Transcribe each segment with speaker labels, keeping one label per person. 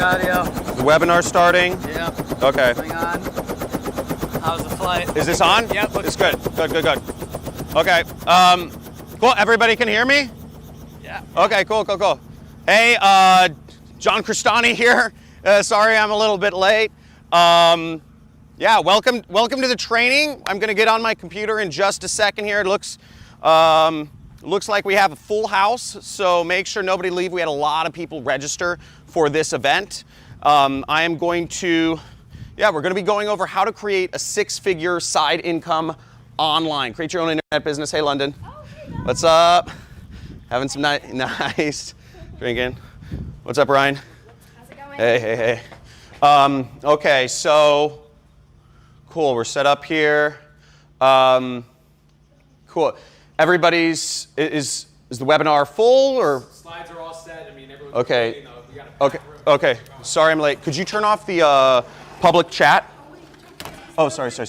Speaker 1: audio.
Speaker 2: The webinar starting?
Speaker 1: Yeah.
Speaker 2: Okay.
Speaker 1: Hang on. How's the flight?
Speaker 2: Is this on?
Speaker 1: Yep.
Speaker 2: It's good. Good. Okay. Cool. Everybody can hear me?
Speaker 1: Yeah.
Speaker 2: Okay, cool. Hey, John Crestani here. Sorry I'm a little bit late. Yeah, welcome to the training. I'm going to get on my computer in just a second here. It looks like we have a full house, so make sure nobody leave. We had a lot of people register for this event. We're going to be going over how to create a six-figure side income online. Create your own internet business. Hey, London.
Speaker 3: Oh, hey,
Speaker 2: What's up? Having some nice drinking. What's up, Ryan?
Speaker 3: how's it going?
Speaker 2: Hey. Okay, so cool. We're set up here. Cool. Everybody's is the webinar full or?
Speaker 4: Slides are all set. I mean, everyone's
Speaker 2: Okay.
Speaker 4: ready, we got a packed room.
Speaker 2: Okay. Sorry I'm late. Could you turn off the public chat? Oh, sorry. Can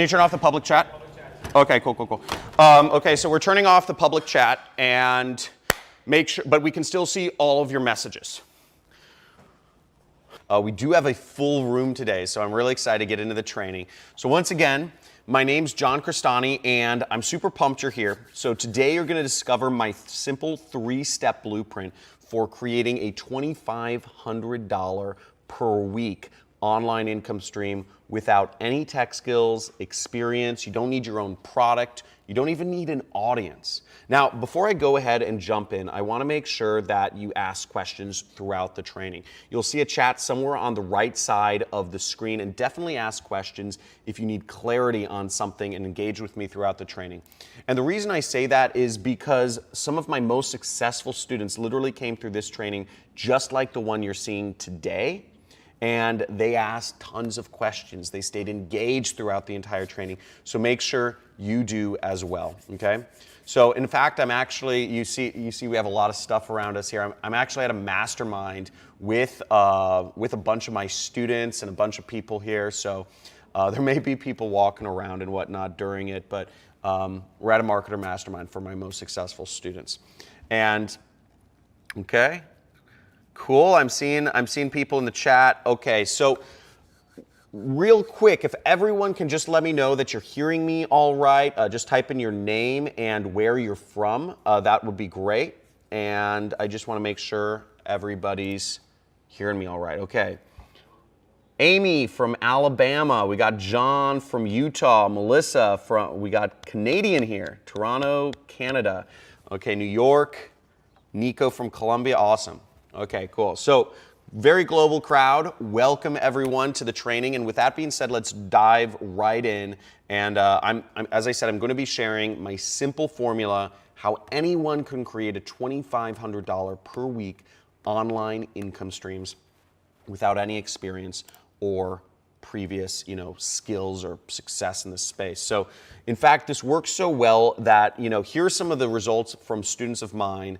Speaker 2: you turn off the public chat? Okay, cool. Okay, so we're turning off the public chat and make sure, but we can still see all of your messages. We do have a full room today, so I'm really excited to get into the training. So once again, my name's John Crestani, and I'm super pumped you're here. So today you're going to discover my simple three-step blueprint for creating a $2,500 per week online income stream without any tech skills, experience. You don't need your own product. You don't even need an audience. Now, before I go ahead and jump in, I want to make sure that you ask questions throughout the training. You'll see a chat somewhere on the right side of the screen, and definitely ask questions if you need clarity on something and engage with me throughout the training. And the reason I say that is because some of my most successful students literally came through this training just like the one you're seeing today. And they asked tons of questions. They stayed engaged throughout the entire training. So make sure you do as well, okay? So in fact, I'm actually, you see we have a lot of stuff around us here. I'm actually at a mastermind with a bunch of my students and a bunch of people here. So there may be people walking around and whatnot during it, but we're at a marketer mastermind for my most successful students. And, okay. Cool, I'm seeing people in the chat. Okay, so real quick, if everyone can just let me know that you're hearing me all right, just type in your name and where you're from. That would be great. And I just want to make sure everybody's hearing me all right. Okay. Amy from Alabama. We got John from Utah. Melissa we got Canadian here. Toronto, Canada. Okay, New York. Nico from Colombia. Awesome. Okay, cool. So very global crowd. Welcome everyone to the training. And with that being said, let's dive right in. And as I said, I'm going to be sharing my simple formula, how anyone can create a $2,500 per week online income streams without any experience or previous, skills or success in this space. So in fact, this works so well that, here's some of the results from students of mine.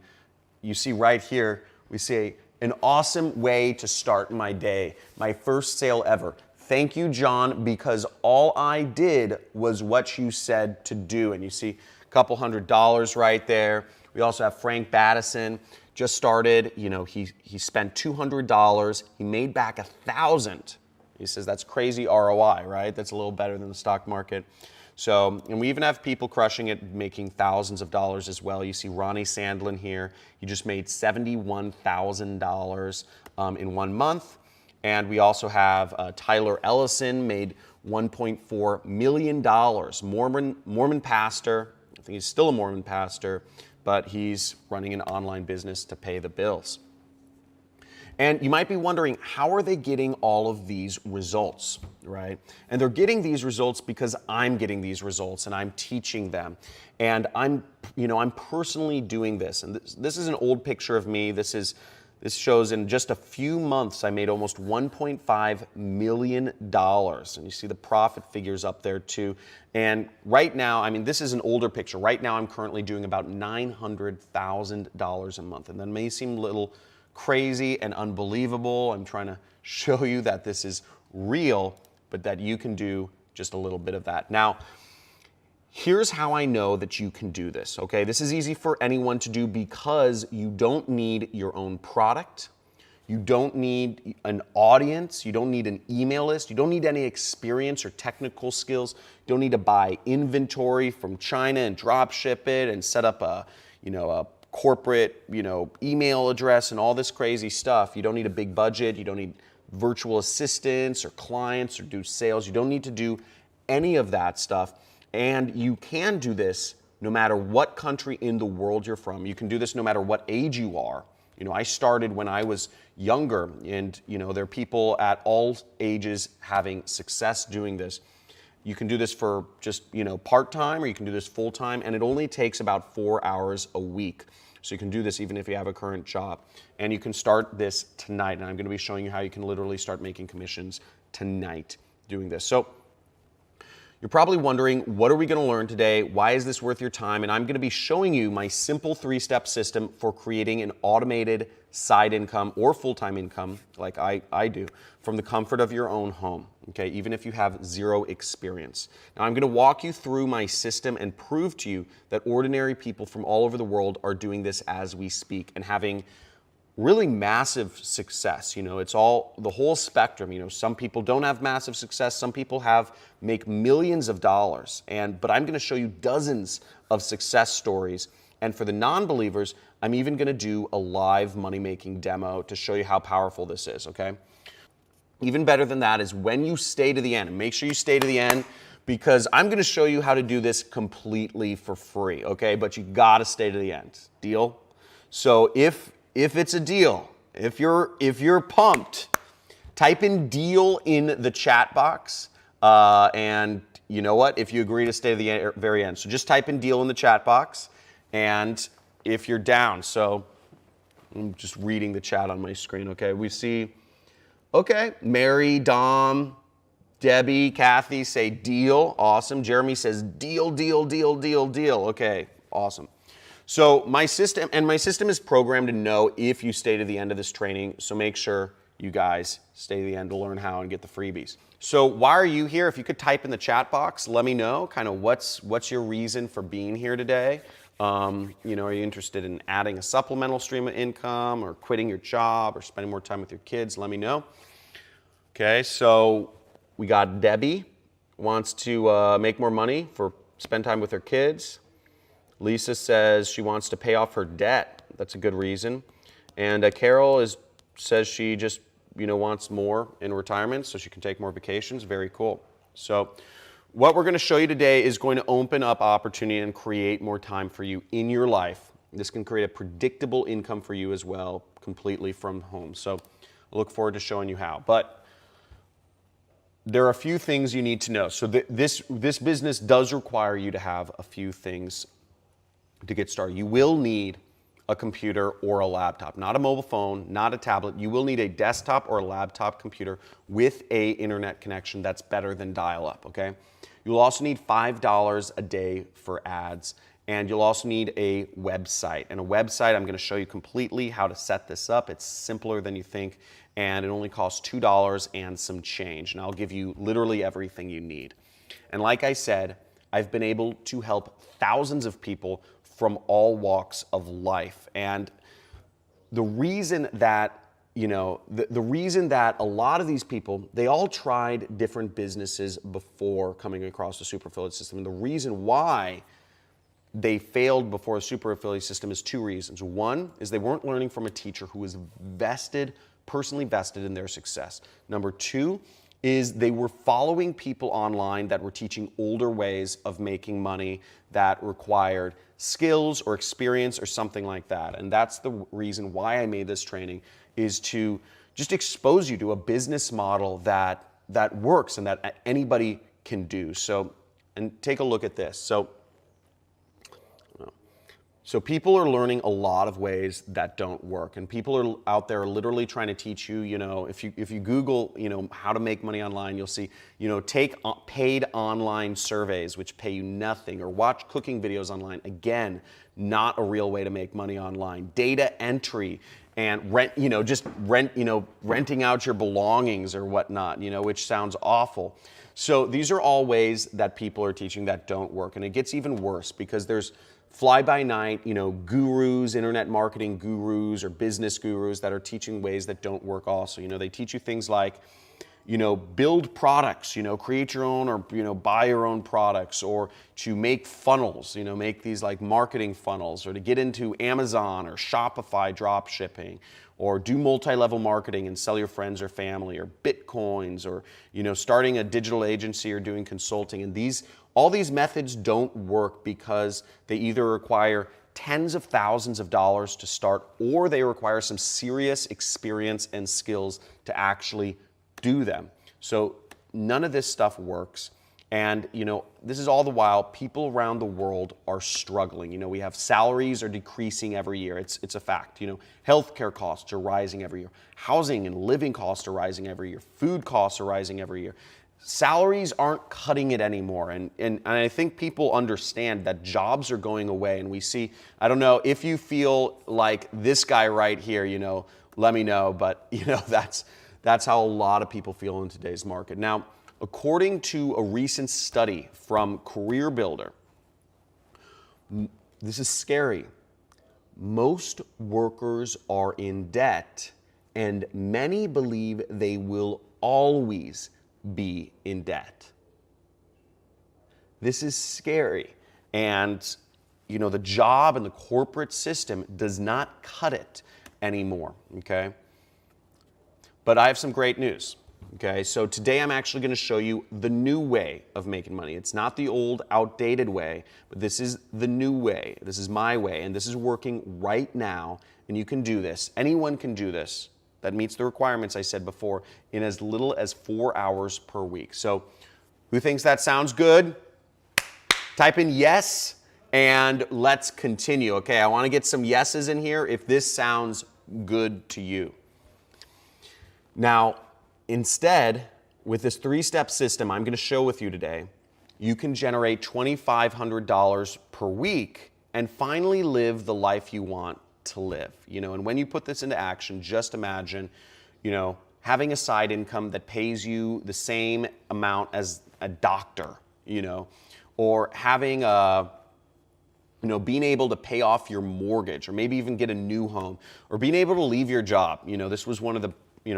Speaker 2: You see right here, we see an awesome way to start my day. My first sale ever. Thank you, John, because all I did was what you said to do. And you see a couple $100 right there. We also have Frank Battison, just started. He spent $200. He made back $1,000. He says that's crazy ROI, right? That's a little better than the stock market. So, and we even have people crushing it, making thousands of dollars as well. You see Ronnie Sandlin here. He just made $71,000 in 1 month. And we also have Tyler Ellison made $1.4 million. Mormon pastor. I think he's still a Mormon pastor, but he's running an online business to pay the bills. And you might be wondering, how are they getting all of these results, right? And they're getting these results because I'm getting these results and I'm teaching them. And I'm personally doing this. And this is an old picture of me. This shows in just a few months, I made almost $1.5 million. And you see the profit figures up there too. And right now, this is an older picture. Right now, I'm currently doing about $900,000 a month. And that may seem a little crazy and unbelievable. I'm trying to show you that this is real, but that you can do just a little bit of that. Now, here's how I know that you can do this, okay? This is easy for anyone to do because you don't need your own product. You don't need an audience. You don't need an email list. You don't need any experience or technical skills. You don't need to buy inventory from China and drop ship it and set up a corporate, email address and all this crazy stuff. You don't need a big budget. You don't need virtual assistants or clients or do sales. You don't need to do any of that stuff. And you can do this no matter what country in the world you're from. You can do this no matter what age you are. I started when I was younger, and there are people at all ages having success doing this. You can do this for just part-time, or you can do this full-time, and it only takes about 4 hours a week. So you can do this even if you have a current job. And you can start this tonight, and I'm going to be showing you how you can literally start making commissions tonight doing this. So you're probably wondering, what are we going to learn today? Why is this worth your time? And I'm going to be showing you my simple 3-step system for creating an automated side income or full-time income, like I do, from the comfort of your own home, okay, even if you have zero experience. Now, I'm going to walk you through my system and prove to you that ordinary people from all over the world are doing this as we speak and having really massive success. It's all the whole spectrum. Some people don't have massive success. Some people make millions of dollars. But I'm going to show you dozens of success stories. And for the non-believers, I'm even going to do a live money-making demo to show you how powerful this is, okay? Even better than that is when you stay to the end. And make sure you stay to the end, because I'm going to show you how to do this completely for free, okay? But you got to stay to the end. Deal? So if it's a deal, if you're pumped, type in deal in the chat box. And you know what? If you agree to stay to the very end. So just type in deal in the chat box. And if you're down, so I'm just reading the chat on my screen, okay? We see, okay, Mary, Dom, Debbie, Kathy say deal. Awesome. Jeremy says deal, deal, deal, deal, deal. Okay, awesome. So my system is programmed to know if you stay to the end of this training, so make sure you guys stay to the end to learn how and get the freebies. So why are you here? If you could type in the chat box, let me know kind of what's your reason for being here today. Are you interested in adding a supplemental stream of income or quitting your job or spending more time with your kids? Let me know. Okay, so we got Debbie wants to make more money for spend time with her kids. Lisa says she wants to pay off her debt. That's a good reason. And Carol says she just wants more in retirement so she can take more vacations. Very cool. So what we're going to show you today is going to open up opportunity and create more time for you in your life. This can create a predictable income for you as well, completely from home. So I look forward to showing you how. But there are a few things you need to know. So this business does require you to have a few things to get started. You will need a computer or a laptop, not a mobile phone, not a tablet. You will need a desktop or a laptop computer with an internet connection that's better than dial-up, okay? You'll also need $5 a day for ads, and you'll also need a website. And a website, I'm going to show you completely how to set this up. It's simpler than you think, and it only costs $2 and some change. And I'll give you literally everything you need. And like I said, I've been able to help thousands of people from all walks of life. And the reason that, the reason that a lot of these people, they all tried different businesses before coming across the super affiliate system. And the reason why they failed before the super affiliate system is 2 reasons. One is they weren't learning from a teacher who was personally vested in their success. Number 2 is they were following people online that were teaching older ways of making money that required skills or experience or something like that. And that's the reason why I made this training, is to just expose you to a business model that works and that anybody can do. So, and take a look at this. So people are learning a lot of ways that don't work, and people are out there literally trying to teach you, if you Google, how to make money online, you'll see, take paid online surveys which pay you nothing, or watch cooking videos online. Again, not a real way to make money online. Data entry and renting out your belongings or whatnot, which sounds awful. So these are all ways that people are teaching that don't work, and it gets even worse because there's fly-by-night, gurus, internet marketing gurus or business gurus that are teaching ways that don't work also. They teach you things like, build products, create your own or, buy your own products, or to make funnels, make these like marketing funnels, or to get into Amazon or Shopify drop shipping, or do multi-level marketing and sell your friends or family, or Bitcoins, or, starting a digital agency or doing consulting. And all these methods don't work because they either require tens of thousands of dollars to start, or they require some serious experience and skills to actually do them. So none of this stuff works. And, this is all the while people around the world are struggling. We have salaries are decreasing every year. It's a fact. Healthcare costs are rising every year. Housing and living costs are rising every year. Food costs are rising every year. Salaries aren't cutting it anymore. And I think people understand that jobs are going away. And we see, I don't know if you feel like this guy right here, let me know. But, that's how a lot of people feel in today's market. Now, according to a recent study from Career Builder, this is scary. Most workers are in debt, and many believe they will always be in debt. This is scary. And, the job and the corporate system does not cut it anymore, okay? But I have some great news, okay? So today I'm actually going to show you the new way of making money. It's not the old, outdated way, but this is the new way. This is my way, and this is working right now, and you can do this. Anyone can do this. That meets the requirements I said before in as little as 4 hours per week. So who thinks that sounds good? Type in yes, and let's continue. Okay, I want to get some yeses in here if this sounds good to you. Now, instead, with this 3-step system I'm going to show with you today, you can generate $2,500 per week and finally live the life you want to live. And when you put this into action, just imagine, having a side income that pays you the same amount as a doctor, or having being able to pay off your mortgage, or maybe even get a new home, or being able to leave your job. This was one of the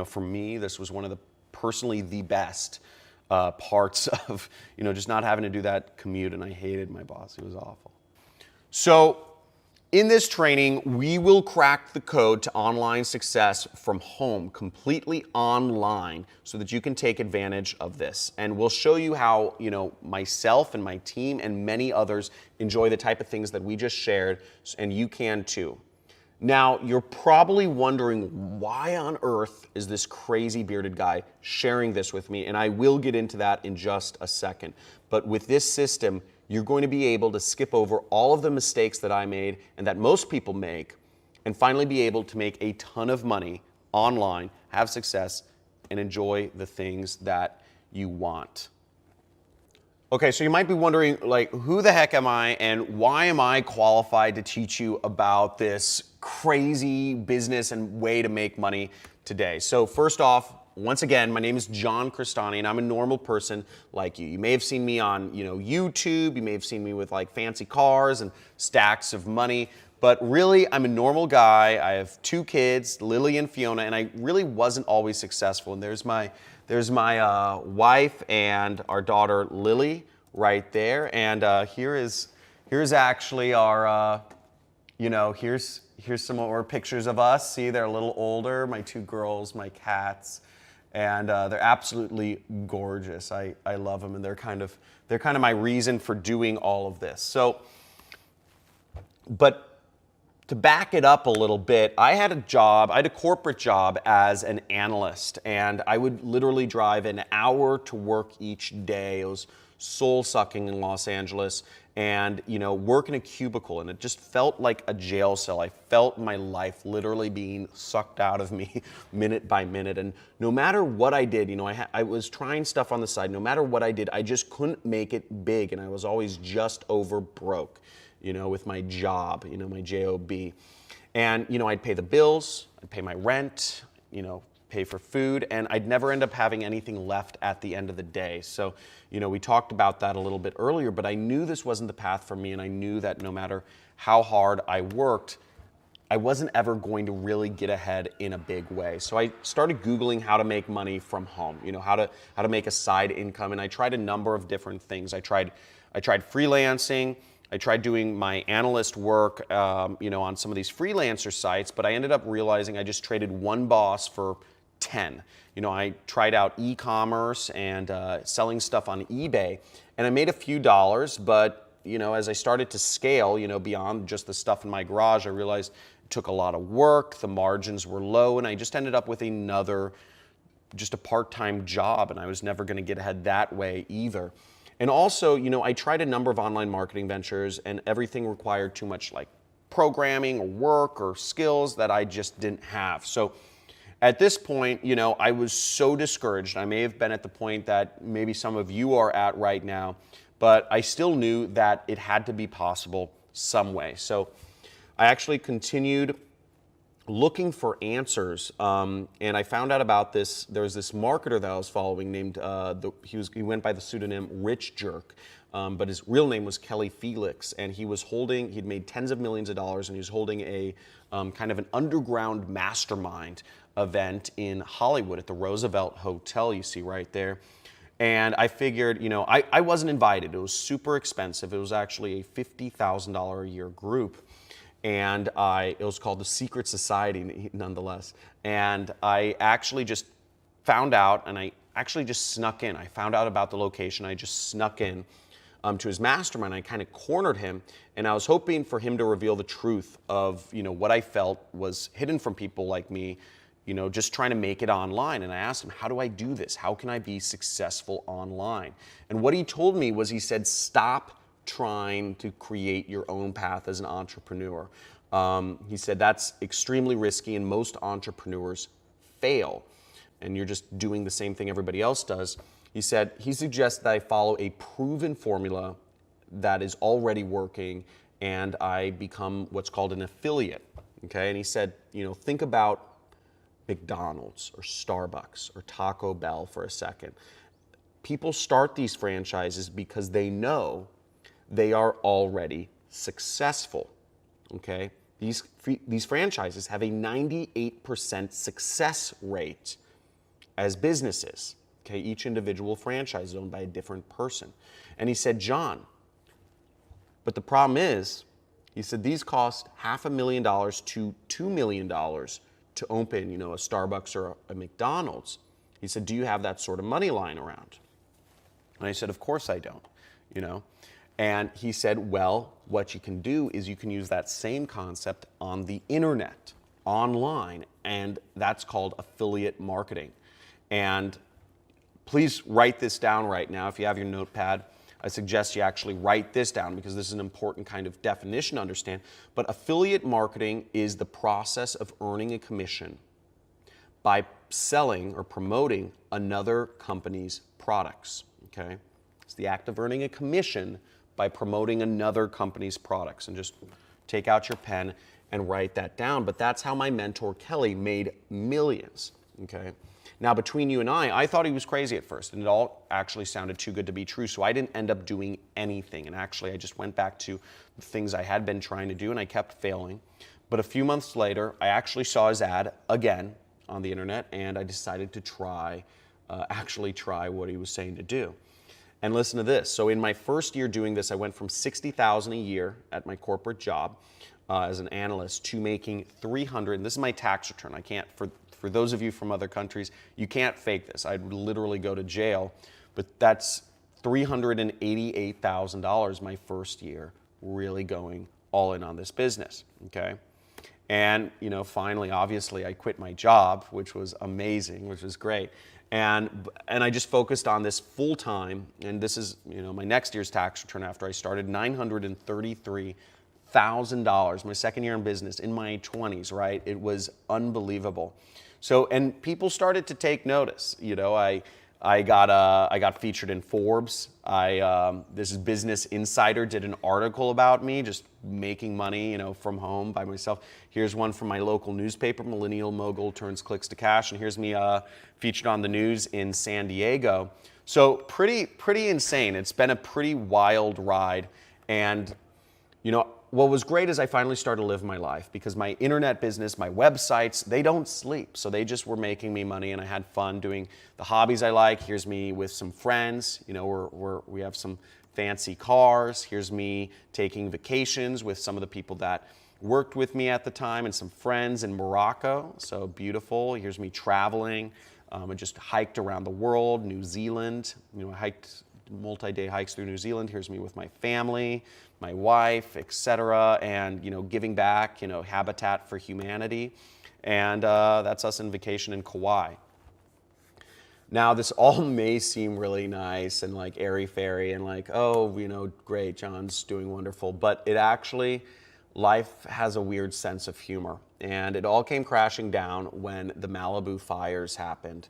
Speaker 2: for me, this was one of the personally the best parts of, just not having to do that commute. And I hated my boss. He was awful. So in this training, we will crack the code to online success from home, completely online, so that you can take advantage of this. And we'll show you how, myself and my team and many others enjoy the type of things that we just shared, and you can too. Now, you're probably wondering, why on earth is this crazy bearded guy sharing this with me? And I will get into that in just a second. But with this system, you're going to be able to skip over all of the mistakes that I made and that most people make, and finally be able to make a ton of money online, have success, and enjoy the things that you want. Okay, so you might be wondering, who the heck am I and why am I qualified to teach you about this crazy business and way to make money today? So first off, once again, my name is John Crestani, and I'm a normal person like you. You may have seen me on, YouTube. You may have seen me with fancy cars and stacks of money. But really, I'm a normal guy. I have 2 kids, Lily and Fiona, and I really wasn't always successful. And there's my wife and our daughter Lily right there. And here's actually our, here's some more pictures of us. See, they're a little older. My 2 girls, my cats. And they're absolutely gorgeous. I love them, and they're kind of my reason for doing all of this. So, but to back it up a little bit, I had a corporate job as an analyst, and I would literally drive an hour to work each day. It was soul-sucking in Los Angeles, and work in a cubicle, and it just felt like a jail cell. I felt my life literally being sucked out of me minute by minute. And no matter what I did, I was trying stuff on the side. No matter what I did, I just couldn't make it big, and I was always just over broke, with my job, my job. And I'd pay the bills, I'd pay my rent, pay for food, and I'd never end up having anything left at the end of the day. So, we talked about that a little bit earlier, but I knew this wasn't the path for me, and I knew that no matter how hard I worked, I wasn't ever going to really get ahead in a big way. So I started Googling how to make money from home, how to make a side income, and I tried a number of different things. I tried freelancing. I tried doing my analyst work, on some of these freelancer sites, but I ended up realizing I just traded one boss for 10. I tried out e-commerce and selling stuff on eBay, and I made a few dollars, but as I started to scale, beyond just the stuff in my garage, I realized it took a lot of work, the margins were low, and I just ended up with just a part-time job, and I was never going to get ahead that way either. And also, I tried a number of online marketing ventures, and everything required too much like programming or work or skills that I just didn't have. So at this point, I was so discouraged. I may have been at the point that maybe some of you are at right now, but I still knew that it had to be possible some way. So I actually continued looking for answers, and I found out about this. There was this marketer that I was following named, he went by the pseudonym Rich Jerk, but his real name was Kelly Felix, and he'd made tens of millions of dollars, and he was holding a kind of an underground mastermind event in Hollywood at the Roosevelt Hotel, you see right there. And I figured, I wasn't invited. It was super expensive. It was actually a $50,000 a year group. And it was called the Secret Society, nonetheless. And I actually just found out, and I actually just snuck in. I found out about the location. I just snuck in to his mastermind. I kind of cornered him, and I was hoping for him to reveal the truth of what I felt was hidden from people like me, just trying to make it online. And I asked him, how do I do this? How can I be successful online? And what he told me was, he said, stop trying to create your own path as an entrepreneur. He said that's extremely risky, and most entrepreneurs fail, and you're just doing the same thing everybody else does. He said he suggests that I follow a proven formula that is already working, and I become what's called an affiliate. Okay, and he said, think about McDonald's or Starbucks or Taco Bell for a second. People start these franchises because they know they are already successful, okay? These franchises have a 98% success rate as businesses, okay? Each individual franchise is owned by a different person. And he said, John, but the problem is, he said, these cost $500,000 to $2 million to open, a Starbucks or a McDonald's. He said, do you have that sort of money lying around? And I said, of course I don't, And he said, well, what you can do is you can use that same concept on the internet, online, and that's called affiliate marketing. And please write this down right now. If you have your notepad, I suggest you actually write this down, because this is an important kind of definition to understand. But affiliate marketing is the process of earning a commission by selling or promoting another company's products, okay? It's the act of earning a commission by promoting another company's products. And just take out your pen and write that down. But that's how my mentor Kelly made millions, okay? Now, between you and I thought he was crazy at first, and it all actually sounded too good to be true, so I didn't end up doing anything. And actually, I just went back to the things I had been trying to do, and I kept failing. But a few months later, I actually saw his ad again on the internet, and I decided to actually try what he was saying to do. And listen to this. So in my first year doing this, I went from $60,000 a year at my corporate job as an analyst to making $300,000. And this is my tax return. I can't, for those of you from other countries, you can't fake this. I'd literally go to jail. But that's $388,000 my first year, really going all in on this business, okay? And, finally, obviously, I quit my job, which was amazing, which was great. And I just focused on this full time, and this is, my next year's tax return after I started, $933,000, my second year in business, in my 20s, right? It was unbelievable. So, and people started to take notice. I got featured in Forbes. This is Business Insider did an article about me, just making money, from home by myself. Here's one from my local newspaper, Millennial Mogul Turns Clicks to Cash, and here's me featured on the news in San Diego. So pretty insane. It's been a pretty wild ride, and what was great is I finally started to live my life because my internet business, my websites, they don't sleep. So they just were making me money, and I had fun doing the hobbies I like. Here's me with some friends. We have some fancy cars. Here's me taking vacations with some of the people that worked with me at the time and some friends in Morocco. So beautiful. Here's me traveling. I just hiked around the world, New Zealand. I hiked multi-day hikes through New Zealand. Here's me with my family, my wife, etc., and giving back, Habitat for Humanity, and that's us in vacation in Kauai. Now, this all may seem really nice and like airy-fairy and like, oh, great, John's doing wonderful, but it actually, life has a weird sense of humor, and it all came crashing down when the Malibu fires happened.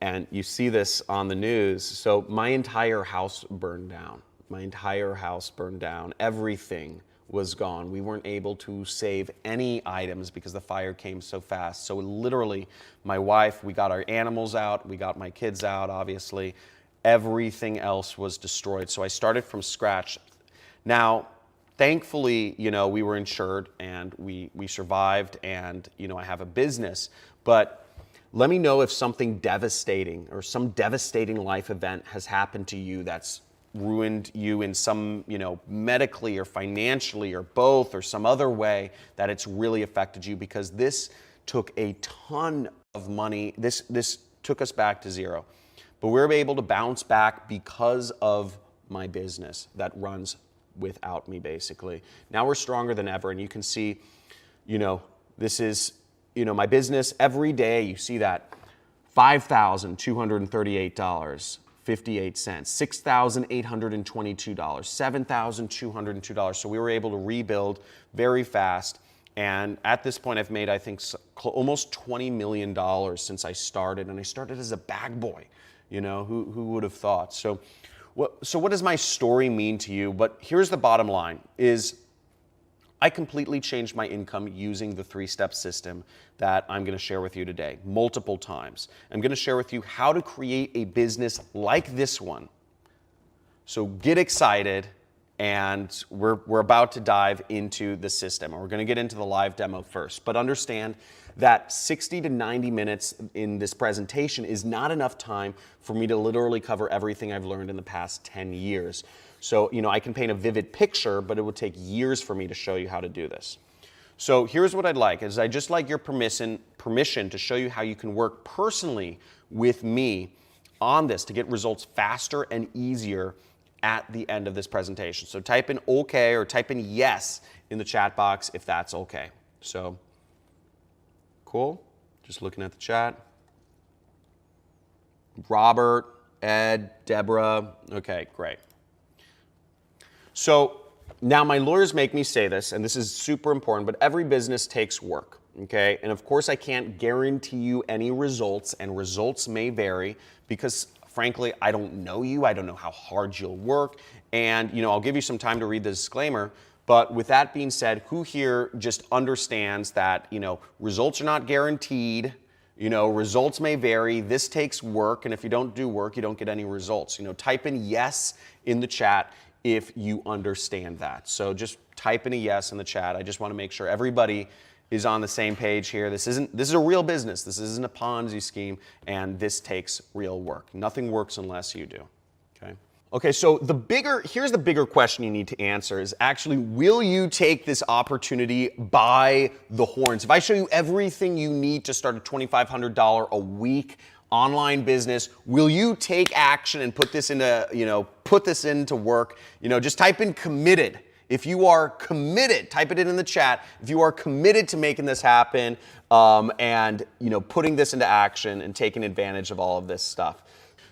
Speaker 2: And you see this on the news. So my entire house burned down. My entire house burned down. Everything was gone. We weren't able to save any items because the fire came so fast. So literally, my wife, we got our animals out, we got my kids out, obviously. Everything else was destroyed. So I started from scratch. Now, thankfully, we were insured and we survived, and I have a business. But let me know if something devastating or some devastating life event has happened to you that's ruined you in some, medically or financially or both or some other way that it's really affected you, because this took a ton of money. This took us back to zero. But we were able to bounce back because of my business that runs without me, basically. Now we're stronger than ever, and you can see, this is my business every day. You see that $5,238.58, $6,822, $7,202. So we were able to rebuild very fast. And at this point, I've made, I think, almost $20 million since I started. And I started as a bag boy. Who would have thought? So what does my story mean to you? But here's the bottom line is, I completely changed my income using the 3-step system that I'm going to share with you today, multiple times. I'm going to share with you how to create a business like this one. So get excited, and we're about to dive into the system. We're going to get into the live demo first, but understand that 60 to 90 minutes in this presentation is not enough time for me to literally cover everything I've learned in the past 10 years. So, I can paint a vivid picture, but it would take years for me to show you how to do this. So here's what I'd like, is I'd just like your permission to show you how you can work personally with me on this to get results faster and easier at the end of this presentation. So type in okay or type in yes in the chat box if that's okay. So, cool. Just looking at the chat. Robert, Ed, Deborah. Okay, great. So now my lawyers make me say this, and this is super important, but every business takes work, okay? And of course I can't guarantee you any results, and results may vary because frankly, I don't know you, I don't know how hard you'll work, and I'll give you some time to read the disclaimer, but with that being said, who here just understands that, results are not guaranteed, results may vary, this takes work, and if you don't do work, you don't get any results. Type in yes in the chat if you understand that. So just type in a yes in the chat. I just want to make sure everybody is on the same page here. This is a real business. This isn't a Ponzi scheme, and this takes real work. Nothing works unless you do. Okay, so here's the bigger question you need to answer is actually, will you take this opportunity by the horns? If I show you everything you need to start a $2,500 a week online business, will you take action and put this into work? Just type in committed. If you are committed, type it in the chat. If you are committed to making this happen, and putting this into action and taking advantage of all of this stuff.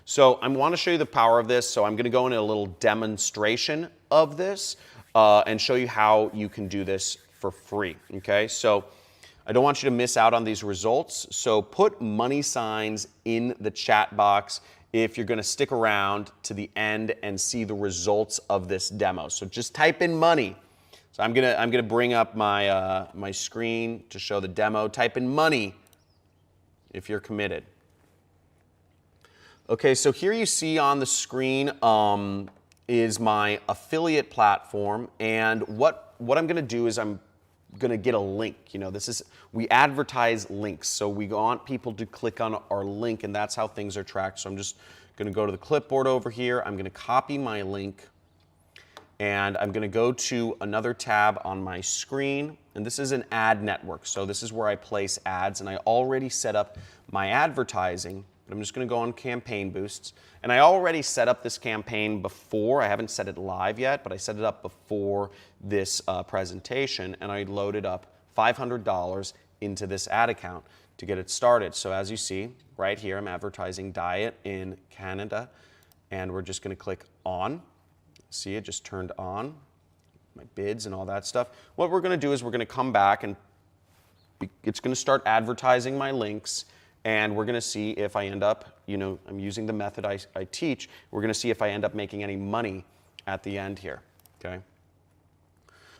Speaker 2: So I want to show you the power of this. So I'm going to go into a little demonstration of this and show you how you can do this for free. Okay, so I don't want you to miss out on these results, so put money signs in the chat box if you're going to stick around to the end and see the results of this demo. So just type in money. So I'm gonna bring up my my screen to show the demo. Type in money if you're committed. Okay, so here you see on the screen is my affiliate platform, and what I'm going to do is I'm going to get a link. You know, we advertise links, so we want people to click on our link, and that's how things are tracked. So I'm just going to go to the clipboard over here. I'm going to copy my link, and I'm going to go to another tab on my screen, and this is an ad network. So this is where I place ads, and I already set up my advertising. I'm just going to go on campaign boosts, and I already set up this campaign before. I haven't set it live yet, but I set it up before this presentation, and I loaded up $500 into this ad account to get it started. So as you see right here, I'm advertising diet in Canada, and we're just going to click on. See, it just turned on, my bids and all that stuff. What we're going to do is we're going to come back, and it's going to start advertising my links. And we're going to see if I end up, you know, I'm using the method I teach. We're going to see if I end up making any money at the end here, okay?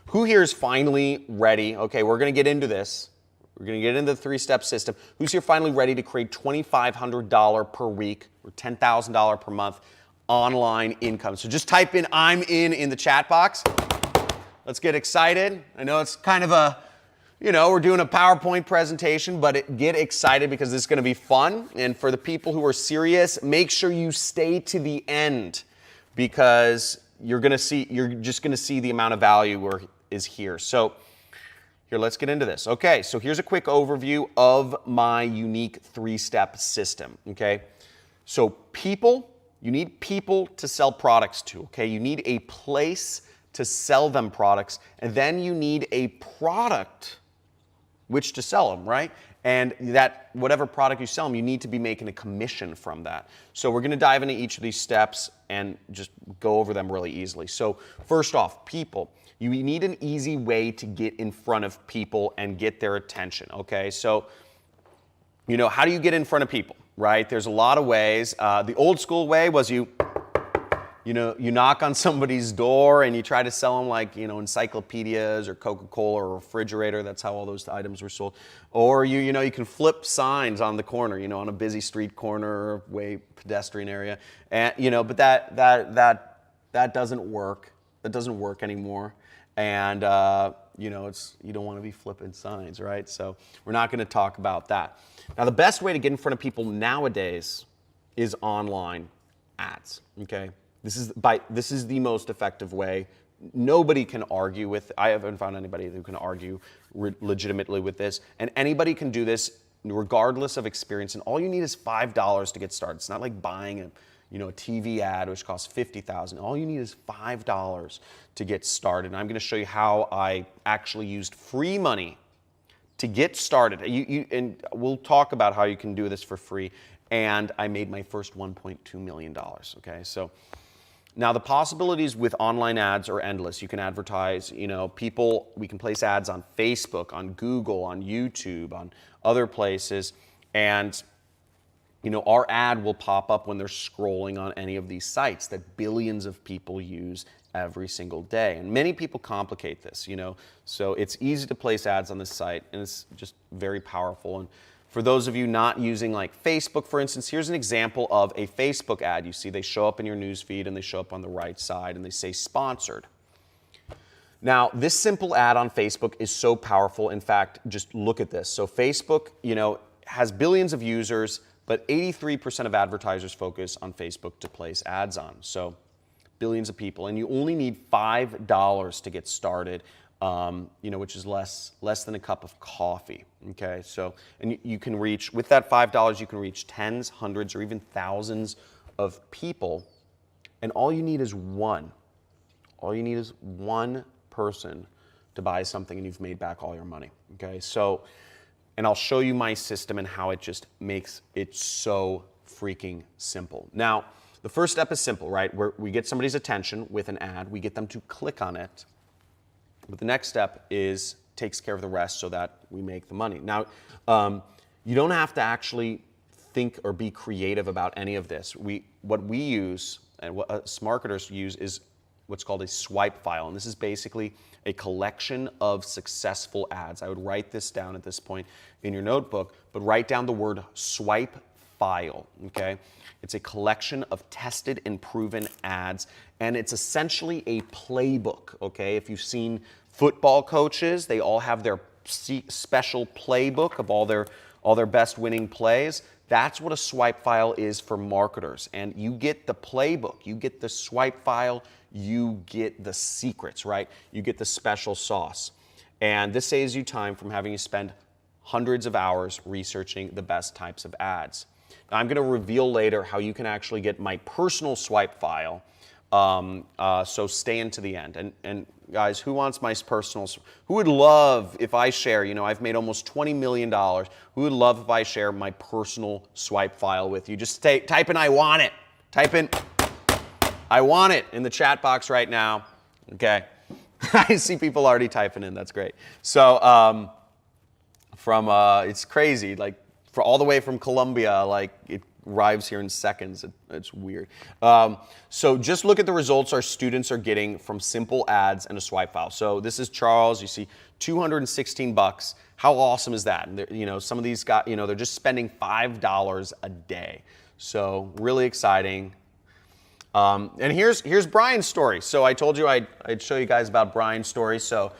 Speaker 2: Who here is finally ready? Okay, we're going to get into this. We're going to get into the three-step system. Who's here finally ready to create $2,500 per week or $10,000 per month online income? So just type in "I'm in the chat box. Let's get excited. I know it's kind of a, you know, we're doing a PowerPoint presentation, but get excited because this is going to be fun. And for the people who are serious, make sure you stay to the end because you're just going to see the amount of value is here. So here, let's get into this. Okay, so here's a quick overview of my unique three-step system, okay? So you need people to sell products to, okay? You need a place to sell them products, and then you need a product which to sell them, right? And that whatever product you sell them, you need to be making a commission from that. So we're going to dive into each of these steps and just go over them really easily. So first off, people. You need an easy way to get in front of people and get their attention, okay? So, you know, how do you get in front of people, right? There's a lot of ways. The old school way was you knock on somebody's door and you try to sell them, like, you know, encyclopedias or Coca-Cola or a refrigerator. That's how all those items were sold. Or you can flip signs on the corner, you know, on a busy street corner, way pedestrian area, and but that doesn't work. That doesn't work anymore. And you don't want to be flipping signs, right? So we're not going to talk about that. Now, the best way to get in front of people nowadays is online ads. Okay. This is the most effective way. Nobody can argue with. I haven't found anybody who can argue legitimately with this. And anybody can do this regardless of experience. And all you need is $5 to get started. It's not like buying a TV ad which costs $50,000. All you need is $5 to get started. And I'm going to show you how I actually used free money to get started. And we'll talk about how you can do this for free. And I made my first $1.2 million. Okay, so. Now, the possibilities with online ads are endless. You can advertise, we can place ads on Facebook, on Google, on YouTube, on other places. And, our ad will pop up when they're scrolling on any of these sites that billions of people use every single day. And many people complicate this, So it's easy to place ads on this site, and it's just very powerful. And for those of you not using like Facebook, for instance, here's an example of a Facebook ad. You see they show up in your news feed and they show up on the right side and they say sponsored. Now, this simple ad on Facebook is so powerful. In fact, just look at this. So Facebook, has billions of users, but 83% of advertisers focus on Facebook to place ads on. So billions of people, and you only need $5 to get started. Which is less than a cup of coffee, okay? So, and you can reach, with that $5, you can reach tens, hundreds, or even thousands of people, and all you need is one. All you need is one person to buy something, and you've made back all your money, okay? So, and I'll show you my system and how it just makes it so freaking simple. Now, the first step is simple, right? We get somebody's attention with an ad, we get them to click on it. But the next step is takes care of the rest so that we make the money. Now, you don't have to actually think or be creative about any of this. What we use and what us marketers use is what's called a swipe file. And this is basically a collection of successful ads. I would write this down at this point in your notebook, but write down the word swipe file, okay? It's a collection of tested and proven ads, and it's essentially a playbook, okay? If you've seen football coaches, they all have their special playbook of all their best winning plays. That's what a swipe file is for marketers. And you get the playbook, you get the swipe file, you get the secrets, right? You get the special sauce. And this saves you time from having to spend hundreds of hours researching the best types of ads. Now, I'm going to reveal later how you can actually get my personal swipe file. So stay into the end. And guys, who wants my personal? Who would love if I share? You know, I've made almost $20 million. Who would love if I share my personal swipe file with you? Just type in "I want it." Type in "I want it" in the chat box right now. Okay, I see people already typing in. That's great. So it's crazy. Like for all the way from Colombia, like it arrives here in seconds. It's weird. So just look at the results our students are getting from simple ads and a swipe file. So this is Charles. You see $216. How awesome is that? And you know, some of these guys, you know, they're just spending $5 a day. So really exciting. And here's Brian's story. So I told you I'd show you guys about Brian's story. So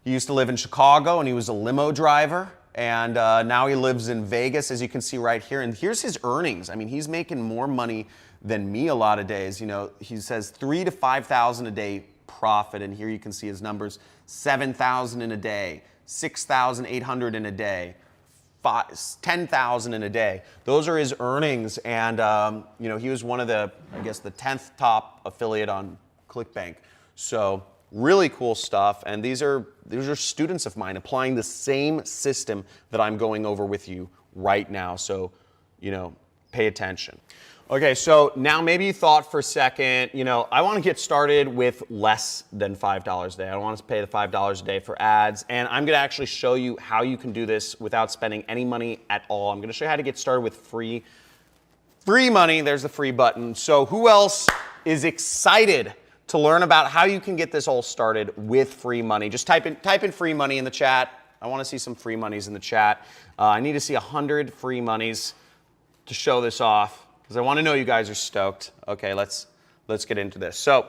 Speaker 2: he used to live in Chicago and he was a limo driver. And now he lives in Vegas, as you can see right here. And here's his earnings. I mean, he's making more money than me a lot of days. You know, he says $3,000 to $5,000 a day profit. And here you can see his numbers: $7,000 in a day, $6,800 in a day, $10,000 in a day. Those are his earnings. And you know, he was one of the, I guess, the 10th top affiliate on ClickBank. So really cool stuff, and these are students of mine applying the same system that I'm going over with you right now. So, you know, pay attention. Okay, so now maybe you thought for a second, you know, I want to get started with less than $5 a day. I don't want to pay the $5 a day for ads, and I'm going to actually show you how you can do this without spending any money at all. I'm going to show you how to get started with free money. There's the free button. So who else is excited to learn about how you can get this all started with free money? Just type in free money in the chat. I want to see some free monies in the chat. I need to see 100 free monies to show this off because I want to know you guys are stoked. Okay, let's get into this. So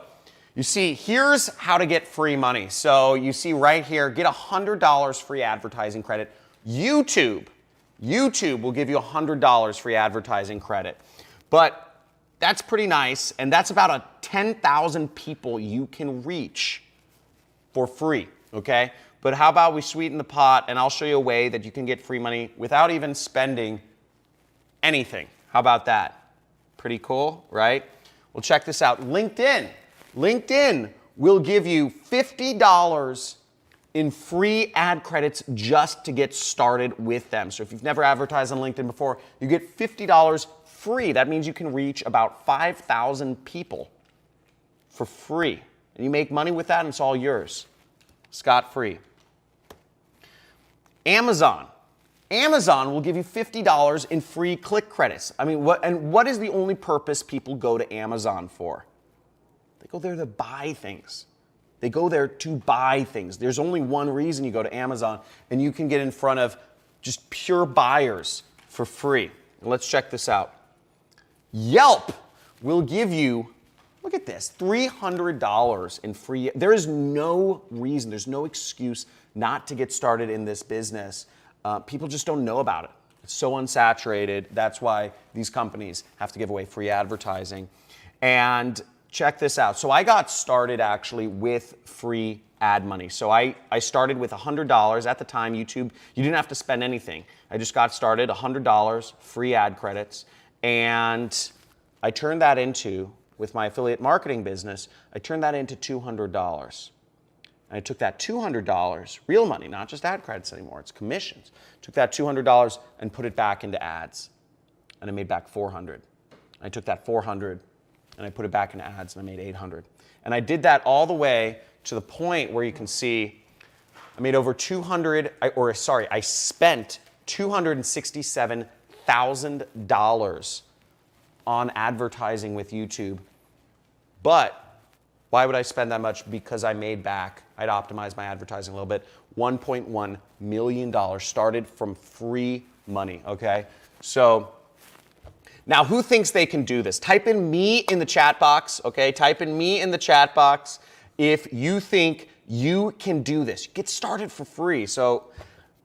Speaker 2: you see, here's how to get free money. So you see right here, get $100 free advertising credit. YouTube will give you $100 free advertising credit. But that's pretty nice, and that's about 10,000 people you can reach for free, okay? But how about we sweeten the pot, and I'll show you a way that you can get free money without even spending anything. How about that? Pretty cool, right? Well, check this out. LinkedIn will give you $50 in free ad credits just to get started with them. So if you've never advertised on LinkedIn before, you get $50 free. That means you can reach about 5,000 people for free. And you make money with that, and it's all yours. Scot-free. Amazon will give you $50 in free click credits. I mean, what is the only purpose people go to Amazon for? They go there to buy things. They go there to buy things. There's only one reason you go to Amazon, and you can get in front of just pure buyers for free. Let's check this out. Yelp will give you, look at this, $300 in free. There is no reason, there's no excuse not to get started in this business. People just don't know about it. It's so unsaturated. That's why these companies have to give away free advertising. And check this out. So I got started actually with free ad money. So I started with $100. At the time, YouTube, you didn't have to spend anything. I just got started, $100, free ad credits. And I turned that into, with my affiliate marketing business, I turned that into $200. And I took that $200, real money, not just ad credits anymore, it's commissions. Took that $200 and put it back into ads. And I made back $400. I took that $400 and I put it back into ads and I made $800. And I did that all the way to the point where you can see I made over I spent $267,000 on advertising with YouTube. But why would I spend that much? Because I'd optimized my advertising a little bit. $1.1 million started from free money, okay? So now who thinks they can do this? Type in me in the chat box, okay? Type in me in the chat box if you think you can do this. Get started for free. So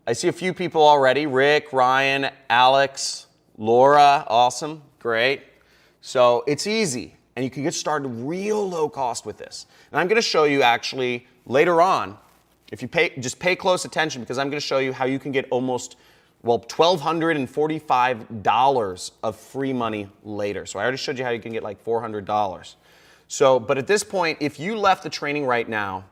Speaker 2: I see a few people already. Rick, Ryan, Alex, Laura, awesome, great. So it's easy, and you can get started real low cost with this. And I'm gonna show you actually later on, if you just pay close attention, because I'm gonna show you how you can get almost, well, $1,245 of free money later. So I already showed you how you can get like $400. So, but at this point, if you left the training right now,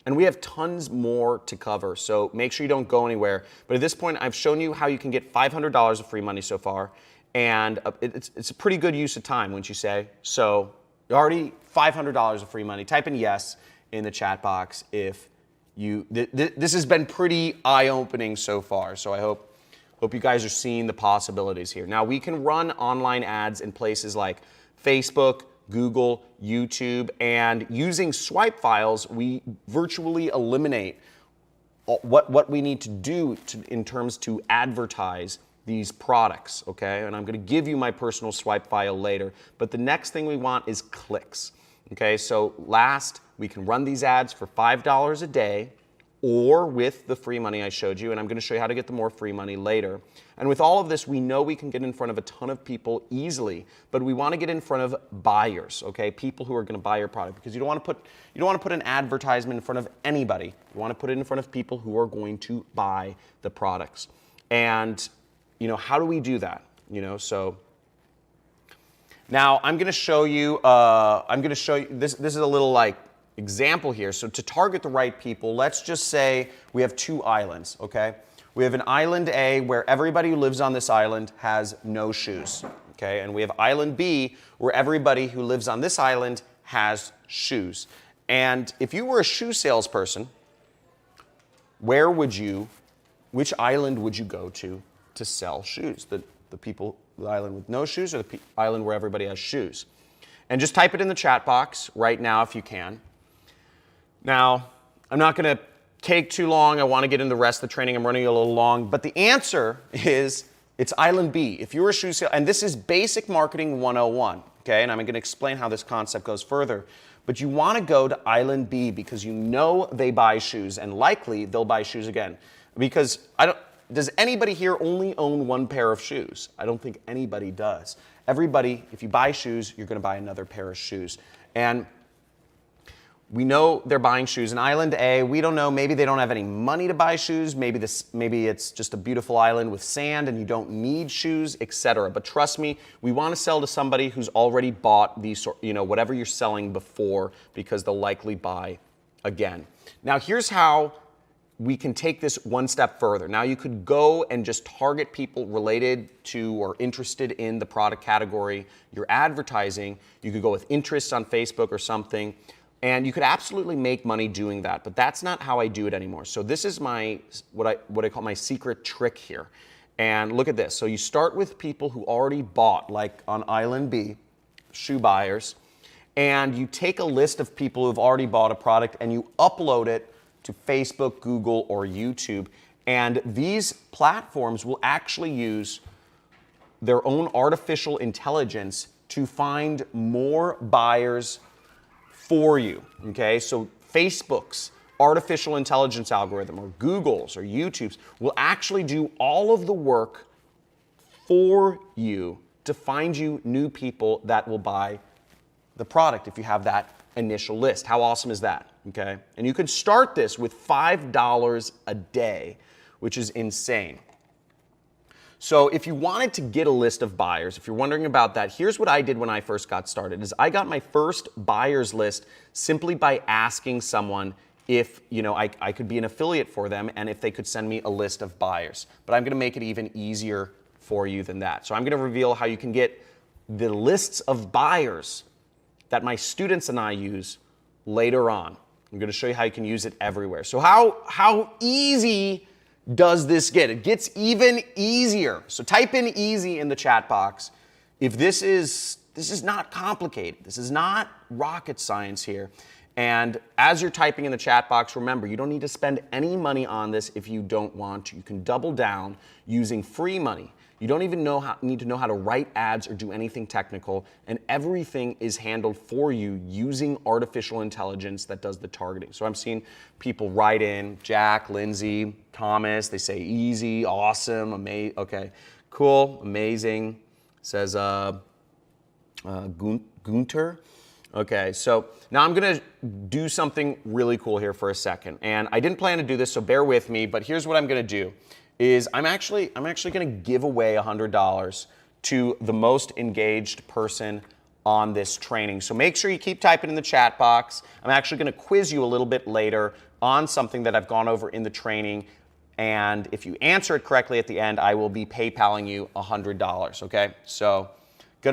Speaker 2: and we have tons more to cover, so make sure you don't go anywhere. But at this point, I've shown you how you can get $500 of free money so far, and it's a pretty good use of time, wouldn't you say? So already $500 of free money. Type in yes in the chat box if you, this has been pretty eye-opening so far, so I hope you guys are seeing the possibilities here. Now, we can run online ads in places like Facebook, Google, YouTube, and using swipe files, we virtually eliminate what we need to do in terms to advertise these products, okay? And I'm gonna give you my personal swipe file later, but the next thing we want is clicks, okay? So last, we can run these ads for $5 a day, or with the free money I showed you, and I'm gonna show you how to get the more free money later. And with all of this, we know we can get in front of a ton of people easily, but we wanna get in front of buyers, okay? People who are gonna buy your product, because you don't wanna put an advertisement in front of anybody. You wanna put it in front of people who are going to buy the products. And, you know, how do we do that? You know, so now I'm gonna show you, this is a little like, example here. So to target the right people, let's just say we have two islands, okay? We have an island A where everybody who lives on this island has no shoes, okay? And we have island B where everybody who lives on this island has shoes. And if you were a shoe salesperson, which island would you go to sell shoes? The island with no shoes, or the island where everybody has shoes? And just type it in the chat box right now if you can. Now, I'm not going to take too long. I want to get into the rest of the training. I'm running a little long. But the answer is, it's Island B. If you're a shoe sale, and this is basic marketing 101, okay? And I'm going to explain how this concept goes further. But you want to go to Island B because you know they buy shoes, and likely they'll buy shoes again. Because does anybody here only own one pair of shoes? I don't think anybody does. Everybody, if you buy shoes, you're going to buy another pair of shoes. And we know they're buying shoes. In Island A, we don't know, maybe they don't have any money to buy shoes, maybe it's just a beautiful island with sand and you don't need shoes, etc. But trust me, we want to sell to somebody who's already bought these, whatever you're selling before, because they'll likely buy again. Now here's how we can take this one step further. Now you could go and just target people related to or interested in the product category you're advertising. You could go with interests on Facebook or something. And you could absolutely make money doing that, but that's not how I do it anymore. So this is what I call my secret trick here. And look at this. So you start with people who already bought, like on Island B, shoe buyers, and you take a list of people who've already bought a product and you upload it to Facebook, Google, or YouTube. And these platforms will actually use their own artificial intelligence to find more buyers for you, okay? So Facebook's artificial intelligence algorithm, or Google's or YouTube's, will actually do all of the work for you to find you new people that will buy the product if you have that initial list. How awesome is that, okay? And you can start this with $5 a day, which is insane. So if you wanted to get a list of buyers, if you're wondering about that, here's what I did when I first got started, is I got my first buyers list simply by asking someone if I could be an affiliate for them and if they could send me a list of buyers. But I'm gonna make it even easier for you than that. So I'm gonna reveal how you can get the lists of buyers that my students and I use later on, I'm going to show you how you can use it everywhere. So how easy does this get? It gets even easier. So type in easy in the chat box. If this is not complicated. This is not rocket science here. And as you're typing in the chat box, remember, you don't need to spend any money on this if you don't want to. You can double down using free money. You don't even need to know how to write ads or do anything technical, and everything is handled for you using artificial intelligence that does the targeting. So I'm seeing people write in, Jack, Lindsay, Thomas, they say easy, awesome, amazing, okay, cool, amazing, says Gunter. Okay, so now I'm gonna do something really cool here for a second. And I didn't plan to do this, so bear with me, but here's what I'm gonna do, is I'm actually gonna give away $100 to the most engaged person on this training. So make sure you keep typing in the chat box. I'm actually gonna quiz you a little bit later on something that I've gone over in the training. And if you answer it correctly at the end, I will be PayPaling you $100, okay? So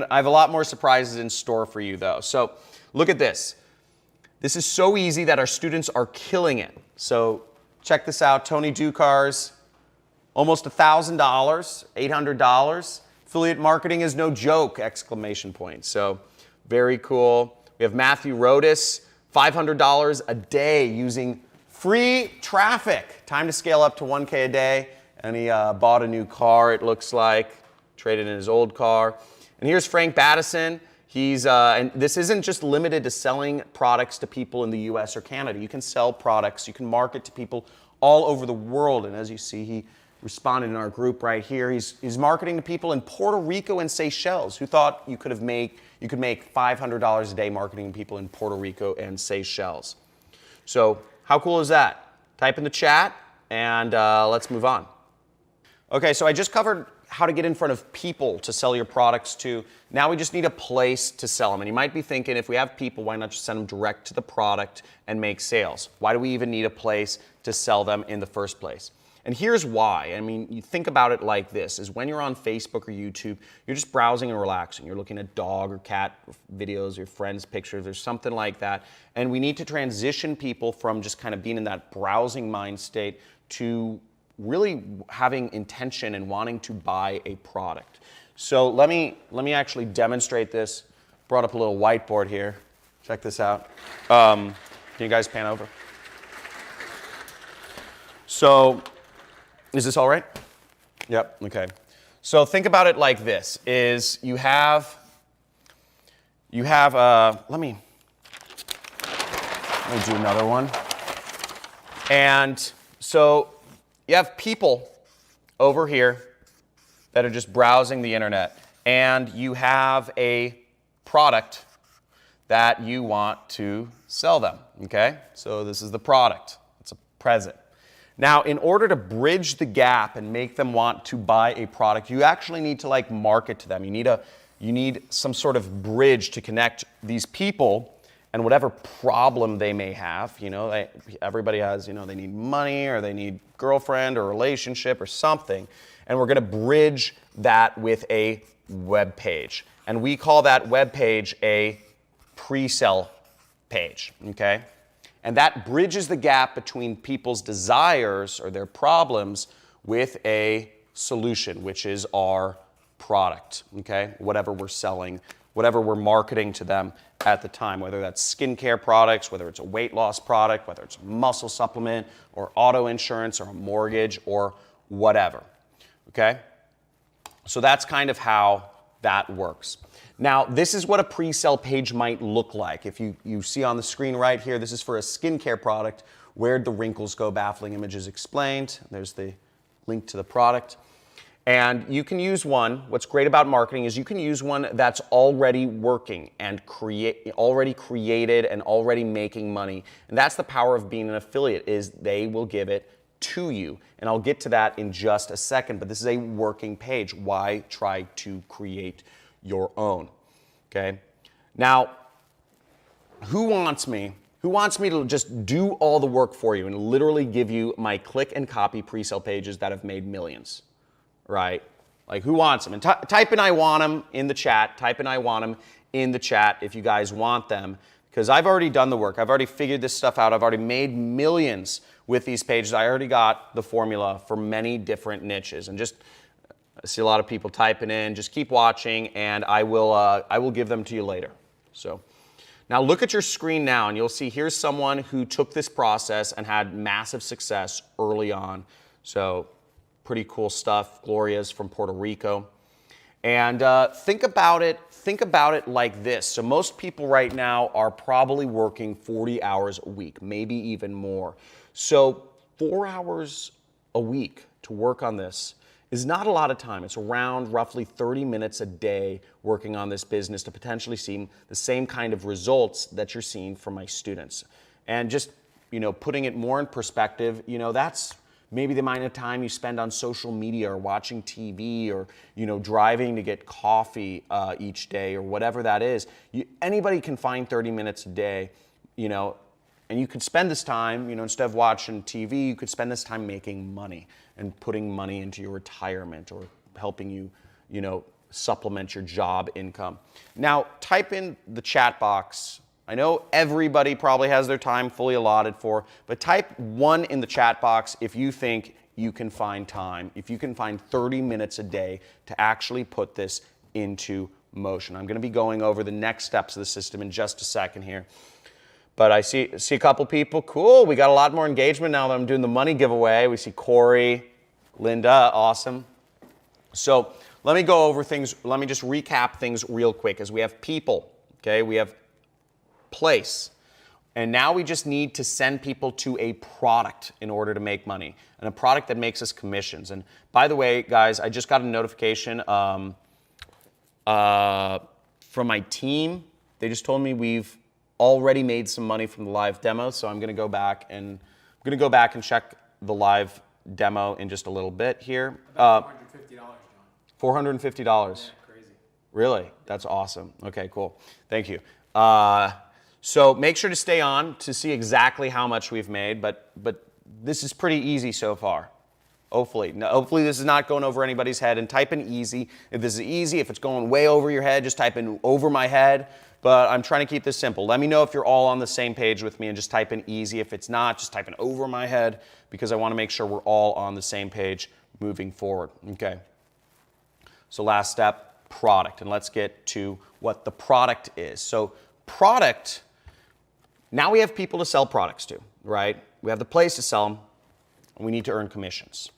Speaker 2: I have a lot more surprises in store for you though. So look at this. This is so easy that our students are killing it. So check this out, Tony Ducars, almost $1,000, $800. Affiliate marketing is no joke, exclamation point. So very cool. We have Matthew Rodas, $500 a day using free traffic. Time to scale up to 1K a day. And he bought a new car, it looks like, traded in his old car. And here's Frank Battison. He's, and this isn't just limited to selling products to people in the US or Canada. You can sell products, you can market to people all over the world. And as you see, he responded in our group right here. He's marketing to people in Puerto Rico and Seychelles. Who thought you could make $500 a day marketing to people in Puerto Rico and Seychelles? So how cool is that? Type in the chat and let's move on. Okay, so I just covered how to get in front of people to sell your products to. Now we just need a place to sell them. And you might be thinking, if we have people, why not just send them direct to the product and make sales? Why do we even need a place to sell them in the first place? And here's why. I mean, you think about it like this, is when you're on Facebook or YouTube, you're just browsing and relaxing. You're looking at dog or cat videos, your friends' pictures, or something like that. And we need to transition people from just kind of being in that browsing mind state to really having intention and wanting to buy a product. So let me actually demonstrate this. Brought up a little whiteboard here. Check this out. Can you guys pan over? So, is this all right? Yep, okay. So think about it like this, is you have let me do another one. And so you have people over here that are just browsing the internet, and you have a product that you want to sell them, okay? So this is the product, it's a present. Now, in order to bridge the gap and make them want to buy a product, you actually need to like market to them. You need some sort of bridge to connect these people and whatever problem they may have. You know, everybody has, you know, they need money or they need girlfriend or relationship or something. And we're gonna bridge that with a web page. And we call that web page a pre-sell page, okay? And that bridges the gap between people's desires or their problems with a solution, which is our product, okay? Whatever we're selling, whatever we're marketing to them at the time, whether that's skincare products, whether it's a weight loss product, whether it's a muscle supplement or auto insurance or a mortgage or whatever, okay? So that's kind of how that works. Now, this is what a pre-sell page might look like. If you see on the screen right here, this is for a skincare product. Where'd the wrinkles go? Baffling images explained. There's the link to the product. And you can use one, what's great about marketing is you can use one that's already working and already created and already making money. And that's the power of being an affiliate, is they will give it to you. And I'll get to that in just a second, but this is a working page. Why try to create your own, okay? Now, who wants me to just do all the work for you and literally give you my click and copy pre-sale pages that have made millions, right? Like, who wants them? And type in I want them in the chat. Type in I want them in the chat if you guys want them, because I've already done the work. I've already figured this stuff out. I've already made millions with these pages. I already got the formula for many different niches. And just, I see a lot of people typing in. Just keep watching, and I will give them to you later. So now look at your screen now, and you'll see here's someone who took this process and had massive success early on. So pretty cool stuff. Gloria's from Puerto Rico. And think about it like this. So most people right now are probably working 40 hours a week, maybe even more. So 4 hours a week to work on this is not a lot of time. It's around roughly 30 minutes a day working on this business to potentially see the same kind of results that you're seeing from my students. And just, putting it more in perspective, that's maybe the amount of time you spend on social media or watching TV or, driving to get coffee each day or whatever that is. Anybody can find 30 minutes a day, and you could spend this time, instead of watching TV, you could spend this time making money and putting money into your retirement or helping you, supplement your job income. Now, type in the chat box. I know everybody probably has their time fully allotted for, but type 1 in the chat box if you think you can find time, if you can find 30 minutes a day to actually put this into motion. I'm going to be going over the next steps of the system in just a second here. But I see a couple people. Cool, we got a lot more engagement now that I'm doing the money giveaway. We see Corey, Linda, awesome. So let me go over things. Let me just recap things real quick as we have people, okay? We have place. And now we just need to send people to a product in order to make money, and a product that makes us commissions. And by the way, guys, I just got a notification from my team. They just told me we've already made some money from the live demo, so I'm going to go back and check the live demo in just a little bit here.
Speaker 4: $450, John.
Speaker 2: $450.
Speaker 4: Yeah, crazy.
Speaker 2: Really? That's awesome. Okay, cool. Thank you. So make sure to stay on to see exactly how much we've made, but this is pretty easy so far. Hopefully. Now, hopefully this is not going over anybody's head, and type in easy. If this is easy, if it's going way over your head, just type in over my head. But I'm trying to keep this simple. Let me know if you're all on the same page with me and just type in easy. If it's not, just type in over my head, because I want to make sure we're all on the same page moving forward. Okay. So last step, product. And let's get to what the product is. So product, now we have people to sell products to, right? We have the place to sell them, and we need to earn commissions.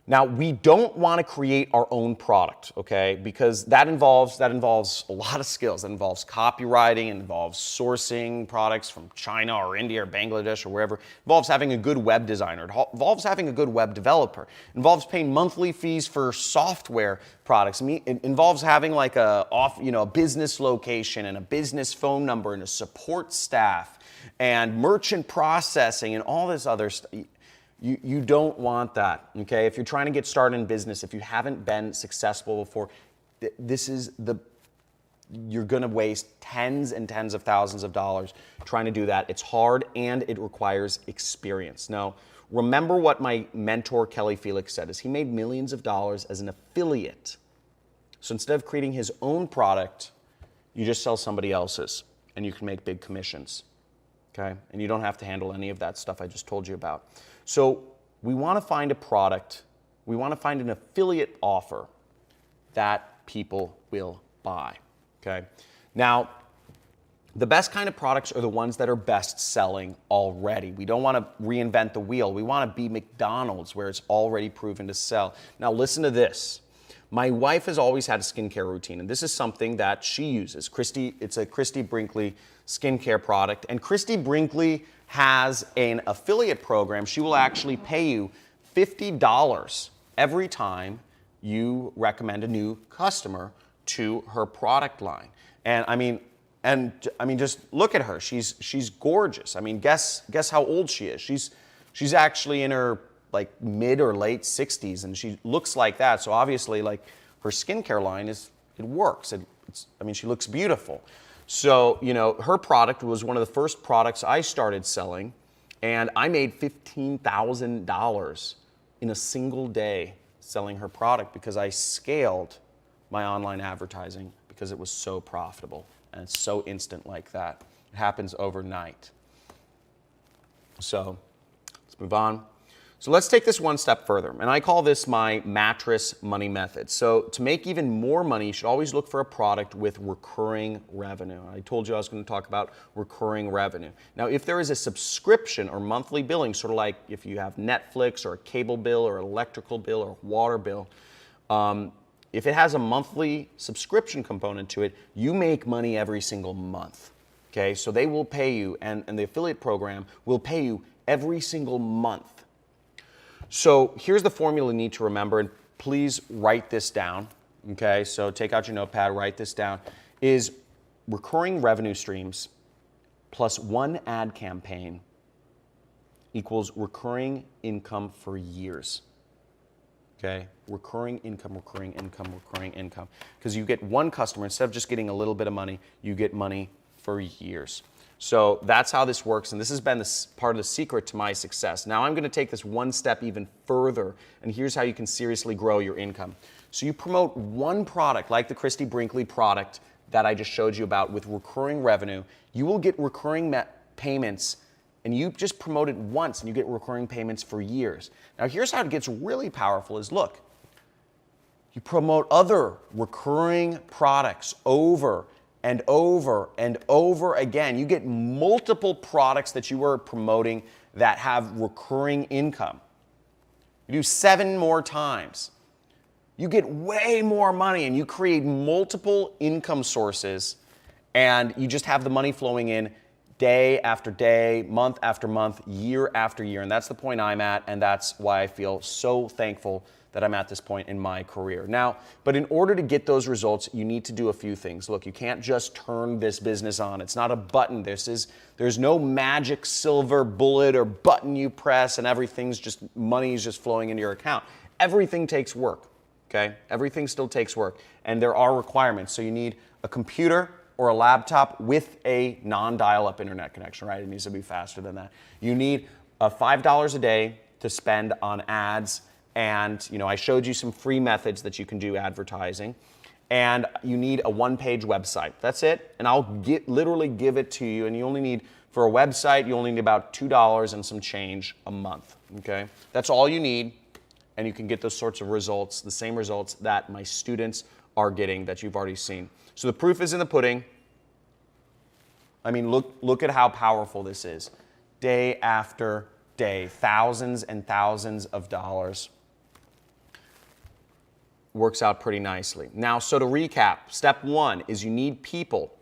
Speaker 2: Now, we don't want to create our own product, okay? Because that involves a lot of skills. That involves copywriting, it involves sourcing products from China or India or Bangladesh or wherever. It involves having a good web designer. It involves having a good web developer. It involves paying monthly fees for software products. It involves having like a business location and a business phone number and a support staff and merchant processing and all this other stuff. You don't want that, okay? If you're trying to get started in business, if you haven't been successful before, you're gonna waste tens and tens of thousands of dollars trying to do that. It's hard and it requires experience. Now, remember what my mentor, Kelly Felix, said, is he made millions of dollars as an affiliate. So instead of creating his own product, you just sell somebody else's and you can make big commissions, okay? And you don't have to handle any of that stuff I just told you about. So we want to find a product, we want to find an affiliate offer that people will buy, okay? Now, the best kind of products are the ones that are best selling already. We don't want to reinvent the wheel. We want to be McDonald's where it's already proven to sell. Now listen to this. My wife has always had a skincare routine, and this is something that she uses. It's a Christy Brinkley skincare product, and Christy Brinkley has an affiliate program. She will actually pay you $50 every time you recommend a new customer to her product line. And I mean, just look at her. She's gorgeous. I mean, guess how old she is. She's actually in her like mid or late 60s, and she looks like that. So obviously, like her skincare line it works. She looks beautiful. So, her product was one of the first products I started selling, and I made $15,000 in a single day selling her product because I scaled my online advertising because it was so profitable. And it's so instant like that. It happens overnight. So let's move on. So let's take this one step further, and I call this my mattress money method. So to make even more money, you should always look for a product with recurring revenue. I told you I was going to talk about recurring revenue. Now, if there is a subscription or monthly billing, sort of like if you have Netflix or a cable bill or an electrical bill or a water bill, if it has a monthly subscription component to it, you make money every single month. Okay, so they will pay you, and the affiliate program will pay you every single month. So here's the formula you need to remember, and please write this down. Okay, so take out your notepad, write this down, is recurring revenue streams plus one ad campaign equals recurring income for years. Okay, recurring income, recurring income, recurring income. Because you get one customer, instead of just getting a little bit of money, you get money for years. So that's how this works, and this has been part of the secret to my success. Now I'm going to take this one step even further, and here's how you can seriously grow your income. So you promote one product, like the Christy Brinkley product that I just showed you about with recurring revenue. You will get recurring payments, and you just promote it once, and you get recurring payments for years. Now here's how it gets really powerful is, look, you promote other recurring products over and over and over again. You get multiple products that you are promoting that have recurring income. You do 7 more times. You get way more money, and you create multiple income sources, and you just have the money flowing in day after day, month after month, year after year. And that's the point I'm at, and that's why I feel so thankful that I'm at this point in my career. Now, but in order to get those results, you need to do a few things. Look, you can't just turn this business on. It's not a button. There's no magic silver bullet or button you press and money is just flowing into your account. Everything takes work, okay? Everything still takes work, and there are requirements. So you need a computer or a laptop with a non-dial-up internet connection, right? It needs to be faster than that. You need $5 a day to spend on ads. And I showed you some free methods that you can do advertising. And you need a one-page website. That's it. And I'll literally give it to you. And you only need, for a website, you only need about $2 and some change a month. Okay? That's all you need. And you can get those sorts of results, the same results that my students are getting that you've already seen. So the proof is in the pudding. I mean, look at how powerful this is. Day after day, thousands and thousands of dollars. Works out pretty nicely. Now, so to recap, step 1 is you need people.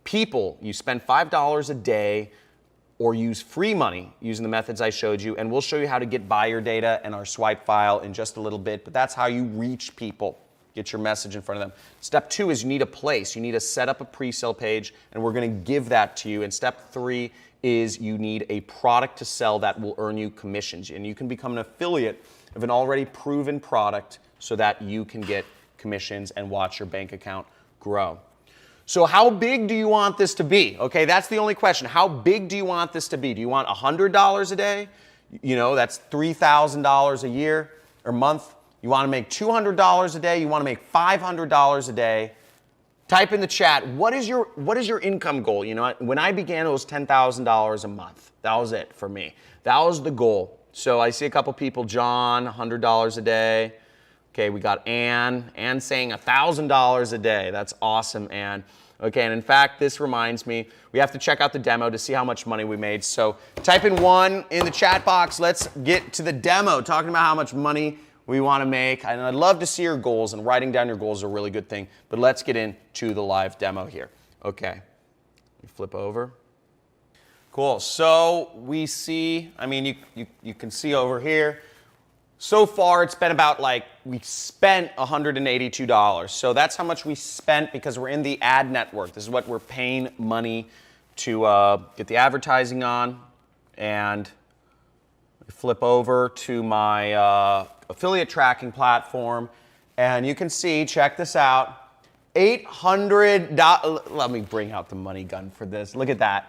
Speaker 2: People, you spend $5 a day or use free money using the methods I showed you, and we'll show you how to get buyer data and our swipe file in just a little bit, but that's how you reach people. Get your message in front of them. Step 2 is you need a place. You need to set up a pre-sale page, and we're going to give that to you. And step 3 is you need a product to sell that will earn you commissions, and you can become an affiliate of an already proven product so that you can get commissions and watch your bank account grow. So how big do you want this to be? Okay, that's the only question. How big do you want this to be? Do you want $100 a day? That's $3,000 a year or month. You want to make $200 a day? You want to make $500 a day? Type in the chat, what is your income goal? When I began, it was $10,000 a month. That was it for me. That was the goal. So I see a couple people, John, $100 a day. Okay, we got Ann saying $1,000 a day. That's awesome, Ann. Okay, and in fact, this reminds me, we have to check out the demo to see how much money we made. So type in 1 in the chat box. Let's get to the demo, talking about how much money we want to make. And I'd love to see your goals, and writing down your goals is a really good thing. But let's get into the live demo here. Okay, flip over. Cool, so we see, you can see over here, so far it's been about we spent $182. So that's how much we spent because we're in the ad network. This is what we're paying money to get the advertising on. And flip over to my affiliate tracking platform. And you can see, check this out, $800, let me bring out the money gun for this. Look at that.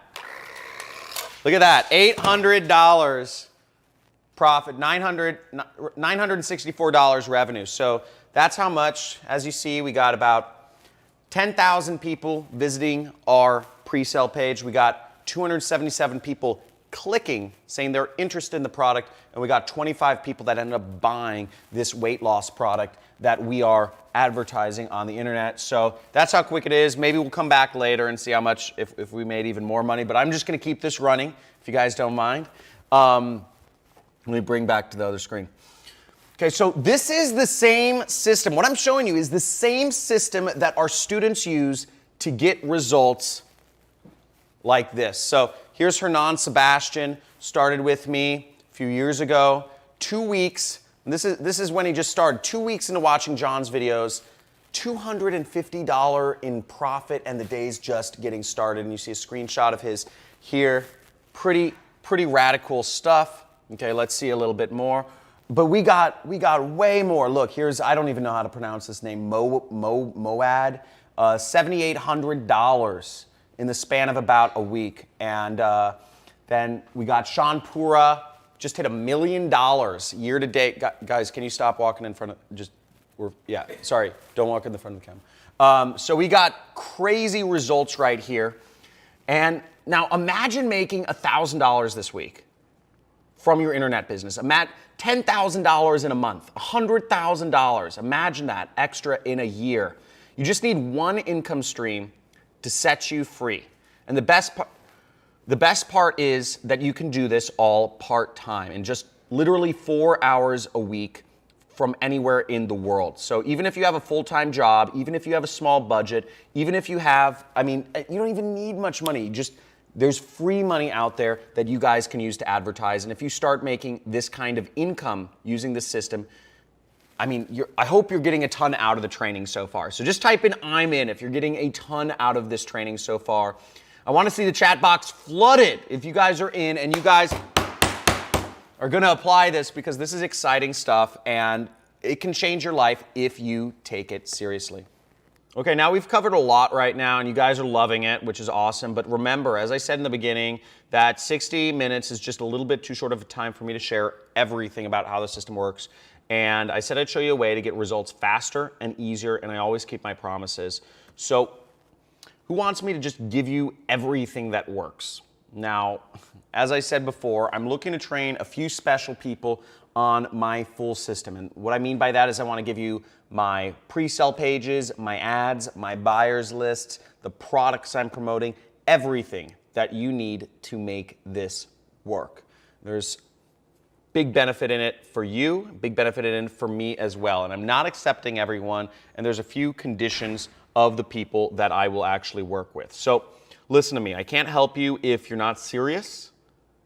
Speaker 2: Look at that, $800 profit, $964 revenue. So that's how much, as you see, we got about 10,000 people visiting our pre-sale page. We got 277 people clicking, saying they're interested in the product, and we got 25 people that ended up buying this weight loss product that we are advertising on the internet. So that's how quick it is. Maybe we'll come back later and see how much, if we made even more money, but I'm just gonna keep this running, if you guys don't mind. Let me bring back to the other screen. Okay, so this is the same system. What I'm showing you is the same system that our students use to get results like this. So here's Hernan Sebastian, started with me a few years ago, 2 weeks. And this is when he just started. 2 weeks into watching John's videos, $250 in profit, and the day's just getting started. And you see a screenshot of his here. Pretty radical stuff. Okay, let's see a little bit more. But we got way more. Look, here's, I don't even know how to pronounce this name, Moad, $7,800 in the span of about a week. And then we got Sean Pura, just hit $1 million year to date. Guys, can you stop walking in front of, yeah, sorry, don't walk in the front of the camera. So we got crazy results right here. And now imagine making $1,000 this week from your internet business. Imagine $10,000 in a month, $100,000. Imagine that extra in a year. You just need one income stream to set you free. And the best part is that you can do this all part-time in just literally 4 hours a week from anywhere in the world. So even if you have a full-time job, even if you have a small budget, even if you have, I mean, you don't even need much money. There's free money out there that you guys can use to advertise. And if you start making this kind of income using this system, I mean, I hope you're getting a ton out of the training so far. So just type in "I'm in" if you're getting a ton out of this training so far. I want to see the chat box flooded if you guys are in and you guys are going to apply this, because this is exciting stuff and it can change your life if you take it seriously. Okay, now we've covered a lot right now and you guys are loving it, which is awesome. But remember, as I said in the beginning, that 60 minutes is just a little bit too short of a time for me to share everything about how the system works. And I said I'd show you a way to get results faster and easier, and I always keep my promises. So who wants me to just give you everything that works? Now, as I said before, I'm looking to train a few special people on my full system. And what I mean by that is I want to give you my pre-sale pages, my ads, my buyers lists, the products I'm promoting, everything that you need to make this work. There's big benefit in it for you, big benefit in it for me as well. And I'm not accepting everyone, and there's a few conditions of the people that I will actually work with. So listen to me, I can't help you if you're not serious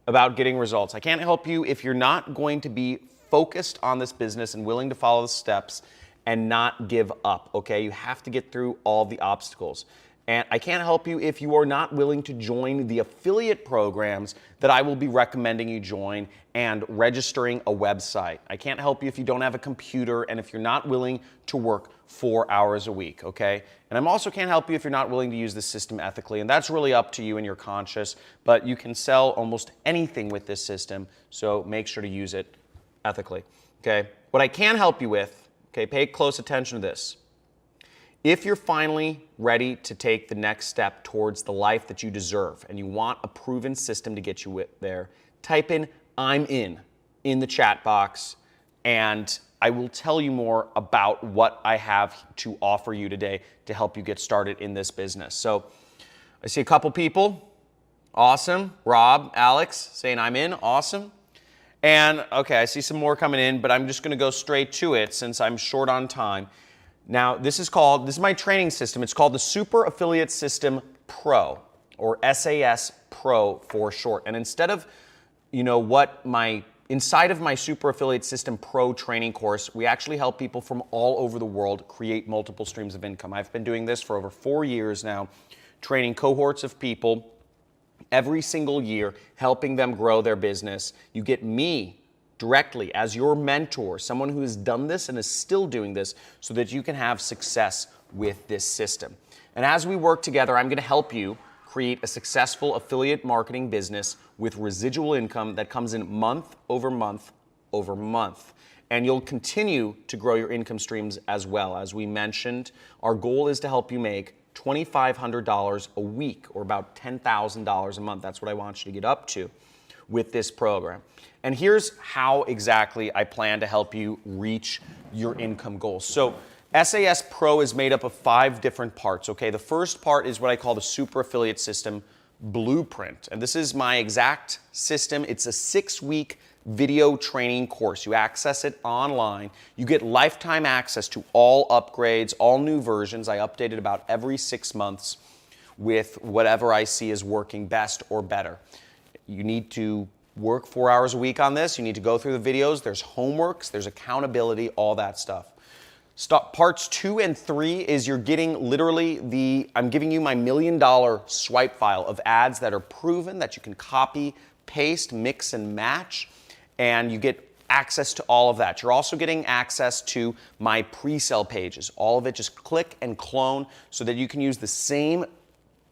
Speaker 2: about getting results. I can't help you if you're not going to be focused on this business and willing to follow the steps and not give up, okay? You have to get through all the obstacles. And I can't help you if you are not willing to join the affiliate programs that I will be recommending you join and registering a website. I can't help you if you don't have a computer and if you're not willing to work 4 hours a week, okay? And I also can't help you if you're not willing to use this system ethically, and that's really up to you and your conscience, but you can sell almost anything with this system, so make sure to use it ethically, okay? What I can help you with, okay, pay close attention to this. If you're finally ready to take the next step towards the life that you deserve and you want a proven system to get you there, type in "I'm in" the chat box, and I will tell you more about what I have to offer you today to help you get started in this business. So I see a couple people. Awesome. Rob, Alex saying "I'm in." Awesome. And okay, I see some more coming in, but I'm just going to go straight to it since I'm short on time. Now, this is my training system. It's called the Super Affiliate System Pro, or SAS Pro for short. And instead of, inside of my Super Affiliate System Pro training course, we actually help people from all over the world create multiple streams of income. I've been doing this for over 4 years now, training cohorts of people every single year, helping them grow their business. You get me directly as your mentor, someone who has done this and is still doing this, so that you can have success with this system. And as we work together, I'm going to help you create a successful affiliate marketing business with residual income that comes in month over month over month. and you'll continue to grow your income streams as well. As we mentioned, our goal is to help you make $2,500 a week, or about $10,000 a month. That's what I want you to get up to with this program. And here's how exactly I plan to help you reach your income goals. So SAS Pro is made up of 5 different parts, okay? The first part is what I call the Super Affiliate System Blueprint. And this is my exact system. It's a 6-week video training course. You access it online. You get lifetime access to all upgrades, all new versions. I update it about every 6 months with whatever I see is working best or better. You need to work 4 hours a week on this. You need to go through the videos. There's homeworks, there's accountability, all that stuff. Parts 2 and 3 is you're getting literally I'm giving you my $1 million swipe file of ads that are proven, that you can copy, paste, mix, and match, and you get access to all of that. You're also getting access to my pre-sale pages. All of it, just click and clone so that you can use the same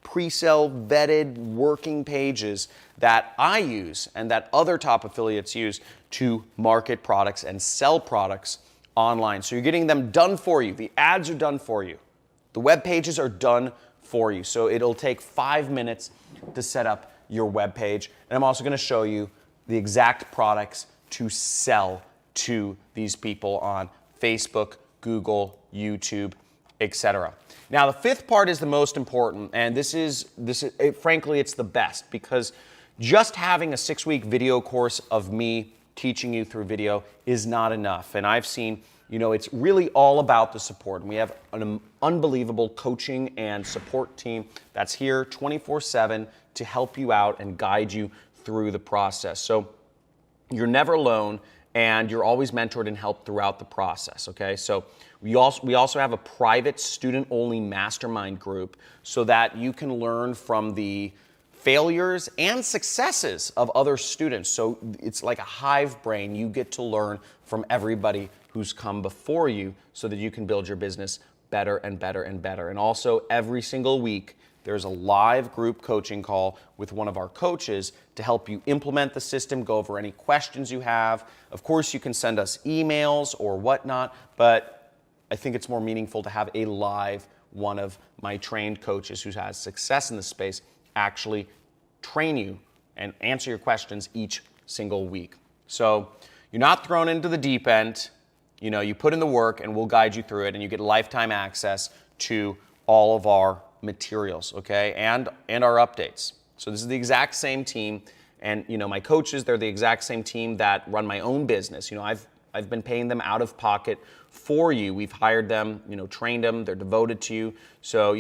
Speaker 2: pre-sale vetted working pages that I use and that other top affiliates use to market products and sell products online. So you're getting them done for you. The ads are done for you. The web pages are done for you. So it'll take 5 minutes to set up your web page. And I'm also going to show you the exact products to sell to these people on Facebook, Google, YouTube, etc. Now, the 5th part is the most important, and frankly, it's the best, because just having a 6-week video course of me teaching you through video is not enough. And I've seen, it's really all about the support. And we have an unbelievable coaching and support team that's here 24/7 to help you out and guide you through the process. So you're never alone, and you're always mentored and helped throughout the process, okay? So we also have a private student-only mastermind group so that you can learn from the failures and successes of other students. So it's like a hive brain. You get to learn from everybody who's come before you so that you can build your business better and better and better. And also every single week, there's a live group coaching call with one of our coaches to help you implement the system, go over any questions you have. Of course, you can send us emails or whatnot, but I think it's more meaningful to have a live one of my trained coaches who has success in this space actually train you and answer your questions each single week. So you're not thrown into the deep end. You put in the work and we'll guide you through it, and you get lifetime access to all of our materials, okay, and our updates. So this is the exact same team, and my coaches, they're the exact same team that run my own business. I've been paying them out of pocket for you. We've hired them, trained them, they're devoted to you. So,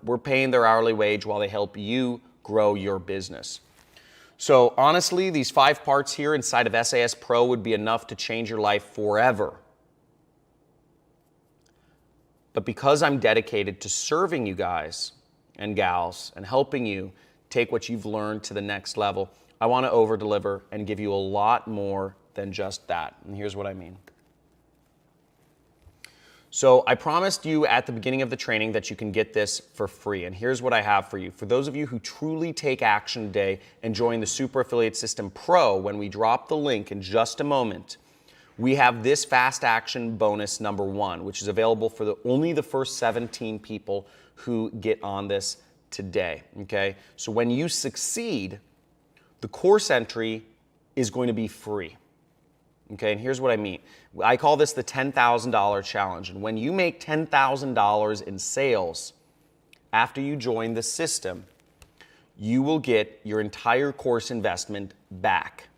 Speaker 2: we're paying their hourly wage while they help you grow your business. So honestly, these 5 parts here inside of SAS Pro would be enough to change your life forever. But because I'm dedicated to serving you guys and gals and helping you take what you've learned to the next level, I want to over-deliver and give you a lot more than just that. And here's what I mean. So I promised you at the beginning of the training that you can get this for free. And here's what I have for you. For those of you who truly take action today and join the Super Affiliate System Pro, when we drop the link in just a moment, we have this fast action bonus number 1, which is available for only the first 17 people who get on this today, okay? So when you succeed, the course entry is going to be free, okay? And here's what I mean. I call this the $10,000 challenge. And when you make $10,000 in sales after you join the system, you will get your entire course investment back.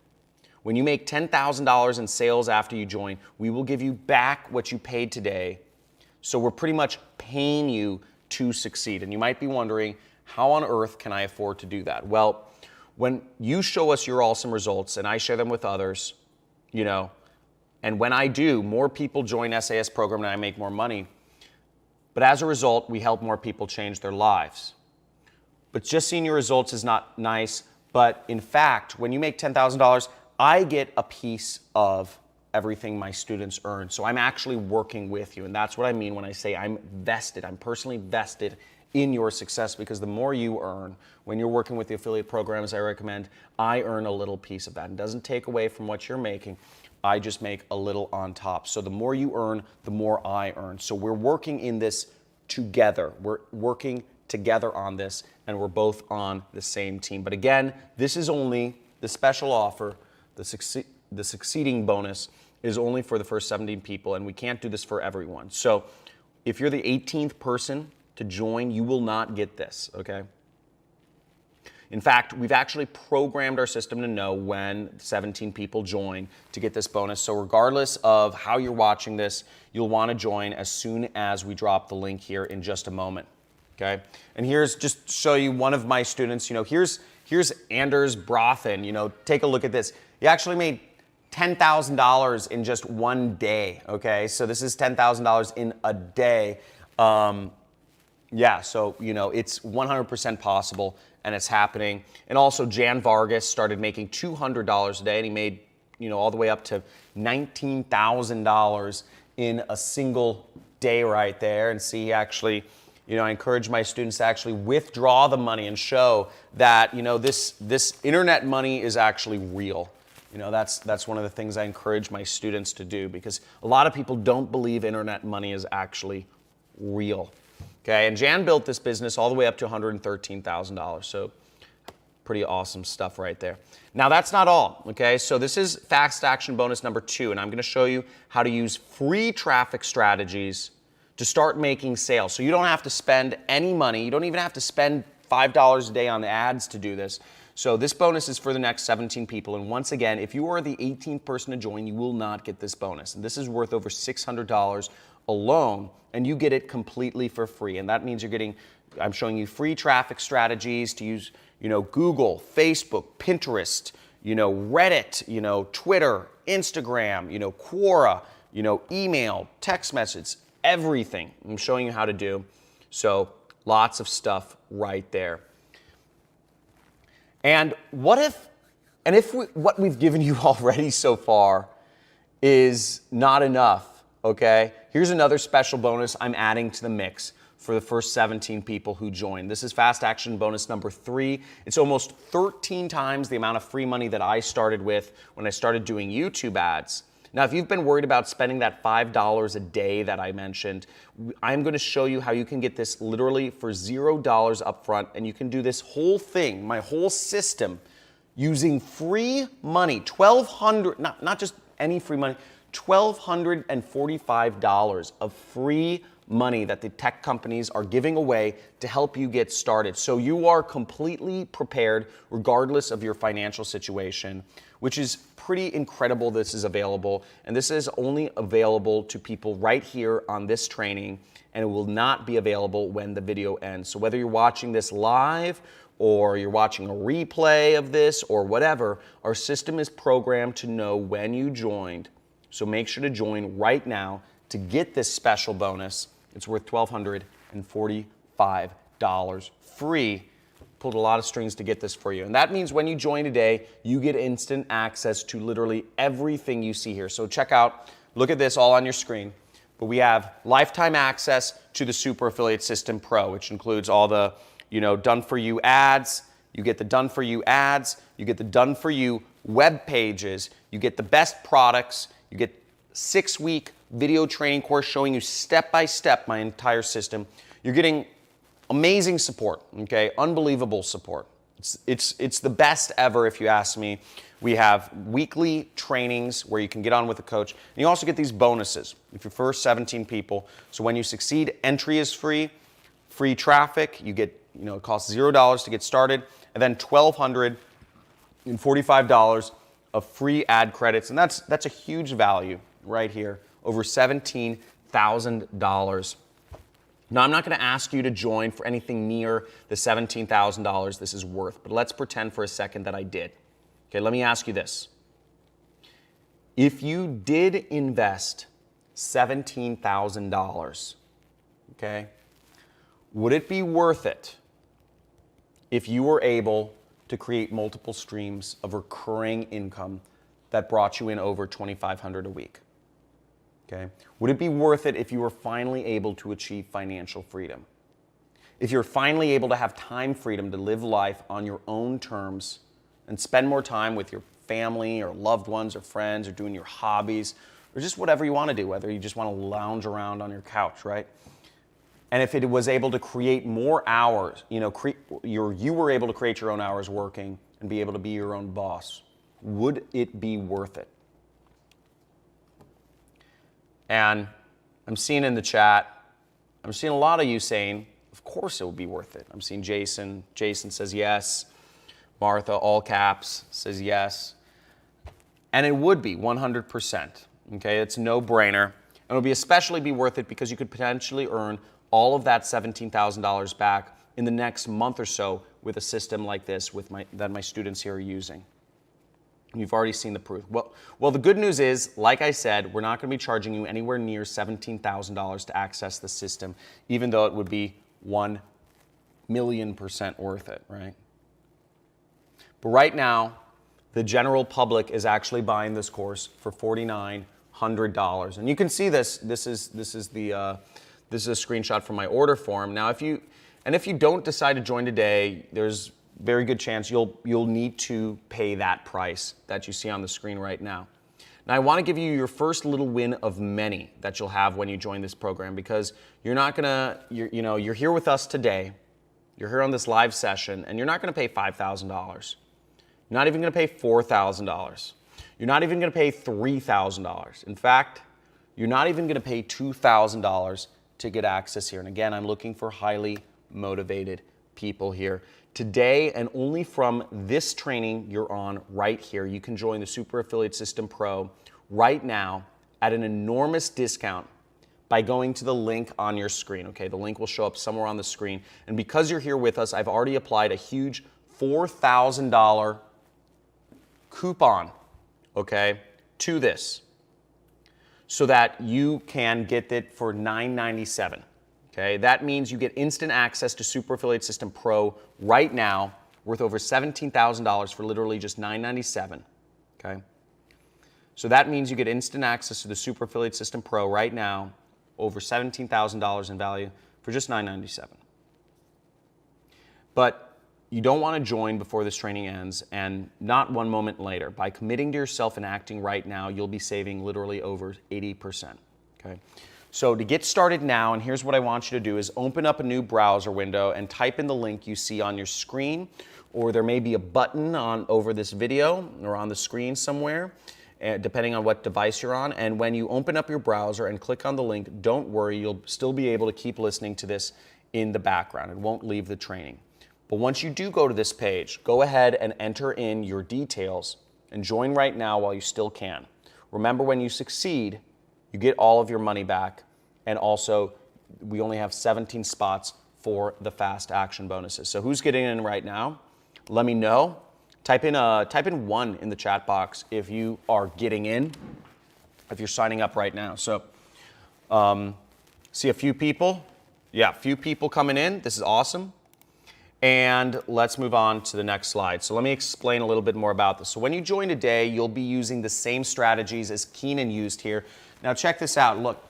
Speaker 2: When you make $10,000 in sales after you join, we will give you back what you paid today. So we're pretty much paying you to succeed. And you might be wondering, how on earth can I afford to do that? Well, when you show us your awesome results and I share them with others, and when I do, more people join SAS program and I make more money. But as a result, we help more people change their lives. But just seeing your results is not nice. But in fact, when you make $10,000, I get a piece of everything my students earn. So I'm actually working with you. And that's what I mean when I say I'm vested. I'm personally vested in your success, because the more you earn when you're working with the affiliate programs I recommend, I earn a little piece of that. It doesn't take away from what you're making, I just make a little on top. So the more you earn, the more I earn. So we're working in this together. We're working together on this, and we're both on the same team. But again, this is only the special offer. The succeeding bonus is only for the first 17 people, and we can't do this for everyone. So if you're the 18th person to join, you will not get this, okay? In fact, we've actually programmed our system to know when 17 people join to get this bonus. So regardless of how you're watching this, you'll want to join as soon as we drop the link here in just a moment, okay? And here's just to show you one of my students. Here's Anders Brothen. Take a look at this. He actually made $10,000 in just one day, okay? So this is $10,000 in a day. Yeah, so, it's 100% possible, and it's happening. And also, Jan Vargas started making $200 a day, and he made, all the way up to $19,000 in a single day right there. And see, actually, I encourage my students to actually withdraw the money and show that, this internet money is actually real. That's one of the things I encourage my students to do, because a lot of people don't believe internet money is actually real. Okay, and Jan built this business all the way up to $113,000. So pretty awesome stuff right there. Now that's not all, okay? So this is fast action bonus number 2, and I'm gonna show you how to use free traffic strategies to start making sales. So you don't have to spend any money. You don't even have to spend $5 a day on ads to do this. So this bonus is for the next 17 people. And once again, if you are the 18th person to join, you will not get this bonus. And this is worth over $600 alone, and you get it completely for free. And that means I'm showing you free traffic strategies to use, Google, Facebook, Pinterest, Reddit, Twitter, Instagram, Quora, email, text messages, everything I'm showing you how to do. So lots of stuff right there. And what we've given you already so far is not enough, okay? Here's another special bonus I'm adding to the mix for the first 17 people who join. This is fast action bonus number 3. It's almost 13 times the amount of free money that I started with when I started doing YouTube ads. Now, if you've been worried about spending that $5 a day that I mentioned, I'm going to show you how you can get this literally for $0 upfront, and you can do this whole thing, my whole system, using free money, not just any free money, $1,245 of free money that the tech companies are giving away to help you get started. So you are completely prepared regardless of your financial situation, which is pretty incredible. This is available, and this is only available to people right here on this training, and it will not be available when the video ends. So whether you're watching this live or you're watching a replay of this or whatever, our system is programmed to know when you joined. So make sure to join right now to get this special bonus. It's worth $1,245 free. Pulled a lot of strings to get this for you. And that means when you join today, you get instant access to literally everything you see here. So check out, look at this all on your screen. But we have lifetime access to the Super Affiliate System Pro, which includes all the, done-for-you ads. You get the done-for-you ads. You get the done-for-you web pages. You get the best products. You get 6-week video training course showing you step-by-step my entire system. You're getting amazing support, okay? Unbelievable support. It's the best ever if you ask me. We have weekly trainings where you can get on with a coach. And you also get these bonuses if you're first 17 people. So when you succeed, entry is free, free traffic. You get, it costs $0 to get started, and then $1,245 of free ad credits. And that's a huge value right here, over $17,000. Now, I'm not going to ask you to join for anything near the $17,000 this is worth, but let's pretend for a second that I did. Okay, let me ask you this. If you did invest $17,000, okay, would it be worth it if you were able to create multiple streams of recurring income that brought you in over $2,500 a week? Okay. Would it be worth it if you were finally able to achieve financial freedom? If you're finally able to have time freedom to live life on your own terms and spend more time with your family or loved ones or friends or doing your hobbies or just whatever you want to do, whether you just want to lounge around on your couch, right? And if it was able to create more hours, you were able to create your own hours working and be able to be your own boss, would it be worth it? And I'm seeing in the chat, I'm seeing a lot of you saying, of course it would be worth it. I'm seeing Jason. Jason says yes. Martha, all caps, says yes. And it would be 100%. Okay, it's a no-brainer. And it would especially be worth it because you could potentially earn all of that $17,000 back in the next month or so with a system like this that my students here are using. You've already seen the proof. Well, the good news is, like I said, we're not going to be charging you anywhere near $17,000 to access the system, even though it would be 1,000,000% worth it, right? But right now, the general public is actually buying this course for $4,900, and you can see this. This is a screenshot from my order form. Now, if you don't decide to join today, there's very good chance you'll need to pay that price that you see on the screen right now. Now, I want to give you your first little win of many that you'll have when you join this program, because you're here with us today. You're here on this live session, and you're not going to pay $5,000. You're not even going to pay $4,000. You're not even going to pay $3,000. In fact, you're not even going to pay $2,000 to get access here. And again, I'm looking for highly motivated people here. Today, and only from this training you're on right here, you can join the Super Affiliate System Pro right now at an enormous discount by going to the link on your screen. Okay, the link will show up somewhere on the screen. And because you're here with us, I've already applied a huge $4,000 coupon, okay, to this, so that you can get it for $997. Okay, that means you get instant access to Super Affiliate System Pro right now, worth over $17,000 for literally just $997. Okay, so that means you get instant access to the Super Affiliate System Pro right now, over $17,000 in value for just $997. But you don't want to join before this training ends, and not one moment later. By committing to yourself and acting right now, you'll be saving literally over 80%. Okay. So to get started now, and here's what I want you to do, is open up a new browser window and type in the link you see on your screen, or there may be a button over this video or on the screen somewhere, depending on what device you're on. And when you open up your browser and click on the link, don't worry, you'll still be able to keep listening to this in the background. It won't leave the training. But once you do go to this page, go ahead and enter in your details and join right now while you still can. Remember, when you succeed, you get all of your money back, and also we only have 17 spots for the fast action bonuses. So who's getting in right now? Let me know. Type in 1 in the chat box if you are getting in, if you're signing up right now. So see a few people. Yeah, a few people coming in. This is awesome. And let's move on to the next slide. So let me explain a little bit more about this. So when you join today, you'll be using the same strategies as Keenan used here. Now check this out. Look,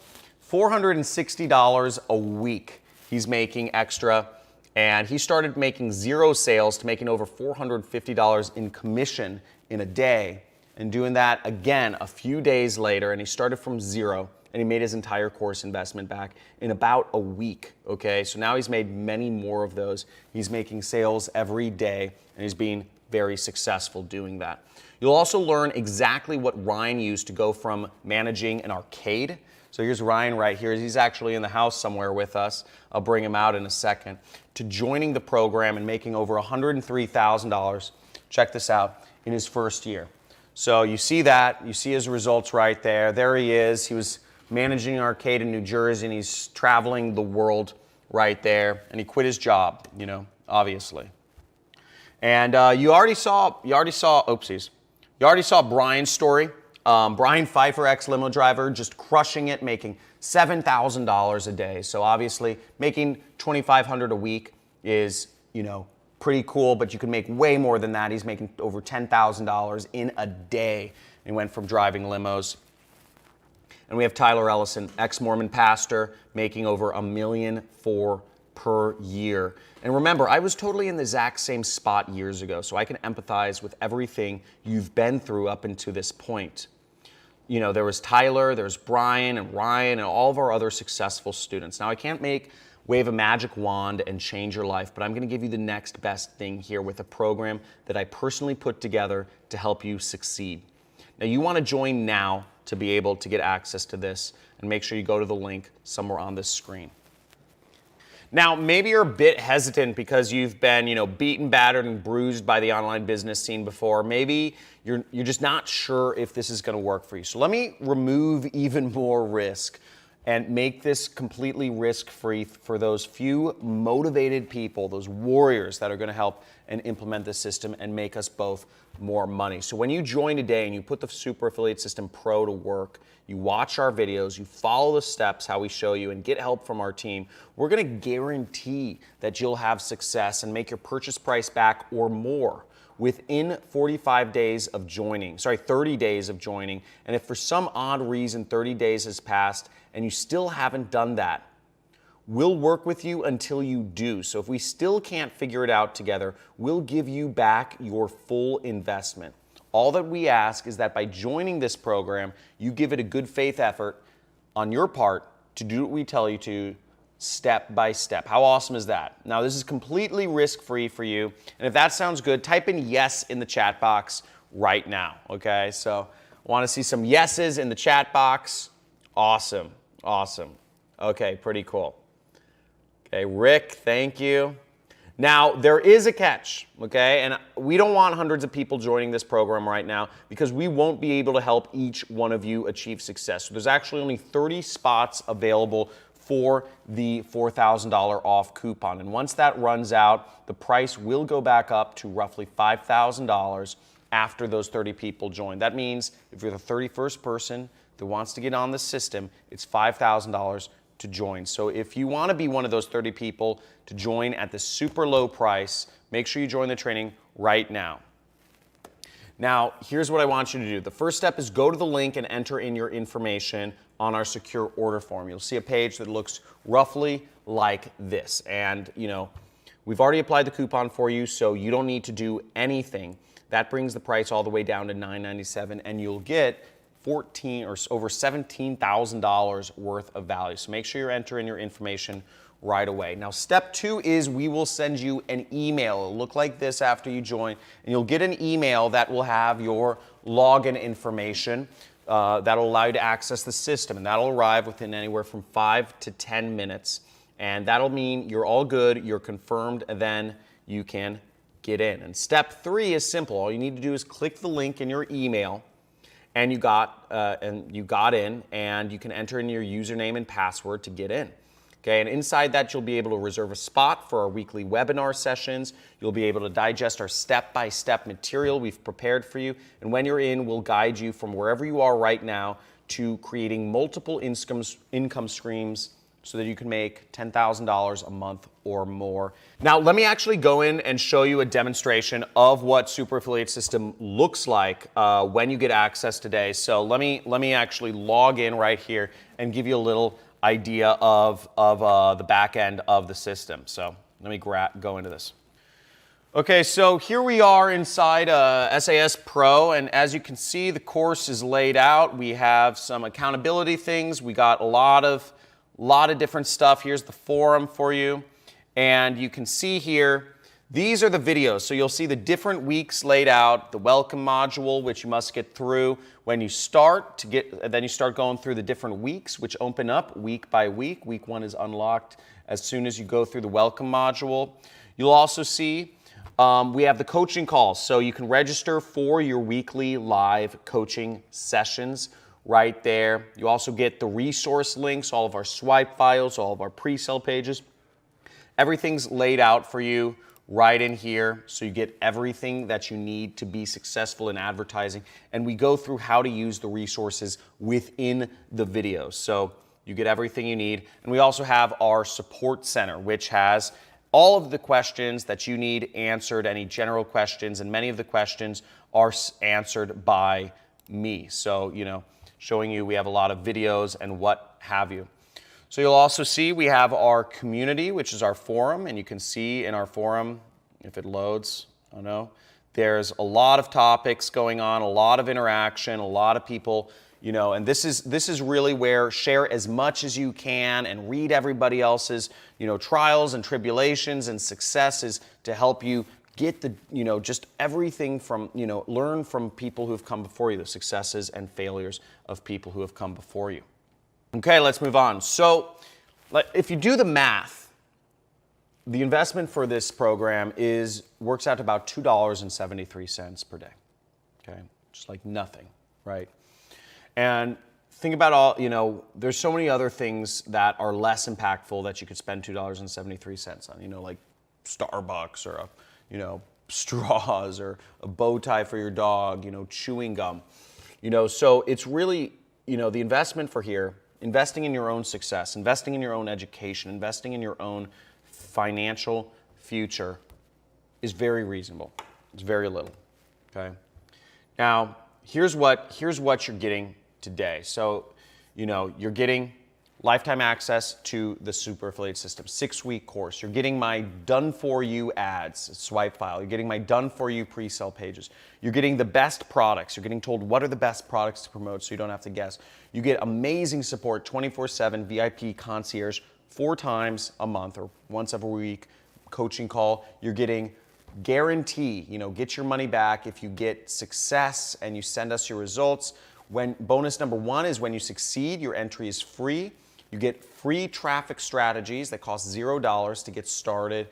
Speaker 2: $460 a week he's making extra, and he started making 0 sales to making over $450 in commission in a day, and doing that again a few days later, and he started from 0. And he made his entire course investment back in about a week, okay? So now he's made many more of those. He's making sales every day, and he's being very successful doing that. You'll also learn exactly what Ryan used to go from managing an arcade. So here's Ryan right here. He's actually in the house somewhere with us. I'll bring him out in a second. To joining the program and making over $103,000, check this out, in his first year. So you see that, you see his results right there. There he is. He was managing an arcade in New Jersey, and he's traveling the world right there. And he quit his job, obviously. And you already saw Brian's story. Brian Pfeiffer, ex-limo driver, just crushing it, making $7,000 a day. So obviously, making $2,500 a week is, pretty cool, but you can make way more than that. He's making over $10,000 in a day. And he went from driving limos. And we have Tyler Ellison, ex-Mormon pastor, making over $1 million for per year. And remember, I was totally in the exact same spot years ago, so I can empathize with everything you've been through up until this point. You know, there was Tyler, there's Brian and Ryan and all of our other successful students. Now, I can't wave a magic wand and change your life, but I'm gonna give you the next best thing here with a program that I personally put together to help you succeed. Now, you wanna join now to be able to get access to this, and make sure you go to the link somewhere on this screen. Now, maybe you're a bit hesitant because you've been, beaten, battered, and bruised by the online business scene before. Maybe you're just not sure if this is going to work for you. So let me remove even more risk and make this completely risk-free for those few motivated people, those warriors that are going to help and implement this system and make us both more money. So when you join today and you put the Super Affiliate System Pro to work, you watch our videos, you follow the steps, how we show you, and get help from our team, we're gonna guarantee that you'll have success and make your purchase price back or more within 30 days of joining. And if for some odd reason 30 days has passed and you still haven't done that, we'll work with you until you do. So if we still can't figure it out together, we'll give you back your full investment. All that we ask is that by joining this program, you give it a good faith effort on your part to do what we tell you to, step by step. How awesome is that? Now, this is completely risk-free for you. And if that sounds good, type in yes in the chat box right now, okay? So I want to see some yeses in the chat box. Awesome, awesome. Okay, pretty cool. Okay, Rick, thank you. Now, there is a catch, okay? And we don't want hundreds of people joining this program right now because we won't be able to help each one of you achieve success. So there's actually only 30 spots available for the $4,000 off coupon. And once that runs out, the price will go back up to roughly $5,000 after those 30 people join. That means if you're the 31st person that wants to get on the system, it's $5,000 to join. So if you want to be one of those 30 people to join at the super low price, make sure you join the training right now. Now, here's what I want you to do. The first step is go to the link and enter in your information on our secure order form. You'll see a page that looks roughly like this. And, we've already applied the coupon for you, so you don't need to do anything. That brings the price all the way down to $9.97, and you'll get over $17,000 worth of value. So make sure you're entering your information right away. Now, step 2 is we will send you an email. It'll look like this after you join, and you'll get an email that will have your login information that'll allow you to access the system, and that'll arrive within anywhere from 5 to 10 minutes, and that'll mean you're all good, you're confirmed, and then you can get in. And step 3 is simple. All you need to do is click the link in your email, and you got in, and you can enter in your username and password to get in. Okay, and inside that, you'll be able to reserve a spot for our weekly webinar sessions. You'll be able to digest our step-by-step material we've prepared for you. And when you're in, we'll guide you from wherever you are right now to creating multiple income streams so that you can make $10,000 a month or more. Now, let me actually go in and show you a demonstration of what Super Affiliate System looks like when you get access today. So let me actually log in right here and give you a little idea of the back end of the system. So let me go into this. Okay, so here we are inside SAS Pro, and as you can see, the course is laid out. We have some accountability things. We got a lot of different stuff. Here's the forum for you, and you can see here, these are the videos. So you'll see the different weeks laid out, the welcome module, which you must get through when you start then you start going through the different weeks, which open up week by week. Week 1 is unlocked as soon as you go through the welcome module. You'll also see we have the coaching calls, so you can register for your weekly live coaching sessions right there. You also get the resource links, all of our swipe files, all of our pre-sale pages. Everything's laid out for you right in here, so you get everything that you need to be successful in advertising. And we go through how to use the resources within the videos. So you get everything you need. And we also have our support center, which has all of the questions that you need answered, any general questions, and many of the questions are answered by me. So, showing you we have a lot of videos and what have you. So you'll also see we have our community, which is our forum, and you can see in our forum, if it loads, I don't know, there's a lot of topics going on, a lot of interaction, a lot of people, you know, and this is really where share as much as you can and read everybody else's, you know, trials and tribulations and successes to help you get the, you know, just everything from, you know, learn from people who have come before you, the successes and failures of people who have come before you. Okay, let's move on. So if you do the math, the investment for this program works out to about $2.73 per day. Okay, just like nothing, right? And think about all, you know, there's so many other things that are less impactful that you could spend $2.73 on, you know, like Starbucks or, you know, straws or a bow tie for your dog, you know, chewing gum. You know, so it's really, you know, the investment for here, investing in your own success, investing in your own education, investing in your own financial future is very reasonable. It's very little, okay? Now, here's what you're getting today. So, you know, you're getting lifetime access to the Super Affiliate System, 6-week course. You're getting my done-for-you ads, swipe file. You're getting my done-for-you pre-sale pages. You're getting the best products. You're getting told what are the best products to promote so you don't have to guess. You get amazing support, 24/7 VIP concierge, 4 times a month or once every week, coaching call. You're getting guarantee, you know, get your money back if you get success and you send us your results. When bonus number 1 is when you succeed, your entry is free. You get free traffic strategies that cost $0 to get started,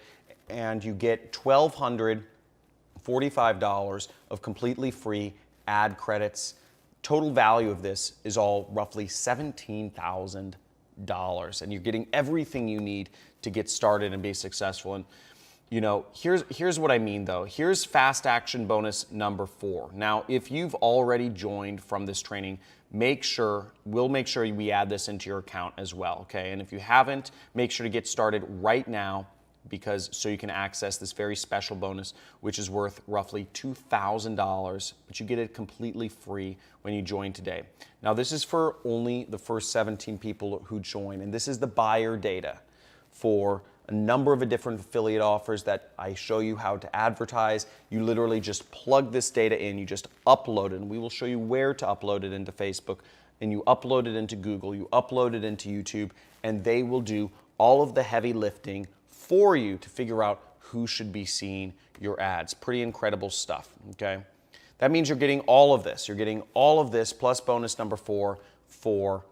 Speaker 2: and you get $1,245 of completely free ad credits. Total value of this is all roughly $17,000, and you're getting everything you need to get started and be successful. And you know, here's what I mean though. Here's fast action bonus number 4. Now, if you've already joined from this training, we'll make sure we add this into your account as well, okay? And if you haven't, make sure to get started right now so you can access this very special bonus, which is worth roughly $2,000, but you get it completely free when you join today. Now, this is for only the first 17 people who join, and this is the buyer data for a number of different affiliate offers that I show you how to advertise. You literally just plug this data in, you just upload it, and we will show you where to upload it into Facebook, and you upload it into Google, you upload it into YouTube, and they will do all of the heavy lifting for you to figure out who should be seeing your ads. Pretty incredible stuff, okay? That means you're getting all of this. You're getting all of this plus bonus number 4 for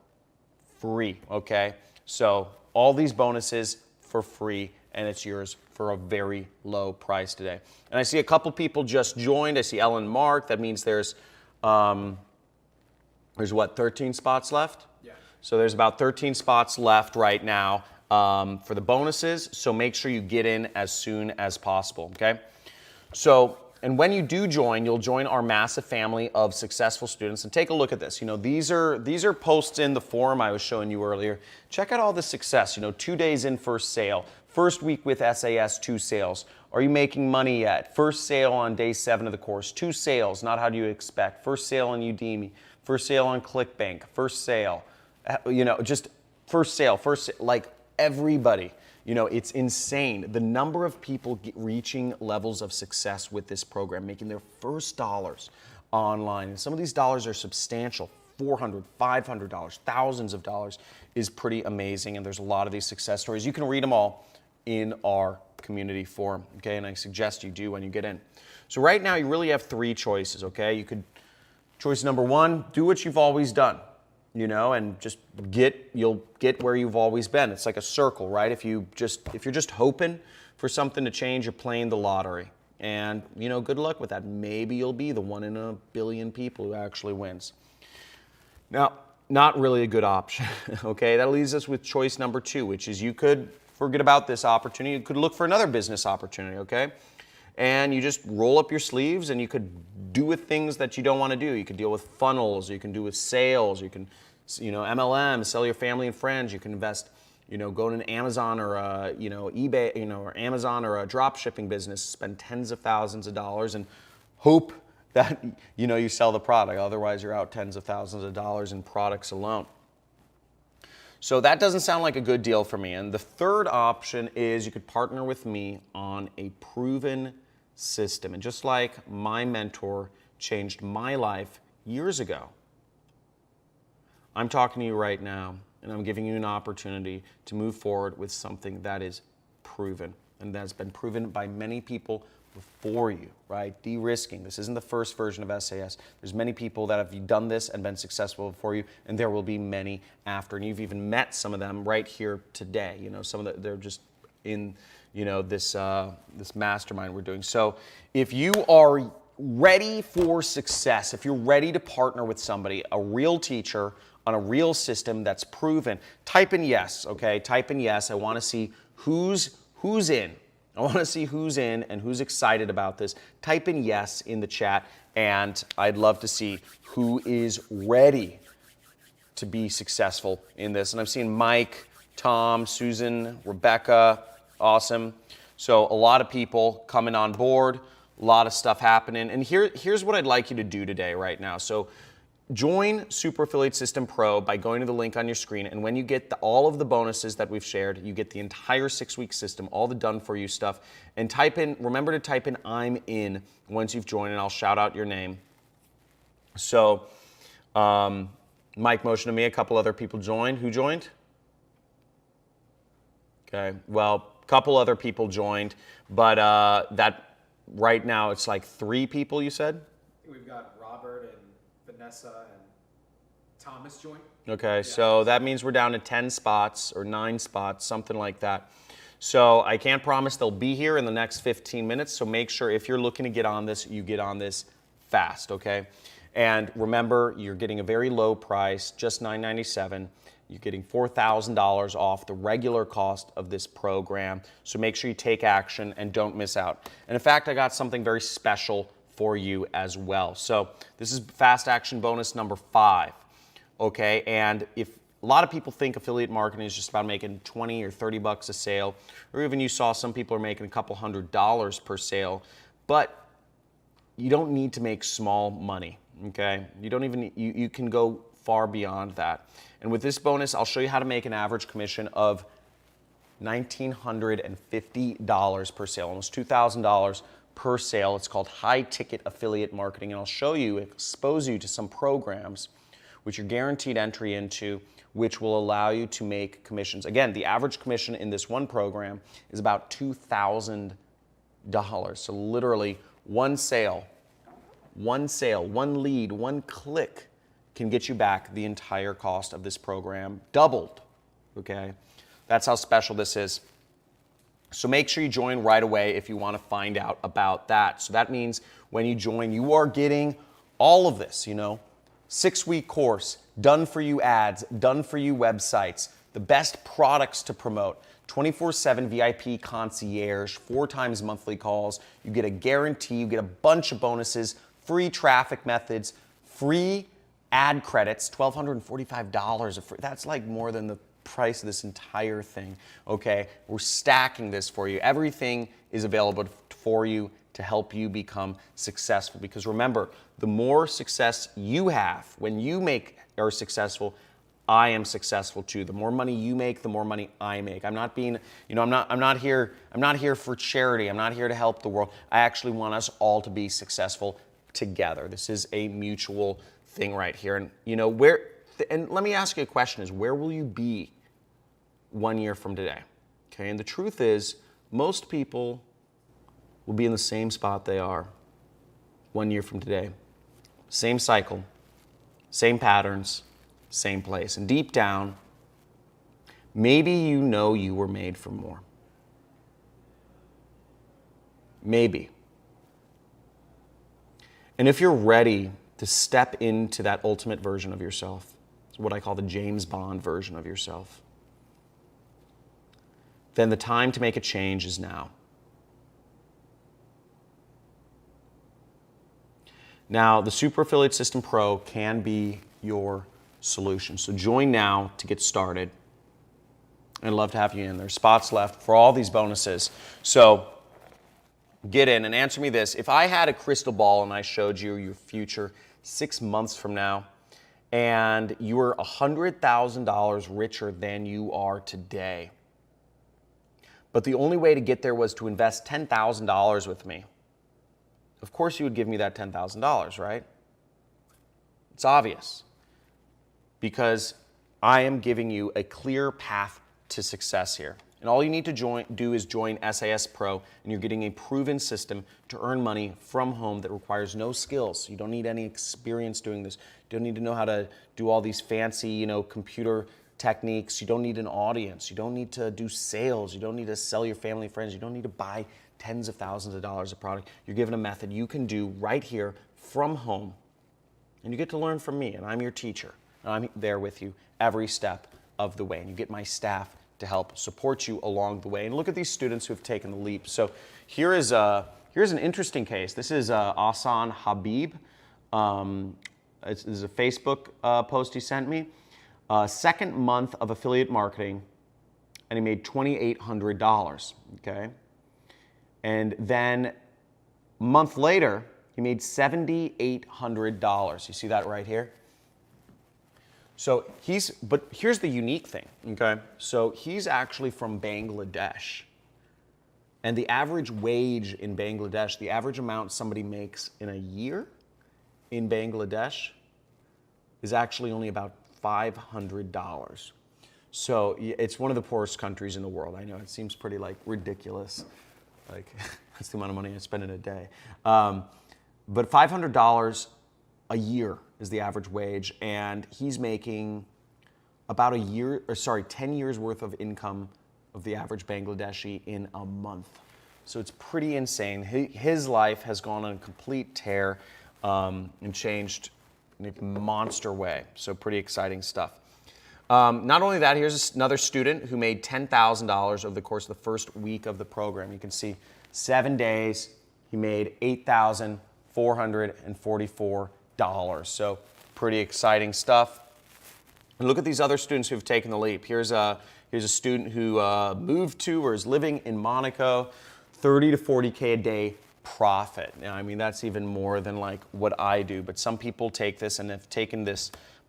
Speaker 2: free, okay? So all these bonuses for free, and it's yours for a very low price today. And I see a couple people just joined. I see Ellen Mark. That means there's what, 13 spots left?
Speaker 4: Yeah.
Speaker 2: So there's about 13 spots left right now for the bonuses. So make sure you get in as soon as possible, okay? So, and when you do join, you'll join our massive family of successful students. And take a look at this. You know, these are posts in the forum I was showing you earlier. Check out all the success. You know, 2 days in, first sale. First week with SAS, 2 sales. Are you making money yet? First sale on day 7 of the course. 2 sales, not how do you expect. First sale on Udemy. First sale on ClickBank. First sale. You know, just first sale, like everybody. You know, it's insane. The number of people reaching levels of success with this program, making their first dollars online. And some of these dollars are substantial, $400, $500, thousands of dollars is pretty amazing. And there's a lot of these success stories. You can read them all in our community forum, okay? And I suggest you do when you get in. So right now you really have 3 choices, okay? Choice number 1, do what you've always done. You know, and you'll get where you've always been. It's like a circle, right? If you're just hoping for something to change, you're playing the lottery. And, you know, good luck with that. Maybe you'll be the 1 in a billion people who actually wins. Now, not really a good option, okay? That leaves us with choice number 2, which is you could forget about this opportunity. You could look for another business opportunity, okay? And you just roll up your sleeves and you could do with things that you don't want to do. You can deal with funnels, you can do with sales, you can, you know, MLM, sell your family and friends, you can invest, you know, go to an Amazon or a, you know, eBay, you know, or Amazon or a drop shipping business, spend tens of thousands of dollars and hope that, you know, you sell the product. Otherwise, you're out tens of thousands of dollars in products alone. So that doesn't sound like a good deal for me. And the third option is you could partner with me on a proven system. And just like my mentor changed my life years ago, I'm talking to you right now, and I'm giving you an opportunity to move forward with something that is proven, and that's been proven by many people before you, right? De-risking. This isn't the first version of SAS. There's many people that have done this and been successful before you, and there will be many after. And you've even met some of them right here today. You know, some of they're just in, you know, this mastermind we're doing. So if you are ready for success, if you're ready to partner with somebody, a real teacher on a real system that's proven, type in yes, okay? Type in yes. I want to see who's in. I want to see who's in and who's excited about this. Type in yes in the chat, and I'd love to see who is ready to be successful in this. And I've seen Mike, Tom, Susan, Rebecca, awesome. So a lot of people coming on board, a lot of stuff happening. And here's what I'd like you to do today right now. So join Super Affiliate System Pro by going to the link on your screen, and when you get all of the bonuses that we've shared, you get the entire 6-week system, all the done-for-you stuff, and remember to type in I'm in once you've joined, and I'll shout out your name. So Mike motioned to me, a couple other people joined. Who joined? Okay, well, a couple other people joined, but that right now it's like 3 people, you said?
Speaker 4: We've got Robert and Vanessa and Thomas joined.
Speaker 2: Okay,
Speaker 4: yeah.
Speaker 2: So that means we're down to 10 spots or 9 spots, something like that. So I can't promise they'll be here in the next 15 minutes, so make sure if you're looking to get on this, you get on this fast, okay? And remember, you're getting a very low price, just $997. You're getting $4,000 off the regular cost of this program, so make sure you take action and don't miss out. And in fact, I got something very special for you as well. So this is fast action bonus number 5, okay? And if a lot of people think affiliate marketing is just about making 20 or 30 bucks a sale, or even you saw some people are making a couple $100s per sale, but you don't need to make small money, okay? You don't even, you can go far beyond that. And with this bonus, I'll show you how to make an average commission of $1,950 per sale, almost $2,000 per sale. It's called high ticket affiliate marketing, and I'll show you, expose you to some programs which you're guaranteed entry into, which will allow you to make commissions. Again, the average commission in this one program is about $2,000. So literally one sale, one lead, one click can get you back the entire cost of this program, doubled, okay? That's how special this is. So make sure you join right away if you want to find out about that. So that means when you join, you are getting all of this, you know, 6-week course, done-for-you ads, done-for-you websites, the best products to promote, 24/7 VIP concierge, 4 times monthly calls. You get a guarantee, you get a bunch of bonuses, free traffic methods, free ad credits, $1,245 of free. That's like more than the price of this entire thing, okay? We're stacking this for you. Everything is available for you to help you become successful, because remember, the more success you have, when you are successful, I am successful too. The more money you make, the more money I make. I'm not being, you know, I'm not here for charity. I'm not here to help the world. I actually want us all to be successful together. This is a mutual thing right here. And you know, and let me ask you a question, is where will you be 1 year from today? Okay, and the truth is, most people will be in the same spot they are 1 year from today. Same cycle, same patterns, same place. And deep down, maybe you know you were made for more. Maybe. And if you're ready to step into that ultimate version of yourself, it's what I call the James Bond version of yourself, then the time to make a change is now. Now, the Super Affiliate System Pro can be your solution. So join now to get started. I'd love to have you in. There's spots left for all these bonuses. So get in and answer me this. If I had a crystal ball and I showed you your future 6 months from now, and you were $100,000 richer than you are today. But the only way to get there was to invest $10,000 with me. Of course you would give me that $10,000, right? It's obvious. Because I am giving you a clear path to success here. And all you need to do is join SAS Pro, and you're getting a proven system to earn money from home that requires no skills. You don't need any experience doing this. You don't need to know how to do all these fancy, computer techniques. You don't need an audience. You don't need to do sales. You don't need to sell your family and friends. You don't need to buy tens of thousands of dollars of product. You're given a method you can do right here from home. And you get to learn from me, and I'm your teacher. And I'm there with you every step of the way. And you get my staff to help support you along the way. And look at these students who have taken the leap. So here's an interesting case. This is Ahsan Habib. This is a Facebook post he sent me. Second month of affiliate marketing, and he made $2,800, okay? And then a month later, he made $7,800. You see that right here? So but here's the unique thing, okay? So he's actually from Bangladesh. And the average wage in Bangladesh, the average amount somebody makes in a year in Bangladesh is actually only about $500. So it's one of the poorest countries in the world. I know it seems pretty ridiculous. That's the amount of money I spend in a day. But $500 a year is the average wage, and he's making about 10 years worth of income of the average Bangladeshi in a month. So it's pretty insane. His life has gone on a complete tear and changed in a monster way. So pretty exciting stuff. Not only that, here's another student who made $10,000 over the course of the first week of the program. You can see 7 days, he made $8,444. So pretty exciting stuff. And look at these other students who have taken the leap. Here's a student who moved to or is living in Monaco, 30 to 40K a day profit. Now, I mean, that's even more than what I do, but some people take this and have taken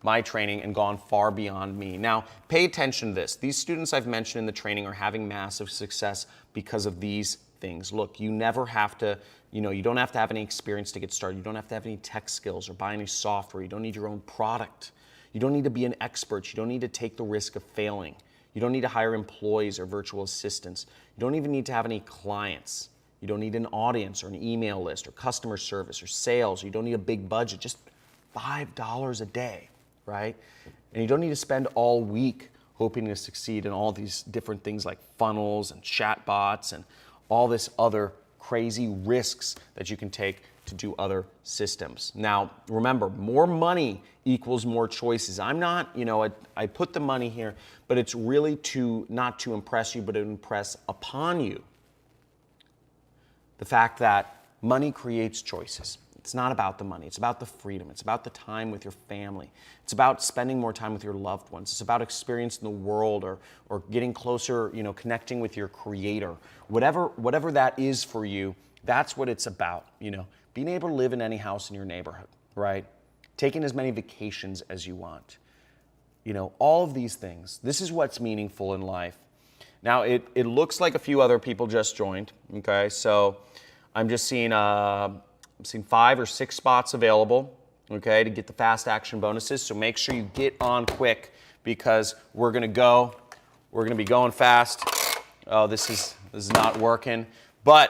Speaker 2: my training and gone far beyond me. Now, pay attention to this. These students I've mentioned in the training are having massive success because of these things. Look, you never have to, you don't have to have any experience to get started. You don't have to have any tech skills or buy any software. You don't need your own product. You don't need to be an expert. You don't need to take the risk of failing. You don't need to hire employees or virtual assistants. You don't even need to have any clients. You don't need an audience or an email list or customer service or sales. You don't need a big budget, just $5 a day, right? And you don't need to spend all week hoping to succeed in all these different things like funnels and chatbots and all this other crazy risks that you can take to do other systems. Now, remember, more money equals more choices. I'm not, I put the money here, but it's really not to impress you, but to impress upon you the fact that money creates choices. It's not about the money. It's about the freedom. It's about the time with your family. It's about spending more time with your loved ones. It's about experiencing the world or getting closer, connecting with your creator. Whatever that is for you, that's what it's about, Being able to live in any house in your neighborhood, right? Taking as many vacations as you want. All of these things. This is what's meaningful in life. Now, it looks like a few other people just joined, okay? So I'm just seeing 5 or 6 spots available, okay, to get the fast action bonuses. So make sure you get on quick because we're going to be going fast. Oh, this is not working. But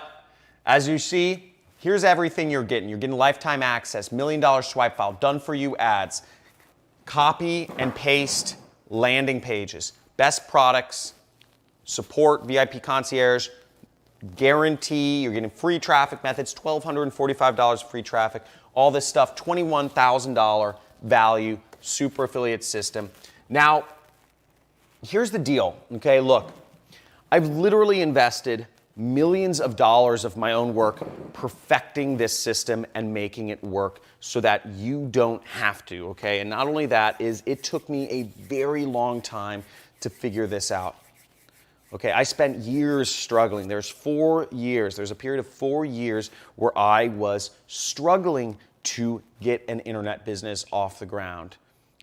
Speaker 2: as you see, here's everything you're getting. You're getting lifetime access, $1 million swipe file, done for you ads, copy and paste landing pages, best products, support, VIP concierge, guarantee, you're getting free traffic methods, $1,245 free traffic, all this stuff, $21,000 value, super affiliate system. Now, here's the deal, okay? Look, I've literally invested millions of dollars of my own work perfecting this system and making it work so that you don't have to, okay? And not only that, it took me a very long time to figure this out. Okay, I spent years struggling. There's a period of 4 years where I was struggling to get an internet business off the ground.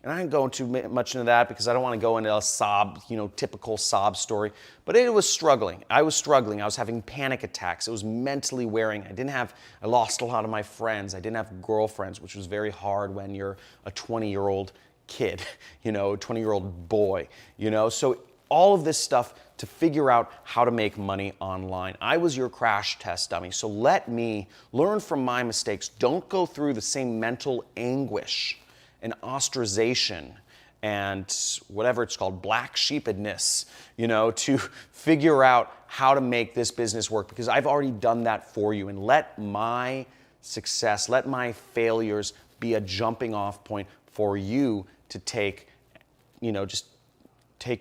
Speaker 2: And I didn't go too much into that because I don't want to go into a sob, typical sob story. But it was struggling. I was struggling. I was having panic attacks. It was mentally wearing. I lost a lot of my friends. I didn't have girlfriends, which was very hard when you're a 20-year-old kid, a 20-year-old boy, So all of this stuff to figure out how to make money online. I was your crash test dummy. So let me learn from my mistakes. Don't go through the same mental anguish and ostracization and whatever it's called, black sheepedness, to figure out how to make this business work, because I've already done that for you. And let my success, let my failures be a jumping off point for you to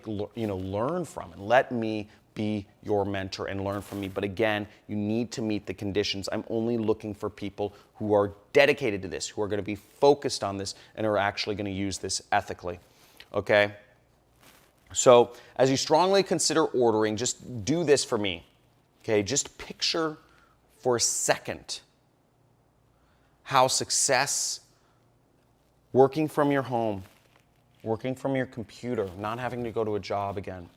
Speaker 2: learn from, and let me be your mentor and learn from me. But again, you need to meet the conditions. I'm only looking for people who are dedicated to this, who are going to be focused on this, and are actually going to use this ethically. Okay? So as you strongly consider ordering, just do this for me. Okay? Just picture for a second how success, working from your home, working from your computer, not having to go to a job again.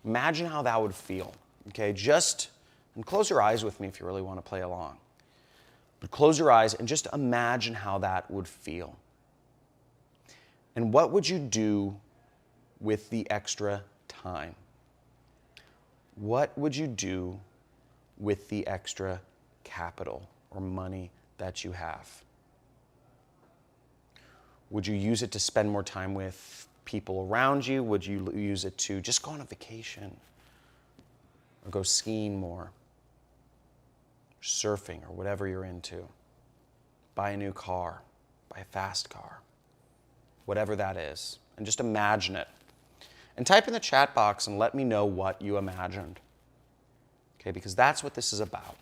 Speaker 2: Imagine how that would feel, okay? And close your eyes with me if you really want to play along. But close your eyes and just imagine how that would feel. And what would you do with the extra time? What would you do with the extra capital or money that you have? Would you use it to spend more time with people around you? Would you use it to just go on a vacation or go skiing more, surfing, or whatever you're into? Buy a new car, buy a fast car, whatever that is, and just imagine it. And type in the chat box and let me know what you imagined. Okay, because that's what this is about.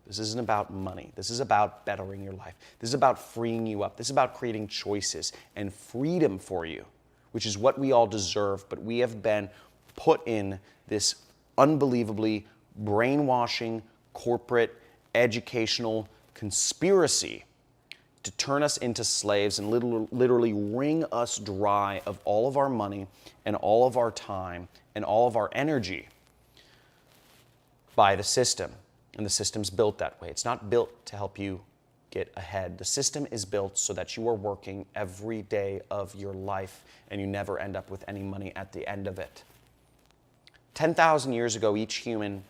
Speaker 2: This isn't about money. This is about bettering your life. This is about freeing you up. This is about creating choices and freedom for you, which is what we all deserve. But we have been put in this unbelievably brainwashing, corporate, educational conspiracy to turn us into slaves and literally wring us dry of all of our money and all of our time and all of our energy by the system. And the system's built that way. It's not built to help you get ahead. The system is built so that you are working every day of your life and you never end up with any money at the end of it. 10,000 years ago, each human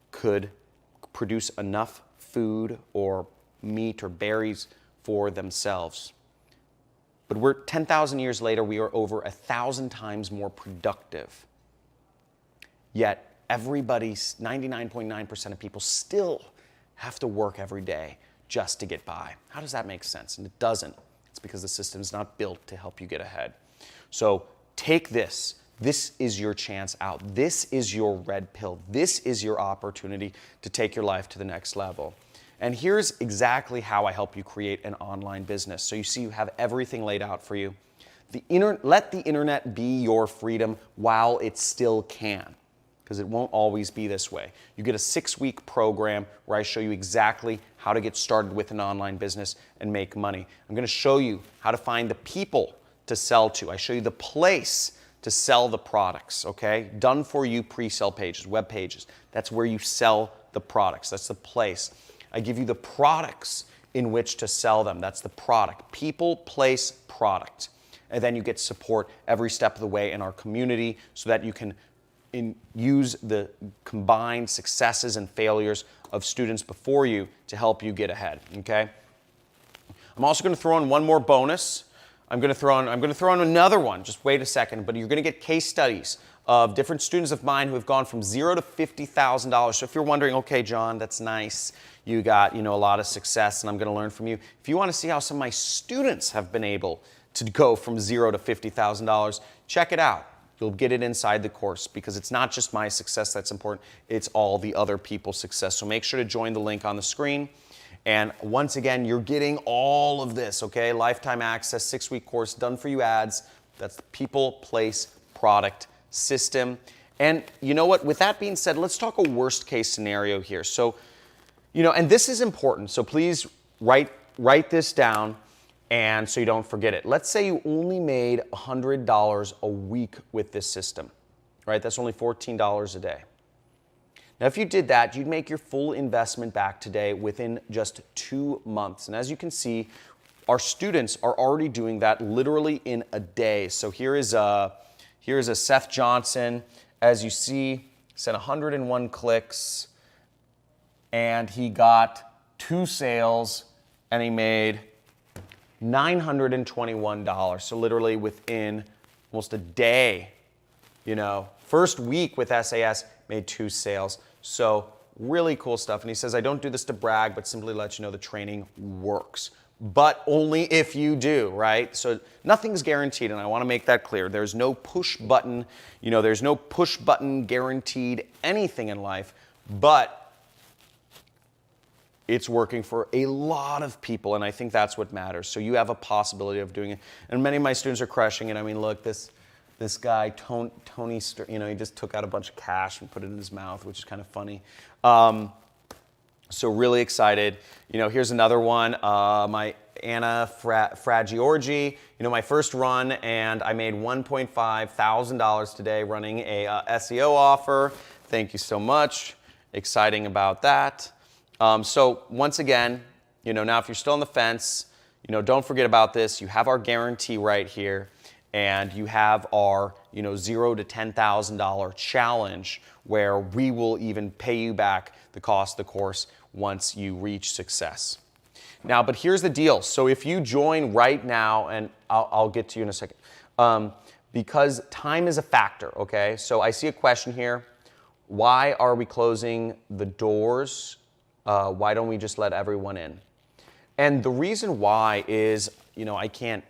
Speaker 2: could produce enough food or meat or berries for themselves. But we're 10,000 years later, we are over 1,000 times more productive. Yet, everybody, 99.9% of people still have to work every day just to get by. How does that make sense? And it doesn't. It's because the system is not built to help you get ahead. So take this. This is your chance out. This is your red pill. This is your opportunity to take your life to the next level. And here's exactly how I help you create an online business. So you see, you have everything laid out for you. Let the internet be your freedom while it still can, because it won't always be this way. You get a 6-week program where I show you exactly how to get started with an online business and make money. I'm going to show you how to find the people to sell to. I show you the place to sell the products, okay? Done for you pre-sale pages, web pages. That's where you sell the products. That's the place. I give you the products in which to sell them. That's the product. People, place, product. And then you get support every step of the way in our community so that you can use the combined successes and failures of students before you to help you get ahead, okay? I'm also going to throw in one more bonus. I'm going to throw in another one. Just wait a second, but you're going to get case studies of different students of mine who have gone from $0 to $50,000. So if you're wondering, okay, John, that's nice. You got, a lot of success and I'm going to learn from you. If you want to see how some of my students have been able to go from $0 to $50,000, check it out. You'll get it inside the course, because it's not just my success that's important, it's all the other people's success. So make sure to join the link on the screen. And once again, you're getting all of this, okay? Lifetime access, 6-week course, done for you ads. That's the people, place, product, system. And you know what? With that being said, let's talk a worst case scenario here. So, and this is important. So please write this down. and so you don't forget it. Let's say you only made $100 a week with this system, right? That's only $14 a day. Now, if you did that, you'd make your full investment back today within just 2 months. And as you can see, our students are already doing that literally in a day. So here is a Seth Johnson. As you see, sent 101 clicks, and he got 2 sales, and he made $921. So literally within almost a day, first week with SAS, made 2 sales. So really cool stuff. And he says, I don't do this to brag, but simply let you know the training works. But only if you do, right? So nothing's guaranteed, and I want to make that clear. There's no push button, there's no push button guaranteed anything in life, but it's working for a lot of people, and I think that's what matters. So you have a possibility of doing it. And many of my students are crushing it. I mean, look, this guy, Tony, he just took out a bunch of cash and put it in his mouth, which is kind of funny. So really excited. Here's another one, my Anna Fragiorgi. My first run, and I made $1.5 thousand today running a SEO offer. Thank you so much. Exciting about that. So once again, now if you're still on the fence, don't forget about this. You have our guarantee right here, and you have our $0 to $10,000 challenge, where we will even pay you back the cost of the course once you reach success. Now, but here's the deal. So if you join right now, and I'll get to you in a second, because time is a factor, okay? So I see a question here. Why are we closing the doors? Why don't we just let everyone in? And the reason why is, I can't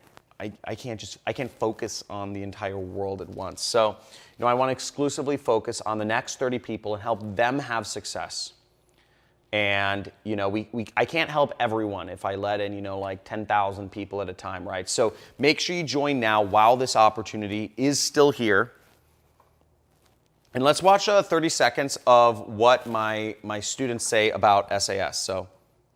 Speaker 2: focus on the entire world at once. So, I want to exclusively focus on the next 30 people and help them have success. And, I can't help everyone if I let in, like 10,000 people at a time, right? So make sure you join now while this opportunity is still here. And let's watch 30 seconds of what my students say about SAS. So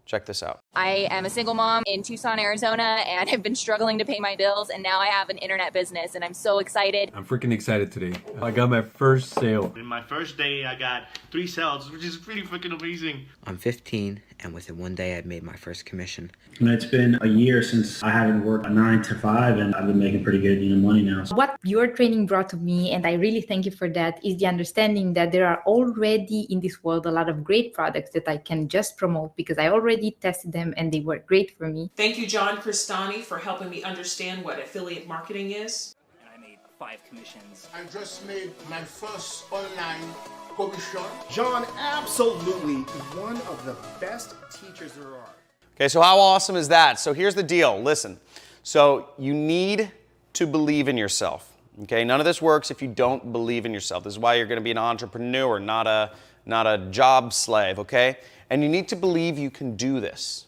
Speaker 2: check this out.
Speaker 3: I am a single mom in Tucson, Arizona, and have been struggling to pay my bills, and now I have an internet business, and I'm so excited.
Speaker 5: I'm freaking excited today. I got my first sale.
Speaker 6: In my first day, I got 3 sales, which is pretty freaking amazing.
Speaker 7: I'm 15, and within 1 day, I'd made my first commission.
Speaker 8: It's been a year since I haven't worked a 9 to 5, and I've been making pretty good money now.
Speaker 9: What your training brought to me, and I really thank you for that, is the understanding that there are already in this world a lot of great products that I can just promote because I already tested them and they work great for me.
Speaker 10: Thank you, John Crestani, for helping me understand what affiliate marketing is.
Speaker 11: And I made 5 commissions.
Speaker 12: I just made my first online commission.
Speaker 13: John, absolutely one of the best teachers there are.
Speaker 2: Okay, so how awesome is that? So here's the deal. Listen, so you need to believe in yourself. Okay, none of this works if you don't believe in yourself. This is why you're going to be an entrepreneur, not a job slave. Okay, and you need to believe you can do this.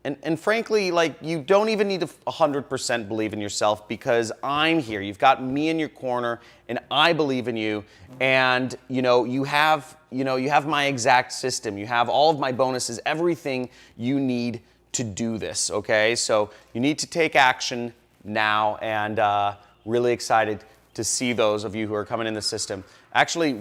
Speaker 2: And frankly, you don't even need to 100% believe in yourself, because I'm here. You've got me in your corner, and I believe in you. And you have my exact system. You have all of my bonuses, everything you need to do this. Okay, so you need to take action now, and really excited to see those of you who are coming in the system. Actually,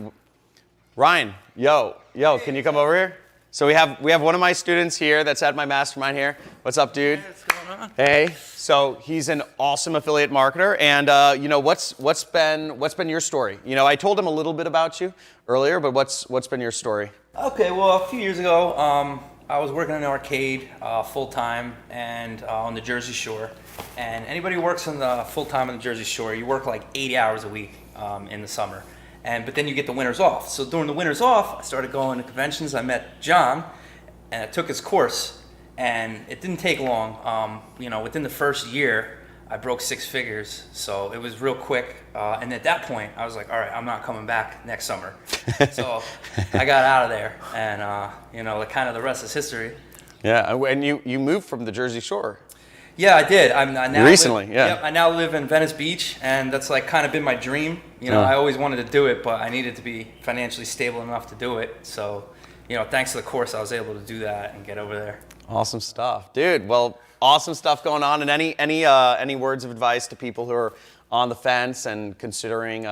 Speaker 2: Ryan, yo, can you come over here? So we have one of my students here that's at my mastermind here. What's up, dude?
Speaker 1: Hey, what's going on?
Speaker 2: Hey. So he's an awesome affiliate marketer, and what's been your story? I told him a little bit about you earlier, but what's been your story?
Speaker 11: Okay, well, a few years ago, I was working in an arcade full time and on the Jersey Shore. And anybody who works on the full time on the Jersey Shore, you work like 80 hours a week in the summer. But then you get the winters off. So during the winters off, I started going to conventions. I met John, and I took his course, and it didn't take long. Within the first year, I broke 6 figures. So it was real quick. And at that point, I was like, all right, I'm not coming back next summer. So I got out of there, and the rest is history.
Speaker 2: Yeah, and you moved from the Jersey Shore.
Speaker 11: Yeah, I did. I now
Speaker 2: recently,
Speaker 11: Yep, I now live in Venice Beach, and that's kind of been my dream. I always wanted to do it, but I needed to be financially stable enough to do it. So, thanks to the course, I was able to do that and get over there.
Speaker 2: Awesome stuff, dude. Well, Awesome stuff going on. And any words of advice to people who are on the fence and considering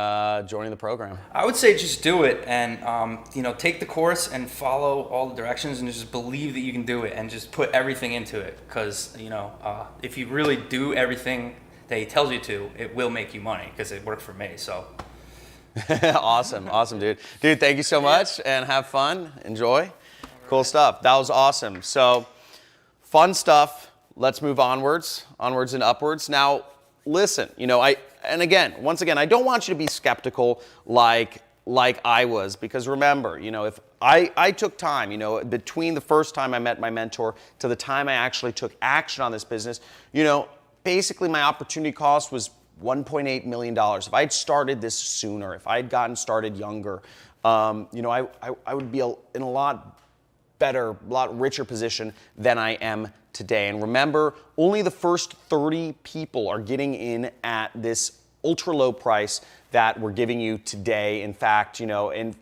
Speaker 2: joining the program?
Speaker 11: I would say just do it and take the course and follow all the directions and just believe that you can do it and just put everything into it, because if you really do everything that he tells you to, it will make you money, because it worked for me. So
Speaker 2: awesome, dude. Thank you so much, and have fun, enjoy. Cool stuff. That was awesome. So fun stuff. Let's move onwards and upwards. Now, listen, once again, I don't want you to be skeptical like I was, because remember, if I took time, between the first time I met my mentor to the time I actually took action on this business, basically my opportunity cost was $1.8 million. If I'd started this sooner, if I'd gotten started younger, I would be in a lot better, lot richer position than I am today. And remember, only the first 30 people are getting in at this ultra low price that we're giving you today. In fact, it was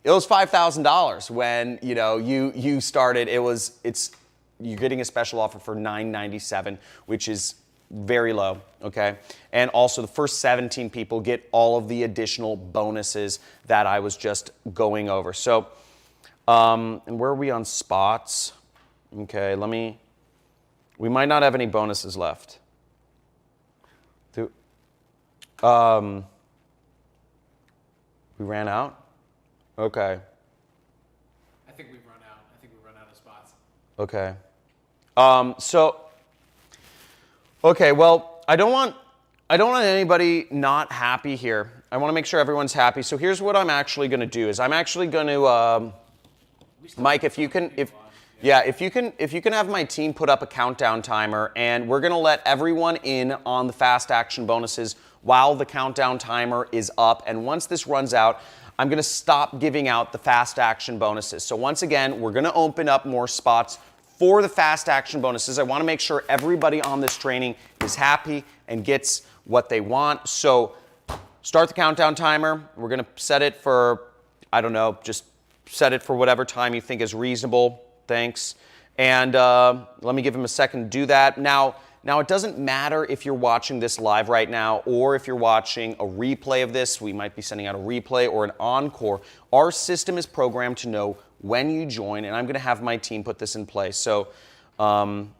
Speaker 2: $5,000 when you started. You're getting a special offer for $997, which is very low, okay? And also the first 17 people get all of the additional bonuses that I was just going over. So, and where are we on spots? Okay, we might not have any bonuses left. We ran out? Okay.
Speaker 4: I think we've run out. I think we've run out of spots.
Speaker 2: Okay. Okay, well, I don't want anybody not happy here. I want to make sure everyone's happy. So here's what I'm actually going to do is I'm actually going to, Mike, if you can have my team put up a countdown timer, and we're going to let everyone in on the fast action bonuses while the countdown timer is up. And once this runs out, I'm going to stop giving out the fast action bonuses. So once again, we're going to open up more spots for the fast action bonuses. I want to make sure everybody on this training is happy and gets what they want. So start the countdown timer. We're going to set it for, I don't know, just set it for whatever time you think is reasonable. Thanks. And let me give him a second to do that. Now it doesn't matter if you're watching this live right now or if you're watching a replay of this. We might be sending out a replay or an encore. Our system is programmed to know when you join, and I'm going to have my team put this in place. So,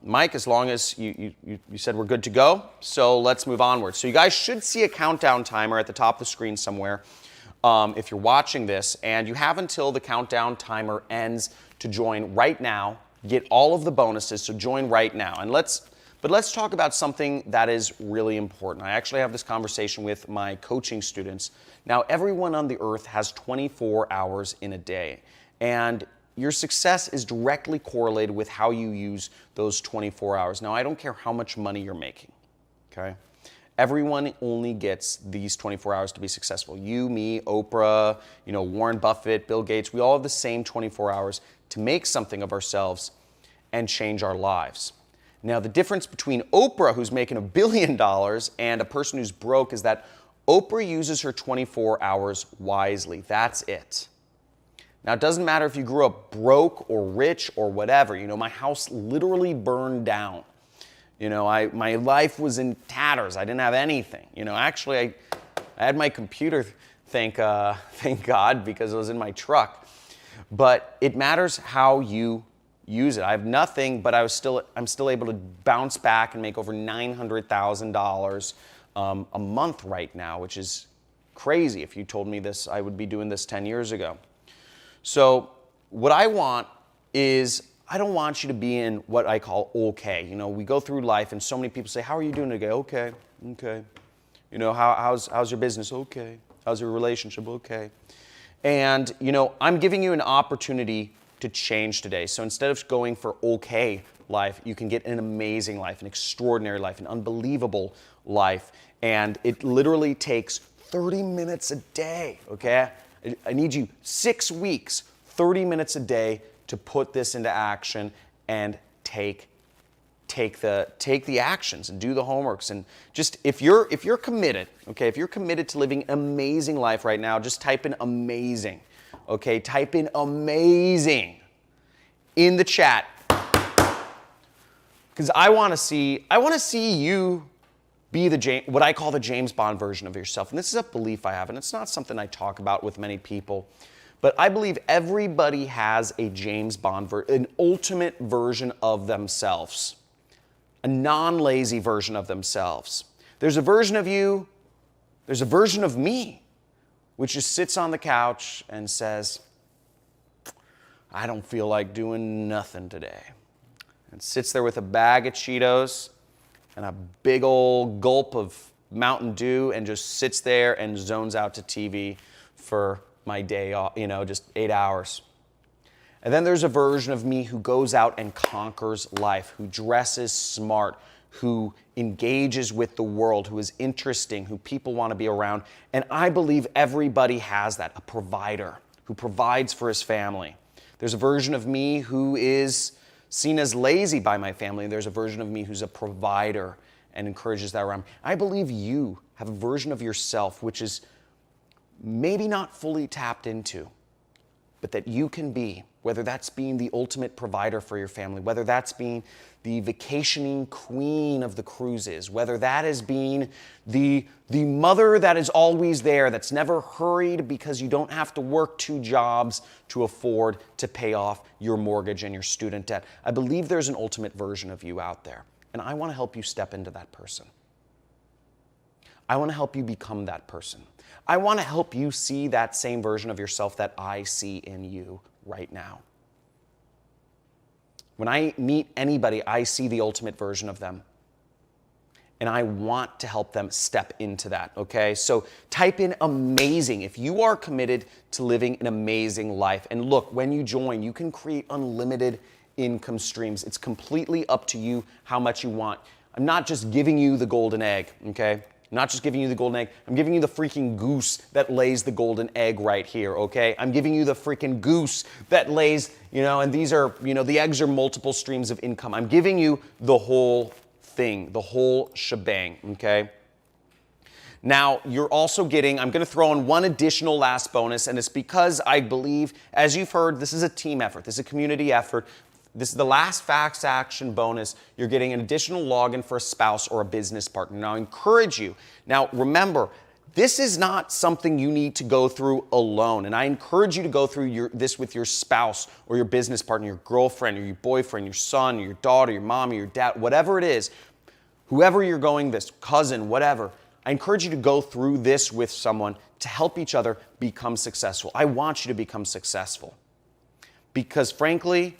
Speaker 2: Mike, as long as you said we're good to go, so let's move onward. So you guys should see a countdown timer at the top of the screen somewhere if you're watching this, and you have until the countdown timer ends to join right now, get all of the bonuses, so join right now. But let's talk about something that is really important. I actually have this conversation with my coaching students. Now, everyone on the earth has 24 hours in a day, and your success is directly correlated with how you use those 24 hours. Now, I don't care how much money you're making, okay? Everyone only gets these 24 hours to be successful. You, me, Oprah, Warren Buffett, Bill Gates, we all have the same 24 hours to make something of ourselves and change our lives. Now, the difference between Oprah, who's making $1 billion, and a person who's broke is that Oprah uses her 24 hours wisely. That's it. Now, it doesn't matter if you grew up broke or rich or whatever. My house literally burned down. My life was in tatters. I didn't have anything. Actually, I had my computer, thank God, because it was in my truck. But it matters how you use it. I have nothing, but I'm still able to bounce back and make over $900,000 a month right now, which is crazy. If you told me this, I would be doing this 10 years ago. So what I want is, I don't want you to be in what I call okay. We go through life and so many people say, how are you doing today? Okay. How's your business? Okay. How's your relationship? Okay. And, I'm giving you an opportunity to change today. So instead of going for okay life, you can get an amazing life, an extraordinary life, an unbelievable life. And it literally takes 30 minutes a day, okay? I need you 6 weeks, 30 minutes a day to put this into action and take the actions and do the homeworks. And just if you're committed, okay, if you're committed to living an amazing life right now, just type in amazing. Okay, type in amazing in the chat. Because I want to see you be what I call the James Bond version of yourself. And this is a belief I have, and it's not something I talk about with many people. But I believe everybody has a James Bond, an ultimate version of themselves, a non-lazy version of themselves. There's a version of you, there's a version of me, which just sits on the couch and says, I don't feel like doing nothing today. And sits there with a bag of Cheetos and a big old gulp of Mountain Dew and just sits there and zones out to TV for my day off, just 8 hours. And then there's a version of me who goes out and conquers life, who dresses smart, who engages with the world, who is interesting, who people want to be around. And I believe everybody has that, a provider who provides for his family. There's a version of me who is seen as lazy by my family. There's a version of me who's a provider and encourages that around me. I believe you have a version of yourself which is maybe not fully tapped into, but that you can be, whether that's being the ultimate provider for your family, whether that's being the vacationing queen of the cruises, whether that is being the mother that is always there, that's never hurried because you don't have to work 2 jobs to afford to pay off your mortgage and your student debt. I believe there's an ultimate version of you out there, and I want to help you step into that person. I want to help you become that person. I want to help you see that same version of yourself that I see in you right now. When I meet anybody, I see the ultimate version of them. And I want to help them step into that, okay? So type in amazing if you are committed to living an amazing life. And look, when you join, you can create unlimited income streams. It's completely up to you how much you want. I'm not just giving you the golden egg, okay? I'm not just giving you the golden egg. I'm giving you the freaking goose that lays the golden egg right here, okay? I'm giving you the freaking goose that lays, and these are, the eggs are multiple streams of income. I'm giving you the whole thing, the whole shebang, okay? Now, you're also getting, I'm going to throw in one additional last bonus, and it's because I believe, as you've heard, this is a team effort. This is a community effort. This is the last fast action bonus. You're getting an additional login for a spouse or a business partner. Now, I encourage you. Now, remember, this is not something you need to go through alone. And I encourage you to go through this with your spouse or your business partner, your girlfriend or your boyfriend, your son, or your daughter, your mom, or your dad, whatever it is, whoever you're going this, cousin, whatever. I encourage you to go through this with someone to help each other become successful. I want you to become successful because, frankly,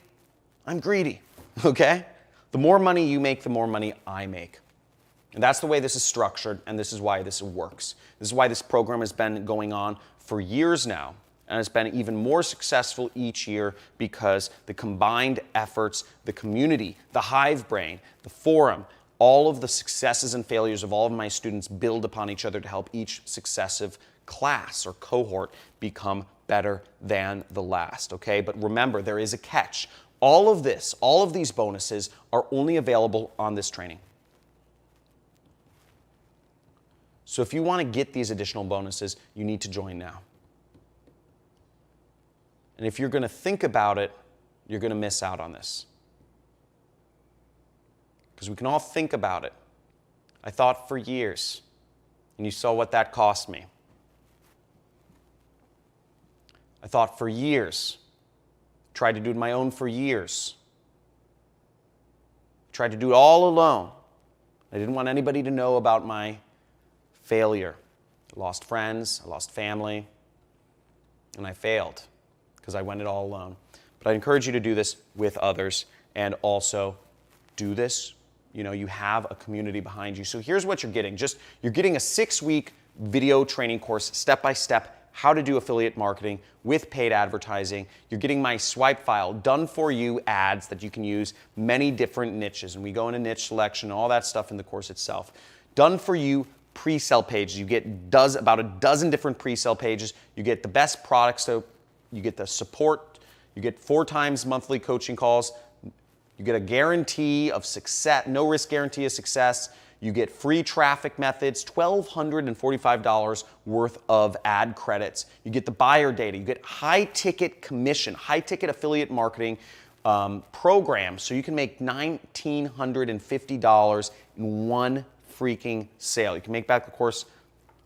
Speaker 2: I'm greedy, okay? The more money you make, the more money I make. And that's the way this is structured, and this is why this works. This is why this program has been going on for years now, and it's been even more successful each year because the combined efforts, the community, the hive brain, the forum, all of the successes and failures of all of my students build upon each other to help each successive class or cohort become better than the last, okay? But remember, there is a catch. All of these bonuses are only available on this training. So if you want to get these additional bonuses, you need to join now. And if you're going to think about it, you're going to miss out on this. Because we can all think about it. I thought for years, and you saw what that cost me. I thought for years. Tried to do it my own for years. Tried to do it all alone. I didn't want anybody to know about my failure. I lost friends, I lost family, and I failed because I went it all alone. But I encourage you to do this with others and also do this. You have a community behind you. So here's what you're getting. You're getting a 6-week video training course, step-by-step, how to do affiliate marketing with paid advertising. You're getting my swipe file, done for you ads that you can use many different niches. And we go into niche selection and all that stuff in the course itself. Done for you pre-sale pages. You get about a dozen different pre-sale pages. You get the best products, so you get the support. You get 4 times monthly coaching calls. You get a guarantee of success, no risk guarantee of success. You get free traffic methods, $1,245 worth of ad credits. You get the buyer data. You get high-ticket commission, high-ticket affiliate marketing program so you can make $1,950 in one freaking sale. You can make back the course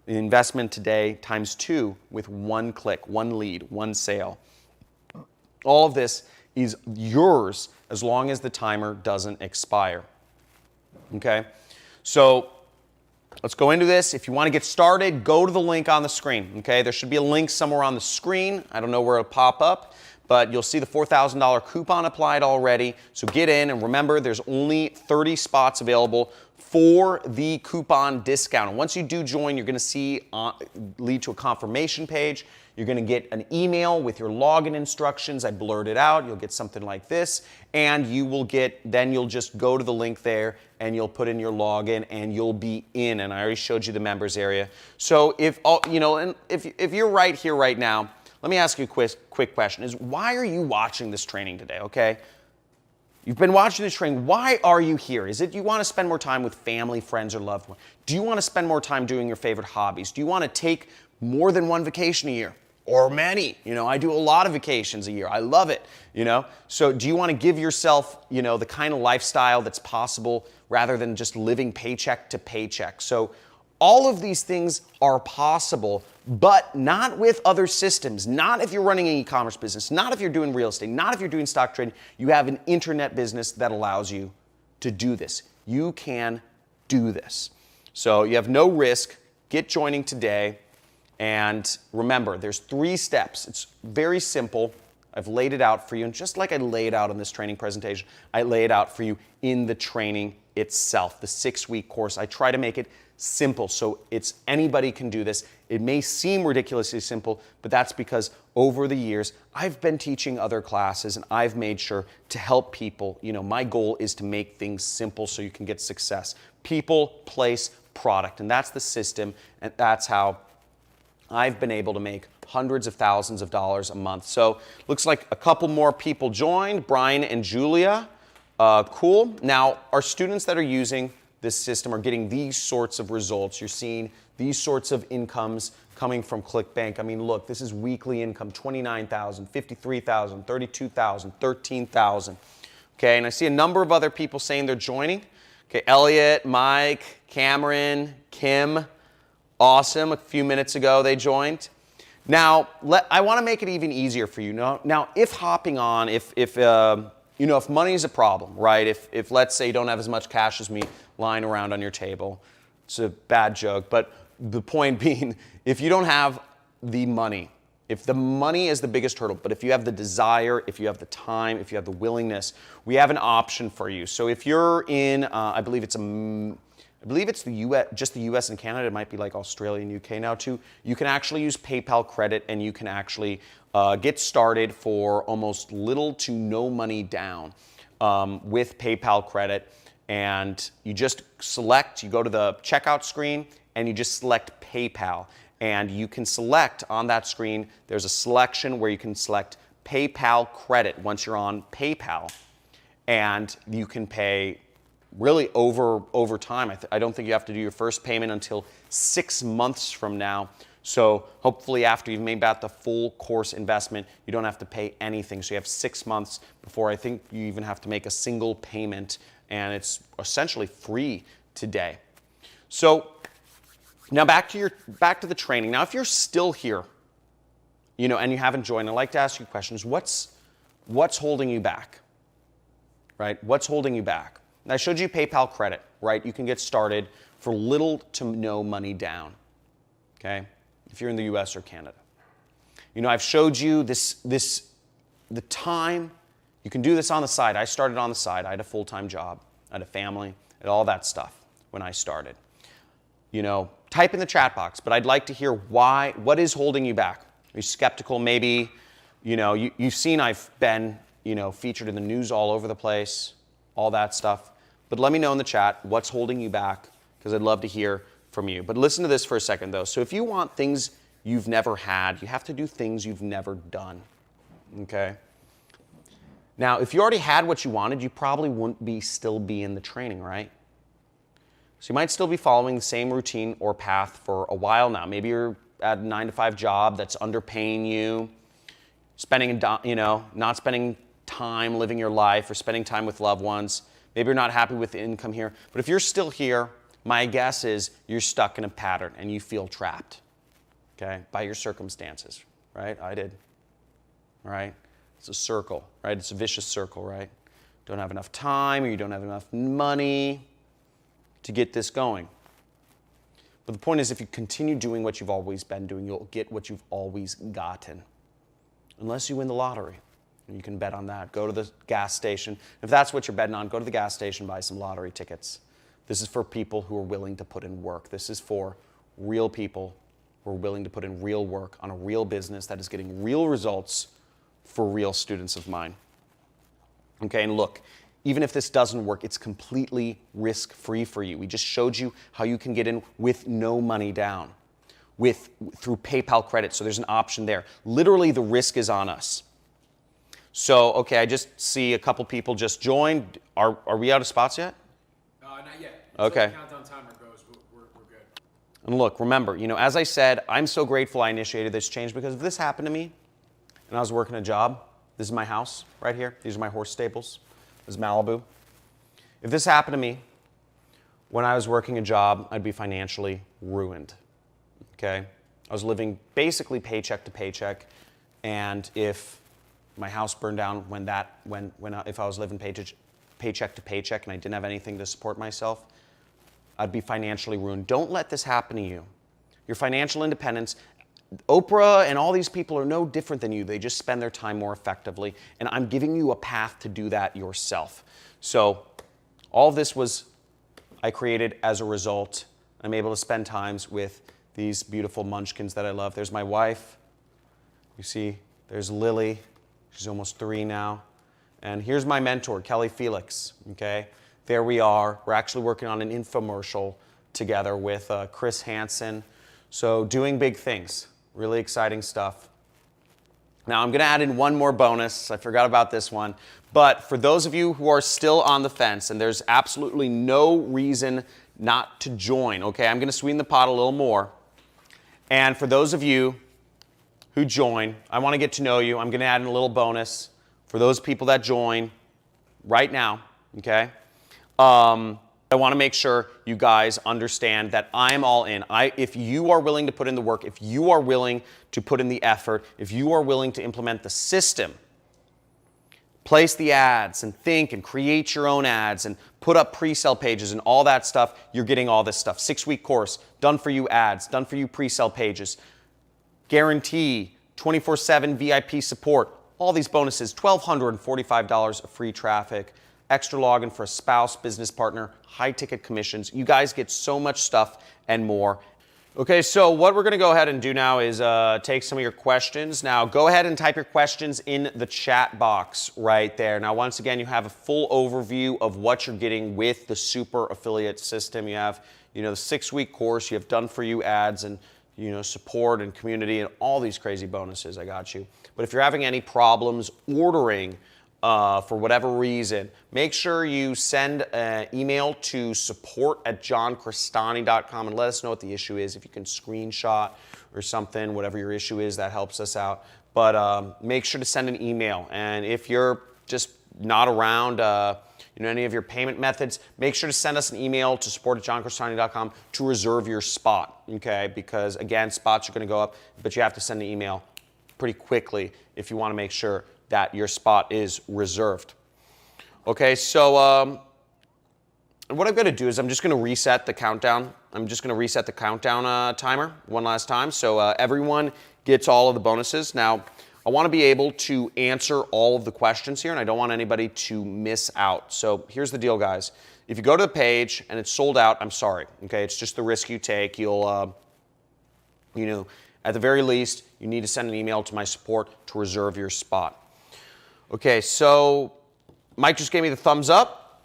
Speaker 2: investment today times 2 with one click, one lead, one sale. All of this is yours as long as the timer doesn't expire. Okay? So let's go into this. If you want to get started, go to the link on the screen. Okay? There should be a link somewhere on the screen. I don't know where it'll pop up, but you'll see the $4,000 coupon applied already. So get in, and remember, there's only 30 spots available for the coupon discount. And once you do join, you're going to see lead to a confirmation page. You're going to get an email with your login instructions. I blurred it out. You'll get something like this, and you will get, then you'll just go to the link there and you'll put in your login and you'll be in. And I already showed you the members area. So if you're right here right now, let me ask you a quick question: is why are you watching this training today? Okay, you've been watching this training. Why are you here? Is it you want to spend more time with family, friends, or loved ones? Do you want to spend more time doing your favorite hobbies? Do you want to take more than one vacation a year? Or many, I do a lot of vacations a year. I love it, So do you want to give yourself, the kind of lifestyle that's possible rather than just living paycheck to paycheck? So all of these things are possible, but not with other systems. Not if you're running an e-commerce business, not if you're doing real estate, not if you're doing stock trading. You have an internet business that allows you to do this. You can do this. So you have no risk. Get joining today. And remember, there's 3 steps. It's very simple. I've laid it out for you. And just like I laid out in this training presentation, I lay it out for you in the training itself, the 6-week course. I try to make it simple so anybody can do this. It may seem ridiculously simple, but that's because over the years, I've been teaching other classes and I've made sure to help people. My goal is to make things simple so you can get success. People, place, product. And that's the system, and that's how I've been able to make hundreds of thousands of dollars a month. So looks like a couple more people joined, Brian and Julia. Cool. Now, our students that are using this system are getting these sorts of results. You're seeing these sorts of incomes coming from ClickBank. I mean, look, this is weekly income, $29,000, $53,000, $32,000, $13,000. Okay, and I see a number of other people saying they're joining. Okay, Elliot, Mike, Cameron, Kim. Awesome. A few minutes ago, they joined. Now, I want to make it even easier for you. Now, if hopping on, if money is a problem, right? If let's say you don't have as much cash as me lying around on your table, it's a bad joke, but the point being, if you don't have the money, if the money is the biggest hurdle, but if you have the desire, if you have the time, if you have the willingness, we have an option for you. So if you're in, I believe it's the US, just the US and Canada. It might be like Australia and UK now too. You can actually use PayPal credit, and you can actually get started for almost little to no money down with PayPal credit. And you just you go to the checkout screen and you just select PayPal. And you can select on that screen, there's a selection where you can select PayPal credit once you're on PayPal. And you can pay really over time. I don't think you have to do your first payment until 6 months from now. So hopefully after you've made back the full course investment, you don't have to pay anything. So you have 6 months before I think you even have to make a single payment, and it's essentially free today. So now back to the training. Now if you're still here, and you haven't joined, I'd like to ask you questions. What's holding you back? Right? What's holding you back? I showed you PayPal credit, right? You can get started for little to no money down, okay? If you're in the US or Canada. I've showed you the time. You can do this on the side. I started on the side. I had a full-time job. I had a family. I had all that stuff when I started. Type in the chat box, but I'd like to hear what is holding you back? Are you skeptical? Maybe, you've seen I've been, featured in the news all over the place, all that stuff. But let me know in the chat what's holding you back, because I'd love to hear from you. But listen to this for a second, though. So if you want things you've never had, you have to do things you've never done, okay? Now, if you already had what you wanted, you probably wouldn't still be in the training, right? So you might still be following the same routine or path for a while now. Maybe you're at a 9-to-5 job that's underpaying you, not spending time living your life or spending time with loved ones. Maybe you're not happy with the income here. But if you're still here, my guess is you're stuck in a pattern and you feel trapped, okay, by your circumstances, right? I did, right? It's a circle, right? It's a vicious circle, right? Don't have enough time or you don't have enough money to get this going. But the point is, if you continue doing what you've always been doing, you'll get what you've always gotten. Unless you win the lottery. And you can bet on that. Go to the gas station. If that's what you're betting on, go to the gas station, buy some lottery tickets. This is for people who are willing to put in work. This is for real people who are willing to put in real work on a real business that is getting real results for real students of mine. Okay, and look, even if this doesn't work, it's completely risk-free for you. We just showed you how you can get in with no money down, through PayPal credit, so there's an option there. Literally, the risk is on us. So, okay, I just see a couple people just joined. Are we out of spots yet?
Speaker 4: Not yet.
Speaker 2: Okay.
Speaker 4: Until the countdown timer goes, we're good.
Speaker 2: And look, remember, as I said, I'm so grateful I initiated this change because if this happened to me and I was working a job, this is my house right here. These are my horse stables. This is Malibu. If this happened to me when I was working a job, I'd be financially ruined, okay? I was living basically paycheck to paycheck, and if my house burned down if I was living paycheck to paycheck and I didn't have anything to support myself, I'd be financially ruined. Don't let this happen to you. Your financial independence, Oprah and all these people are no different than you. They just spend their time more effectively, and I'm giving you a path to do that yourself. So all of this I created as a result. I'm able to spend times with these beautiful munchkins that I love. There's my wife. You see, there's Lily. She's almost 3 now. And here's my mentor, Kelly Felix, okay? There we are. We're actually working on an infomercial together with Chris Hansen. So doing big things, really exciting stuff. Now I'm gonna add in one more bonus. I forgot about this one. But for those of you who are still on the fence, and there's absolutely no reason not to join, okay? I'm gonna sweeten the pot a little more. And for those of you who join, I wanna get to know you. I'm gonna add in a little bonus for those people that join right now, okay? I want to make sure you guys understand that I'm all in. If you are willing to put in the work, if you are willing to put in the effort, if you are willing to implement the system, place the ads and think and create your own ads and put up pre-sale pages and all that stuff, you're getting all this stuff. 6-week course, done for you ads, done for you pre-sale pages, guarantee 24/7 VIP support, all these bonuses, $1,245 of free traffic, extra login for a spouse, business partner, high ticket commissions. You guys get so much stuff and more. Okay, so what we're gonna go ahead and do now is take some of your questions. Now, go ahead and type your questions in the chat box right there. Now, once again, you have a full overview of what you're getting with the super affiliate system. You have, the 6-week course, you have done for you ads and, support and community and all these crazy bonuses. I got you. But if you're having any problems ordering, for whatever reason, make sure you send an email to support@johncrestani.com and let us know what the issue is. If you can screenshot or something, whatever your issue is, that helps us out. But make sure to send an email. And if you're just not around any of your payment methods, make sure to send us an email to support@johncrestani.com to reserve your spot, okay? Because, again, spots are going to go up, but you have to send an email pretty quickly if you want to make sure that your spot is reserved. Okay, so what I'm going to do is I'm just going to reset the countdown. I'm just going to reset the countdown timer one last time so everyone gets all of the bonuses. Now, I want to be able to answer all of the questions here, and I don't want anybody to miss out. So here's the deal, guys. If you go to the page and it's sold out, I'm sorry, okay? It's just the risk you take. You'll, at the very least, you need to send an email to my support to reserve your spot. Okay, so Mike just gave me the thumbs up.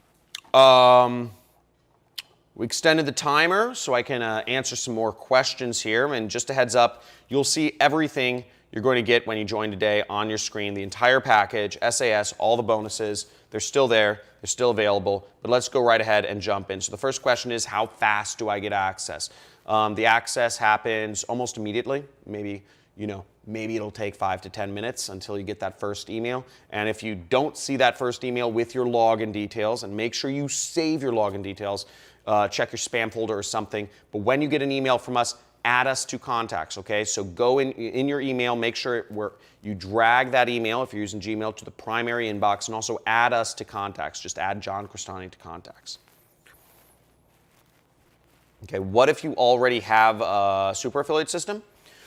Speaker 2: We extended the timer so I can answer some more questions here. And just a heads up, you'll see everything you're going to get when you join today on your screen. The entire package, SAS, all the bonuses, they're still there. They're still available. But let's go right ahead and jump in. So the first question is, how fast do I get access? The access happens almost immediately. Maybe, maybe it'll take 5 to 10 minutes until you get that first email. And if you don't see that first email with your login details, and make sure you save your login details, check your spam folder or something. But when you get an email from us, add us to contacts, okay? So go in your email, make sure you drag that email, if you're using Gmail, to the primary inbox, and also add us to contacts. Just add John Crestani to contacts. Okay, what if you already have a super affiliate system?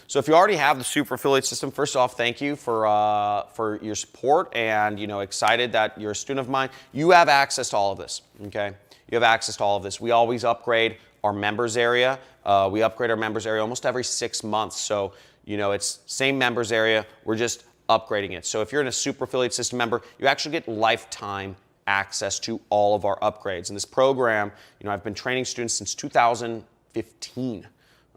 Speaker 2: So if you already have the super affiliate system, first off, thank you for your support, and excited that you're a student of mine. You have access to all of this, okay? You have access to all of this. We always upgrade our members area. We upgrade our members area almost every 6 months. So, it's same members area. We're just upgrading it. So if you're in a super affiliate system member, you actually get lifetime access to all of our upgrades. And this program, I've been training students since 2015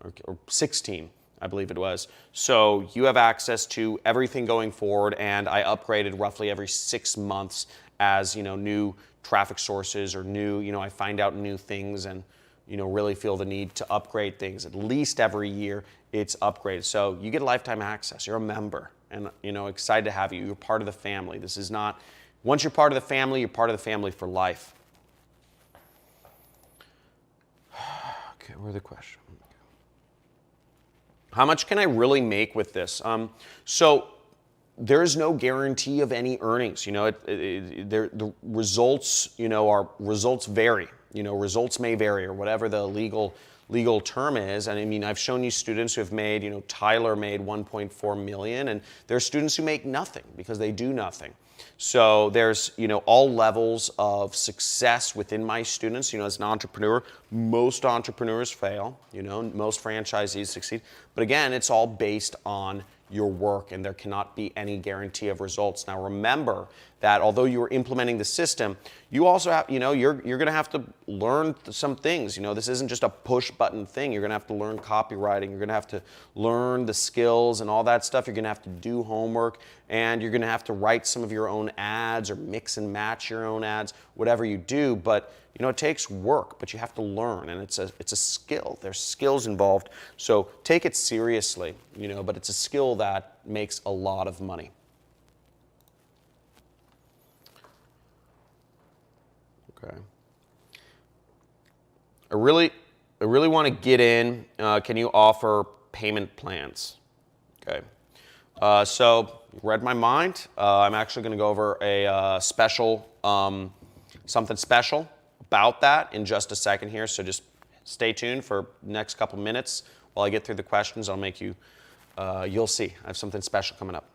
Speaker 2: or 16, I believe it was. So you have access to everything going forward, and I upgraded roughly every 6 months as, new traffic sources or new, I find out new things and really feel the need to upgrade things. At least every year it's upgraded. So you get lifetime access. You're a member, and excited to have you. You're part of the family. This is not, once you're part of the family, you're part of the family for life. Okay, where's the question? How much can I really make with this? So there is no guarantee of any earnings. The results, results vary. Results may vary, or whatever the legal term is. And I mean, I've shown you students who have made, Tyler made 1.4 million, and there are students who make nothing because they do nothing. So there's, all levels of success within my students. As an entrepreneur, most entrepreneurs fail, most franchisees succeed. But again, it's all based on your work, and there cannot be any guarantee of results. Now remember that although you are implementing the system, you also have, you're going to have to learn some things. This isn't just a push button thing. You're going to have to learn copywriting. You're going to have to learn the skills and all that stuff. You're going to have to do homework, and you're going to have to write some of your own ads or mix and match your own ads, whatever you do. But it takes work, but you have to learn, and it's a skill. There's skills involved, so take it seriously, but it's a skill that makes a lot of money. Okay. I really want to get in. Can you offer payment plans? Okay. So you read my mind. I'm actually going to go over a special, something special about that in just a second here. So just stay tuned for the next couple minutes while I get through the questions. I'll make you, you'll see. I have something special coming up.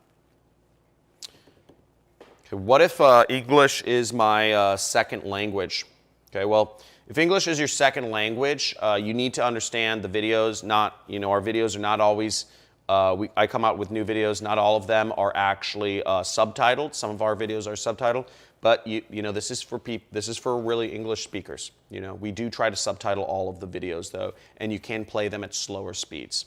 Speaker 2: Okay, what if English is my second language? Okay, well, if English is your second language, you need to understand the videos. Our videos are not always, I come out with new videos. Not all of them are actually subtitled. Some of our videos are subtitled. But this is for really English speakers. We do try to subtitle all of the videos though, and you can play them at slower speeds.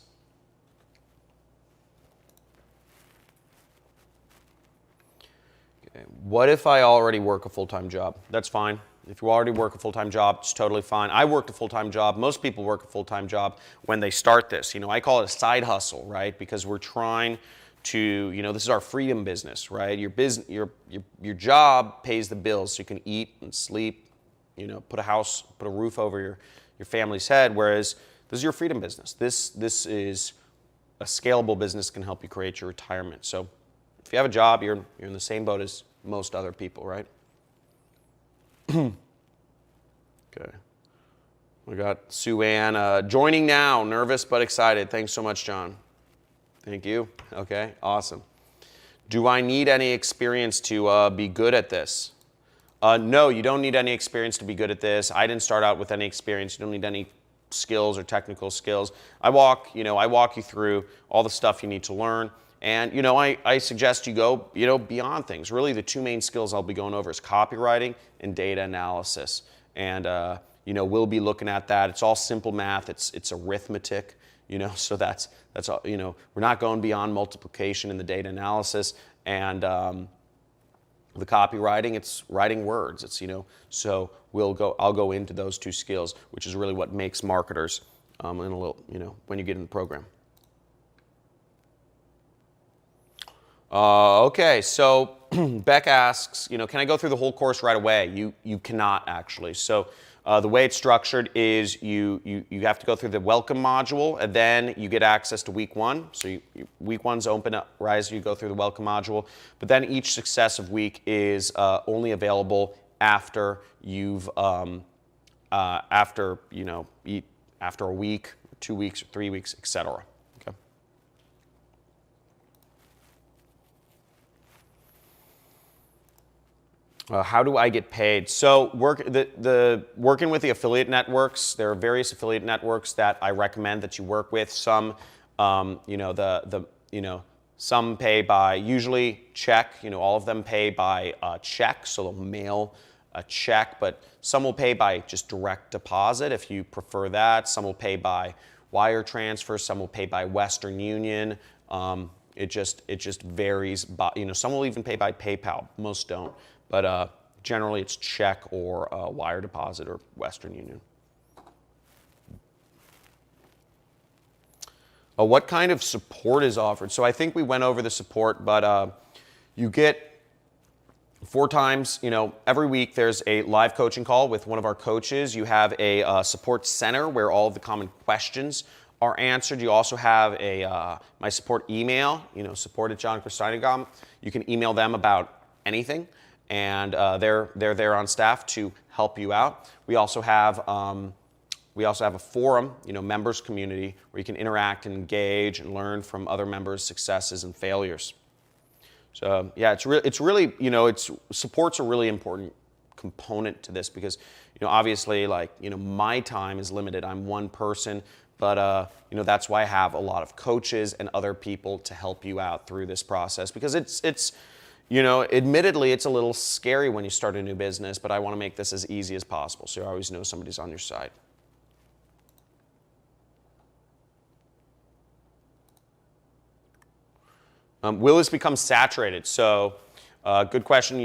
Speaker 2: Okay. What if I already work a full-time job? That's fine. If you already work a full-time job, it's totally fine. I worked a full-time job. Most people work a full-time job when they start this. I call it a side hustle, right? Because we're trying to, this is our freedom business, right? Your job pays the bills so you can eat and sleep, put a roof over your family's head, whereas this is your freedom business. This is a scalable business that can help you create your retirement. So if you have a job, you're in the same boat as most other people, right? Okay. We got Sue Ann joining now, nervous but excited. Thanks so much, John. Thank you. Okay, awesome. Do I need any experience to be good at this? No, you don't need any experience to be good at this. I didn't start out with any experience. You don't need any skills or technical skills. I walk you through all the stuff you need to learn. And, I suggest you go, beyond things. Really, the two main skills I'll be going over is copywriting and data analysis. And, we'll be looking at that. It's all simple math. It's arithmetic. So that's all, we're not going beyond multiplication in the data analysis, and the copywriting, it's writing words. It's, so I'll go into those two skills, which is really what makes marketers, in a little, when you get in the program. Okay, so Beck asks, can I go through the whole course right away? You cannot actually. So the way it's structured is you have to go through the welcome module, and then you get access to week 1. So week 1's open up, right? You go through the welcome module, but then each successive week is only available after you've after a week, 2 weeks, or 3 weeks, etc. How do I get paid? So working with the affiliate networks, there are various affiliate networks that I recommend that you work with. Some, some pay by usually check. All of them pay by check, so they'll mail a check. But some will pay by just direct deposit if you prefer that. Some will pay by wire transfer. Some will pay by Western Union. It just varies. Some will even pay by PayPal. Most don't. But generally it's check or wire deposit or Western Union. What kind of support is offered? So I think we went over the support, but you get 4 times, every week there's a live coaching call with one of our coaches. You have a support center where all of the common questions are answered. You also have my support email, support@johncrestani.com. You can email them about anything. And they're there on staff to help you out. We also have a forum, members community, where you can interact and engage and learn from other members' successes and failures. So yeah, it's really support's a really important component to this because obviously my time is limited. I'm one person, but that's why I have a lot of coaches and other people to help you out through this process because it's admittedly, it's a little scary when you start a new business, but I want to make this as easy as possible so you always know somebody's on your side. Will this become saturated? So, good question.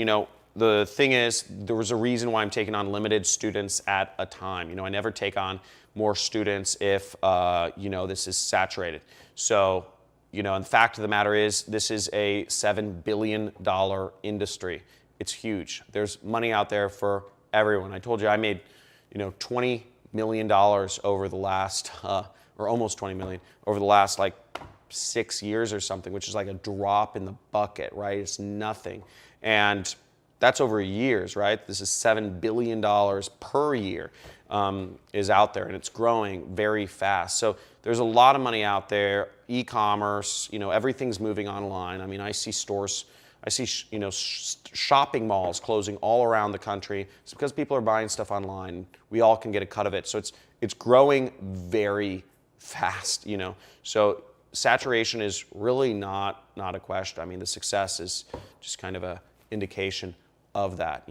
Speaker 2: The thing is, there was a reason why I'm taking on limited students at a time. I never take on more students if, this is saturated. So, and the fact of the matter is, this is a $7 billion industry. It's huge. There's money out there for everyone. I told you I made, $20 million over the last, or almost 20 million, over the last 6 years or something, which is like a drop in the bucket, right? It's nothing. And that's over years, right? This is $7 billion per year is out there, and it's growing very fast. So there's a lot of money out there. E-commerce, everything's moving online. I mean, I see stores, shopping malls closing all around the country. It's because people are buying stuff online. We all can get a cut of it. So it's growing very fast, So saturation is really not a question. I mean, the success is just kind of an indication of that,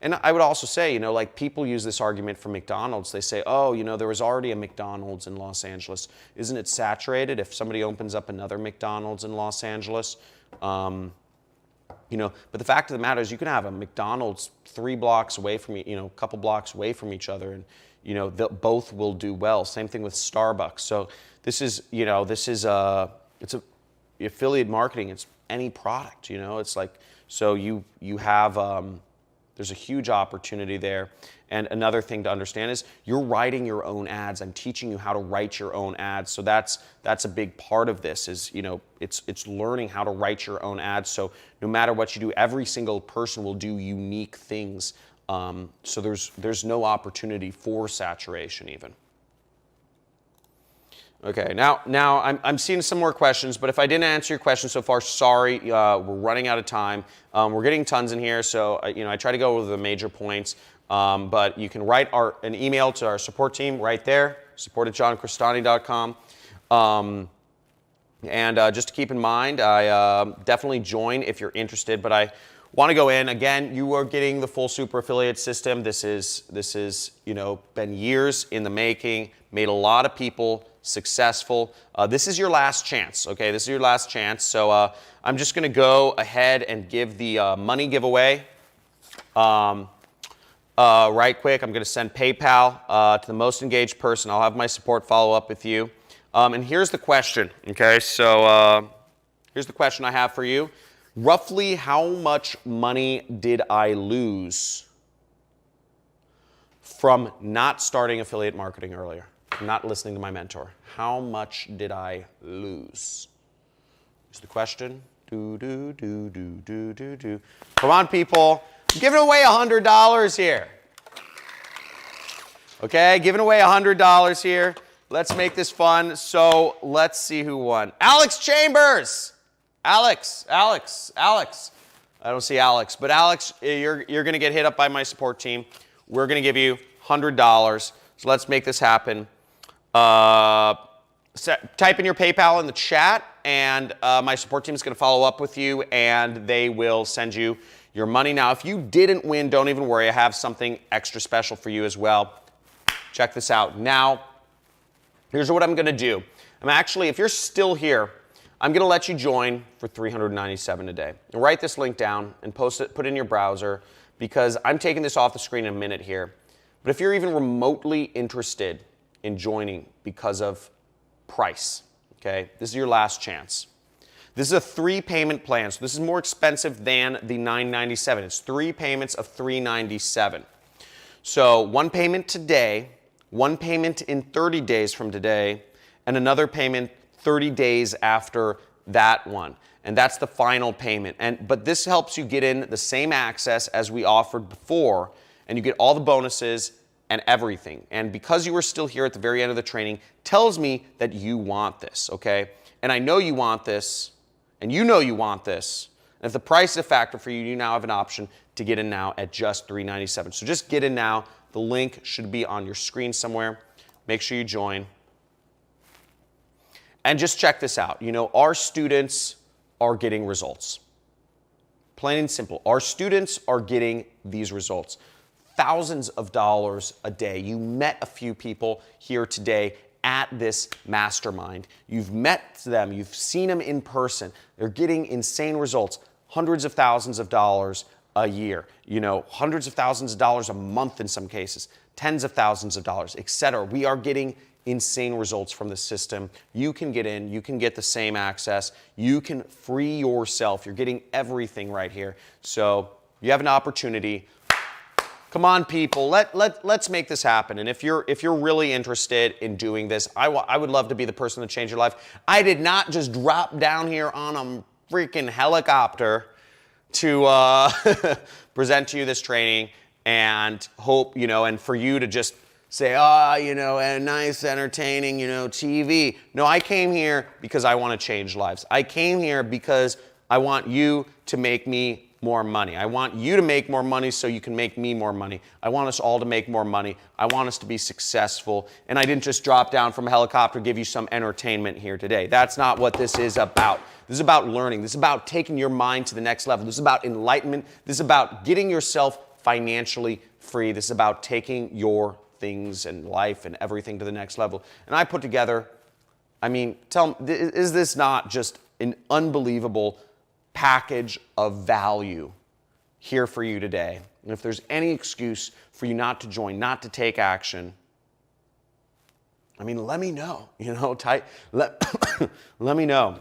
Speaker 2: And I would also say, people use this argument for McDonald's. They say, oh, there was already a McDonald's in Los Angeles. Isn't it saturated if somebody opens up another McDonald's in Los Angeles? But the fact of the matter is you can have a McDonald's 3 blocks away from a couple blocks away from each other, and, both will do well. Same thing with Starbucks. So this is, it's affiliate marketing. It's any product, it's like, so you have, there's a huge opportunity there. And another thing to understand is you're writing your own ads. I'm teaching you how to write your own ads. So that's a big part of this is, it's learning how to write your own ads. So no matter what you do, every single person will do unique things. So there's no opportunity for saturation even. Okay, now I'm seeing some more questions, but if I didn't answer your question so far, sorry, we're running out of time. We're getting tons in here, so I try to go over the major points, but you can write an email to our support team right there, support@johncrestani.com. And just to keep in mind, I definitely join if you're interested, but I want to go in. Again, you are getting the full super affiliate system. This is been years in the making, made a lot of people successful. This is your last chance, okay? This is your last chance. So I'm just going to go ahead and give the money giveaway. right quick. I'm going to send PayPal to the most engaged person. I'll have my support follow up with you. And here's the question, okay? So here's the question I have for you. Roughly how much money did I lose from not starting affiliate marketing earlier, not listening to my mentor? How much did I lose? Is the question. Come on, people. I'm giving away $100 here. Okay, giving away $100 here. Let's make this fun. So let's see who won. Alex Chambers. Alex. I don't see Alex, but Alex, you're going to get hit up by my support team. We're going to give you $100. So let's make this happen. Type in your PayPal in the chat, and my support team is going to follow up with you, and they will send you your money. Now, if you didn't win, don't even worry. I have something extra special for you as well. Check this out. Now, here's what I'm going to do. I'm actually, if you're still here, I'm going to let you join for $397 a day. And write this link down and post it, put it in your browser, because I'm taking this off the screen in a minute here. But if you're even remotely interested in joining because of price, okay, this is your last chance. This is a 3-payment plan, so this is more expensive than the $997. It's 3 payments of $397. So 1 payment today, 1 payment in 30 days from today, and another payment 30 days after that one. And that's the final payment. But this helps you get in the same access as we offered before, and you get all the bonuses and everything. And because you were still here at the very end of the training, tells me that you want this, okay? And I know you want this, and you know you want this. And if the price is a factor for you, you now have an option to get in now at just $397. So just get in now. The link should be on your screen somewhere. Make sure you join. And just check this out. You know, our students are getting results. Plain and simple. Our students are getting these results. Thousands of dollars a day. You met a few people here today at this mastermind. You've met them. You've seen them in person. They're getting insane results. Hundreds of thousands of dollars a year. You know, hundreds of thousands of dollars a month in some cases. Tens of thousands of dollars, etc. We are getting insane results from the system. You can get in, you can get the same access, you can free yourself. You're getting everything right here. So you have an opportunity. Come on, people, let's make this happen. And if you're really interested in doing this, I would love to be the person to change your life. I did not just drop down here on a freaking helicopter to present to you this training and hope, you know, and for you to just say, oh, you know, a nice, entertaining, you know, TV. No, I came here because I want to change lives. I came here because I want you to make me more money. I want you to make more money so you can make me more money. I want us all to make more money. I want us to be successful. And I didn't just drop down from a helicopter, give you some entertainment here today. That's not what this is about. This is about learning. This is about taking your mind to the next level. This is about enlightenment. This is about getting yourself financially free. This is about taking your things and life and everything to the next level. And I put together, I mean, tell me, is this not just an unbelievable package of value here for you today? And if there's any excuse for you not to join, not to take action, I mean, let me know, you know, let me know.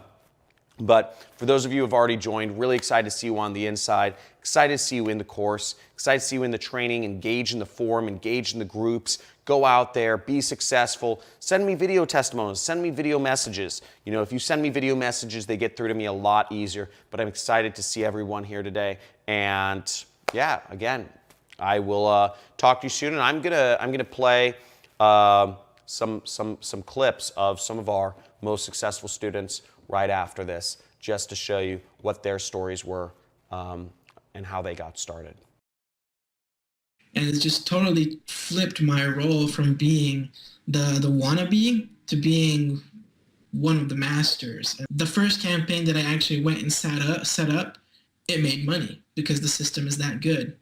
Speaker 2: But for those of you who have already joined, really excited to see you on the inside, excited to see you in the course, excited to see you in the training, engage in the forum, engage in the groups, go out there, be successful, send me video testimonials, send me video messages. You know, if you send me video messages, they get through to me a lot easier, but I'm excited to see everyone here today. And yeah, again, I will talk to you soon, and I'm gonna play some clips of some of our most successful students right after this, just to show you what their stories were and how they got started.
Speaker 14: And it's just totally flipped my role from being the wannabe to being one of the masters. The first campaign that I actually went and set up, it made money because the system is that good.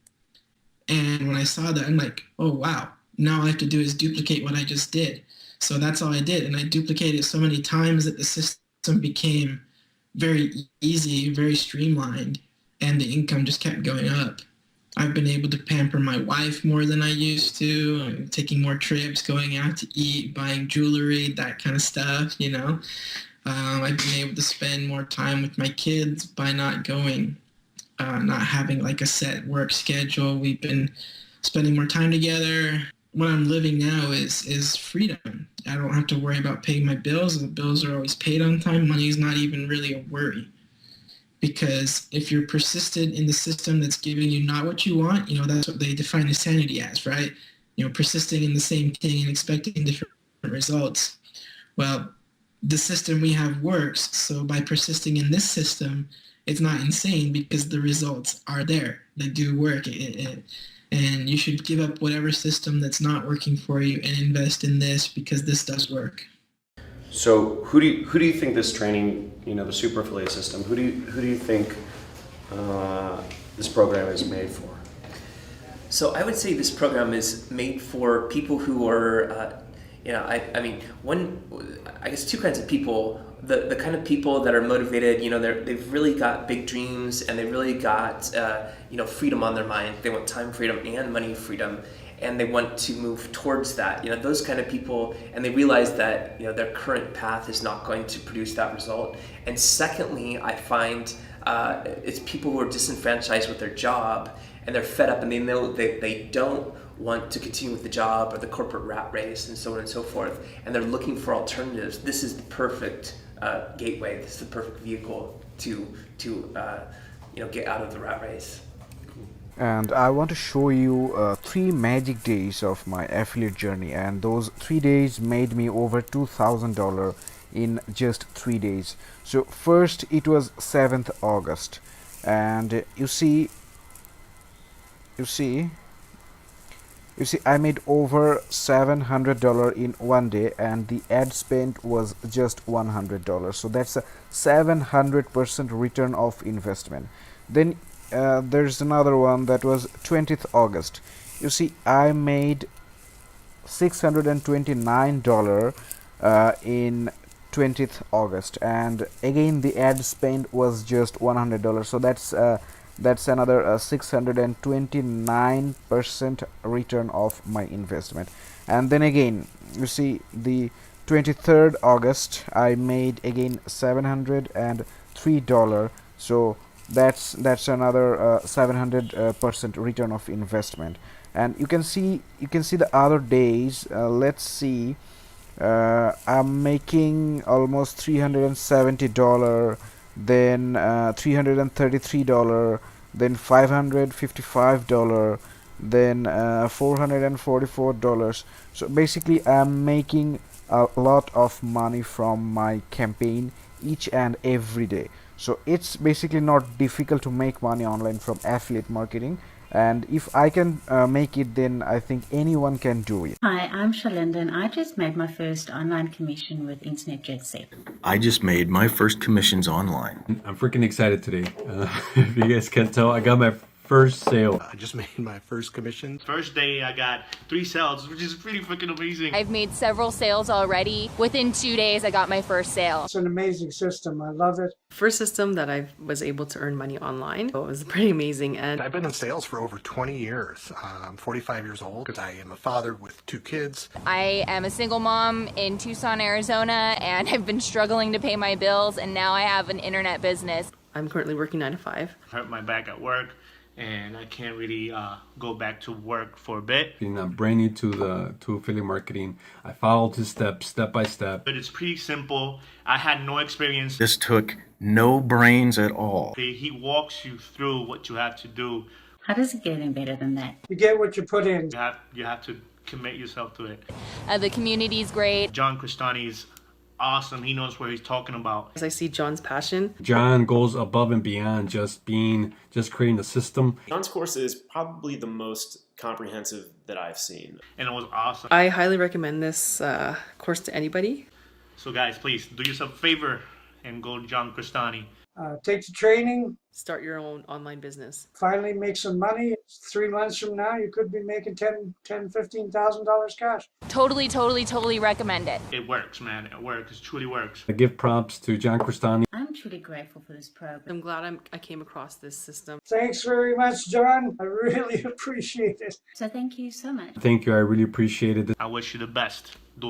Speaker 14: And when I saw that, I'm like, oh wow, now all I have to do is duplicate what I just did. So that's all I did, and I duplicated it so many times that the system became very easy, very streamlined, and the income just kept going up. I've been able to pamper my wife more than I used to. I'm taking more trips, going out to eat, buying jewelry, that kind of stuff, you know. I've been able to spend more time with my kids by not having like a set work schedule. We've been spending more time together. What I'm living now is freedom. I don't have to worry about paying my bills. The bills are always paid on time. Money is not even really a worry. Because if you're persistent in the system that's giving you not what you want, you know, that's what they define insanity as, right? You know, persisting in the same thing and expecting different results. Well, the system we have works, so by persisting in this system, it's not insane because the results are there. They do work. And you should give up whatever system that's not working for you and invest in this because this does work.
Speaker 2: So who do you think this training, you know, the super affiliate system, who do you think this program is made for?
Speaker 15: So I would say this program is made for people who are, I guess two kinds of people. The kind of people that are motivated, you know, they've really got big dreams and they've really got, freedom on their mind. They want time freedom and money freedom. And they want to move towards that, you know, those kind of people, and they realize that, you know, their current path is not going to produce that result. And secondly, I find it's people who are disenfranchised with their job and they're fed up and they know they don't want to continue with the job or the corporate rat race and so on and so forth, and they're looking for alternatives. This is the perfect gateway. This is the perfect vehicle to get out of the rat race.
Speaker 16: And I want to show you 3 magic days of my affiliate journey, and those 3 days made me over $2,000 in just 3 days. So first it was 7th August, and you see I made over $700 in 1 day, and the ad spend was just $100. So that's a 700% return of investment. Then there's another one that was 20th August. You see, I made $629 in 20th August, and again the ad spend was just $100. So that's another 629% return of my investment. And then again, you see, the 23rd August I made again $703. So that's another 700% return of investment. And you can see the other days. Let's see, I'm making almost $370, then $333, then $555, then $444. So basically I'm making a lot of money from my campaign each and every day. So it's basically not difficult to make money online from affiliate marketing, and if I can make it, then I think anyone can do it.
Speaker 17: Hi, I'm Shalinda, and I just made my first online commission with Internet Jet Set.
Speaker 18: I just made my first commissions online.
Speaker 5: I'm freaking excited today. If you guys can tell, I got my first sale.
Speaker 13: I just made my first commission.
Speaker 6: First day I got 3 sales, which is pretty fucking amazing.
Speaker 3: I've made several sales already. Within 2 days, I got my first sale.
Speaker 19: It's an amazing system. I love it.
Speaker 20: First system that I was able to earn money online. So it was pretty amazing. And
Speaker 13: I've been in sales for over 20 years. I'm 45 years old because I am a father with 2 kids.
Speaker 3: I am a single mom in Tucson, Arizona, and I've been struggling to pay my bills, and now I have an internet business.
Speaker 20: I'm currently working 9 to 5.
Speaker 6: I hurt my back at work, and I can't really go back to work for a bit.
Speaker 5: I'm brand new to affiliate marketing. I followed his steps step by step.
Speaker 6: But it's pretty simple. I had no experience.
Speaker 18: This took no brains at all.
Speaker 6: He walks you through what you have to do.
Speaker 17: How does it get any better than that?
Speaker 19: You get what you put in.
Speaker 6: You have to commit yourself to it.
Speaker 3: The community's great.
Speaker 6: John Crestani is awesome. He knows what he's talking about.
Speaker 20: As I see John's passion.
Speaker 5: John goes above and beyond just creating a system.
Speaker 21: John's course is probably the most comprehensive that I've seen.
Speaker 6: And it was awesome.
Speaker 20: I highly recommend this course to anybody.
Speaker 6: So guys, please do yourself a favor and go to John Crestani.
Speaker 19: Take the training,
Speaker 20: Start your own online business.
Speaker 19: finally make some money. 3 months from now, you could be making $15,000 cash.
Speaker 3: Totally recommend it.
Speaker 6: It works, man. It works. It truly works.
Speaker 5: I give props to John Crestani.
Speaker 17: I'm truly grateful for this program.
Speaker 20: I'm glad I came across this system.
Speaker 19: Thanks very much, John. I really appreciate it.
Speaker 17: So thank you so much.
Speaker 5: Thank you. I really appreciated it.
Speaker 6: I wish you the best. Do it.